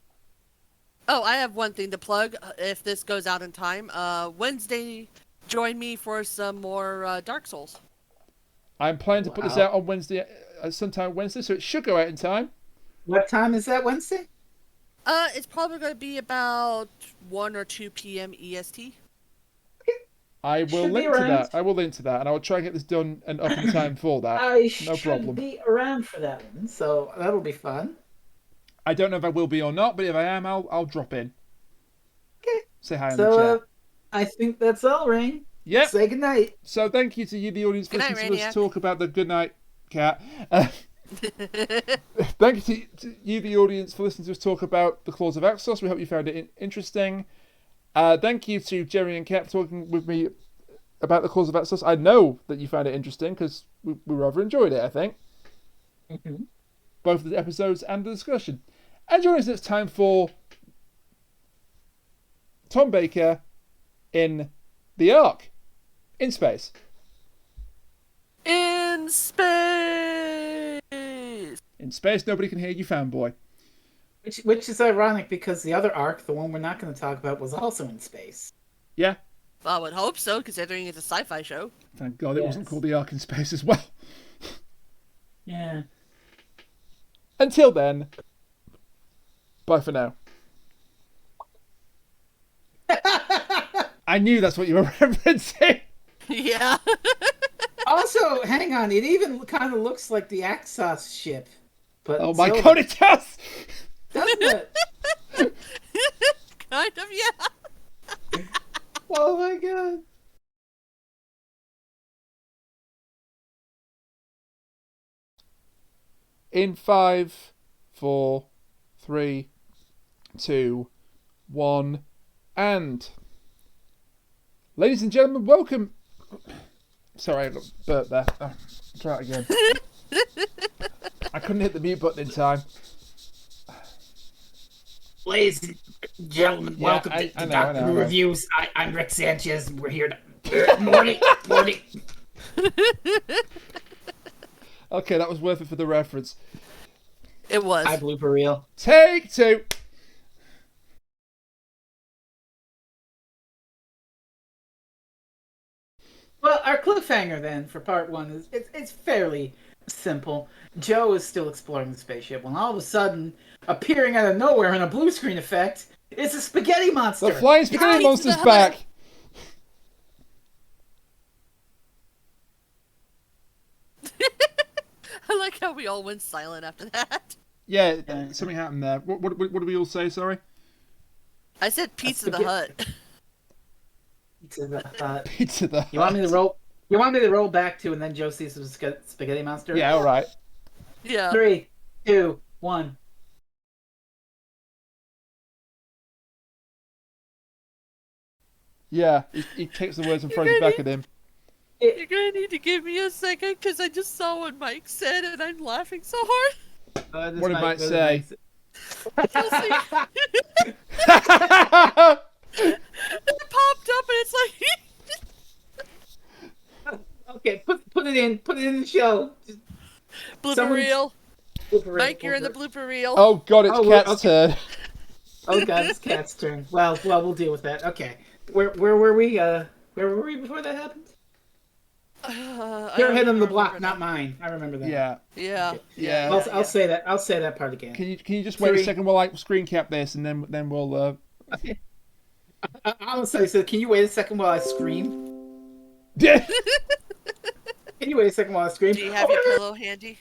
Oh, I have one thing to plug. If this goes out in time, Wednesday, join me for some more Dark Souls. I'm planning to put this out on Wednesday, sometime Wednesday, so it should go out in time. What time is that Wednesday? It's probably going to be about 1 or 2 p.m. EST. I will link to that. I will link to that, and I will try and get this done and up in time for that. No problem. Be around for that one, so that'll be fun. I don't know if I will be or not, but if I am, I'll drop in. Okay. Say hi in the chat. I think that's all, Rain. Yep. Say goodnight. So thank you to you, the audience, for listening to us talk about the Good Night Cat. Thank you to you, the audience, for listening to us talk about the Claws of Axos. We hope you found it interesting. Thank you to Jerry and Kat for talking with me about the Claws of Axos. I know that you found it interesting because we rather enjoyed it, I think. Mm-hmm. Both the episodes and the discussion. And join us next time for Tom Baker in the Ark. In space. In space! In space, nobody can hear you, fanboy. Which is ironic because the other Ark, the one we're not going to talk about, was also in space. Yeah. Well, I would hope so, considering it's a sci-fi show. Thank God it wasn't called the Ark in space as well. Yeah. Until then, bye for now. I knew that's what you were referencing. Yeah. Also, hang on, it even kind of looks like the Axos ship. But oh my God, it does! Doesn't it? Kind of, yeah. Oh my God. In 5, 4, 3, 2, 1, and... Ladies and gentlemen, welcome... Sorry, I got burped there. Try it again. I couldn't hit the mute button in time. Ladies and gentlemen, Yeah, welcome I to know, Doctor I Who know. Reviews. I'm Rick Sanchez, and we're here to... morning. Okay, that was worth it for the reference. It was. Hi, blooper reel. Take 2. Well, our cliffhanger then for part 1 is it's fairly simple. Joe is still exploring the spaceship when all of a sudden, appearing out of nowhere in a blue screen effect, is a spaghetti monster. The flying spaghetti Pizza monster's Hut. back. I like how we all went silent after that. Yeah, something happened there. What did we all say, sorry? I said Pizza the spaghetti- Hut. To the, Pizza the you want me to roll? You want me to roll back to, and then Joe sees the spaghetti monster? Yeah, alright. Yeah. 3, 2, 1. Yeah, he takes the words and throws it back at him. You're gonna need to give me a second because I just saw what Mike said and I'm laughing so hard. What did Mike say? You'll see. It popped up and it's like Okay, put it in the show. Just blooper Someone- reel. blooper reel, Mike, you're in the blooper. blooper reel. Oh god, it's Oh, Cat's turn. Oh god, it's Cat's turn. Well, we'll deal with that. Okay, where were we? Where were we before that happened? I Your don't head on the remember block, now. not mine. I remember that. Yeah. Yeah. Yeah. I'll say that. I'll say that part again. Can you just wait a 3. second while I screen cap this and then we'll I'll say so. Can you wait a second while I scream? Yeah. Can you wait a second while I scream? Do you have your pillow handy?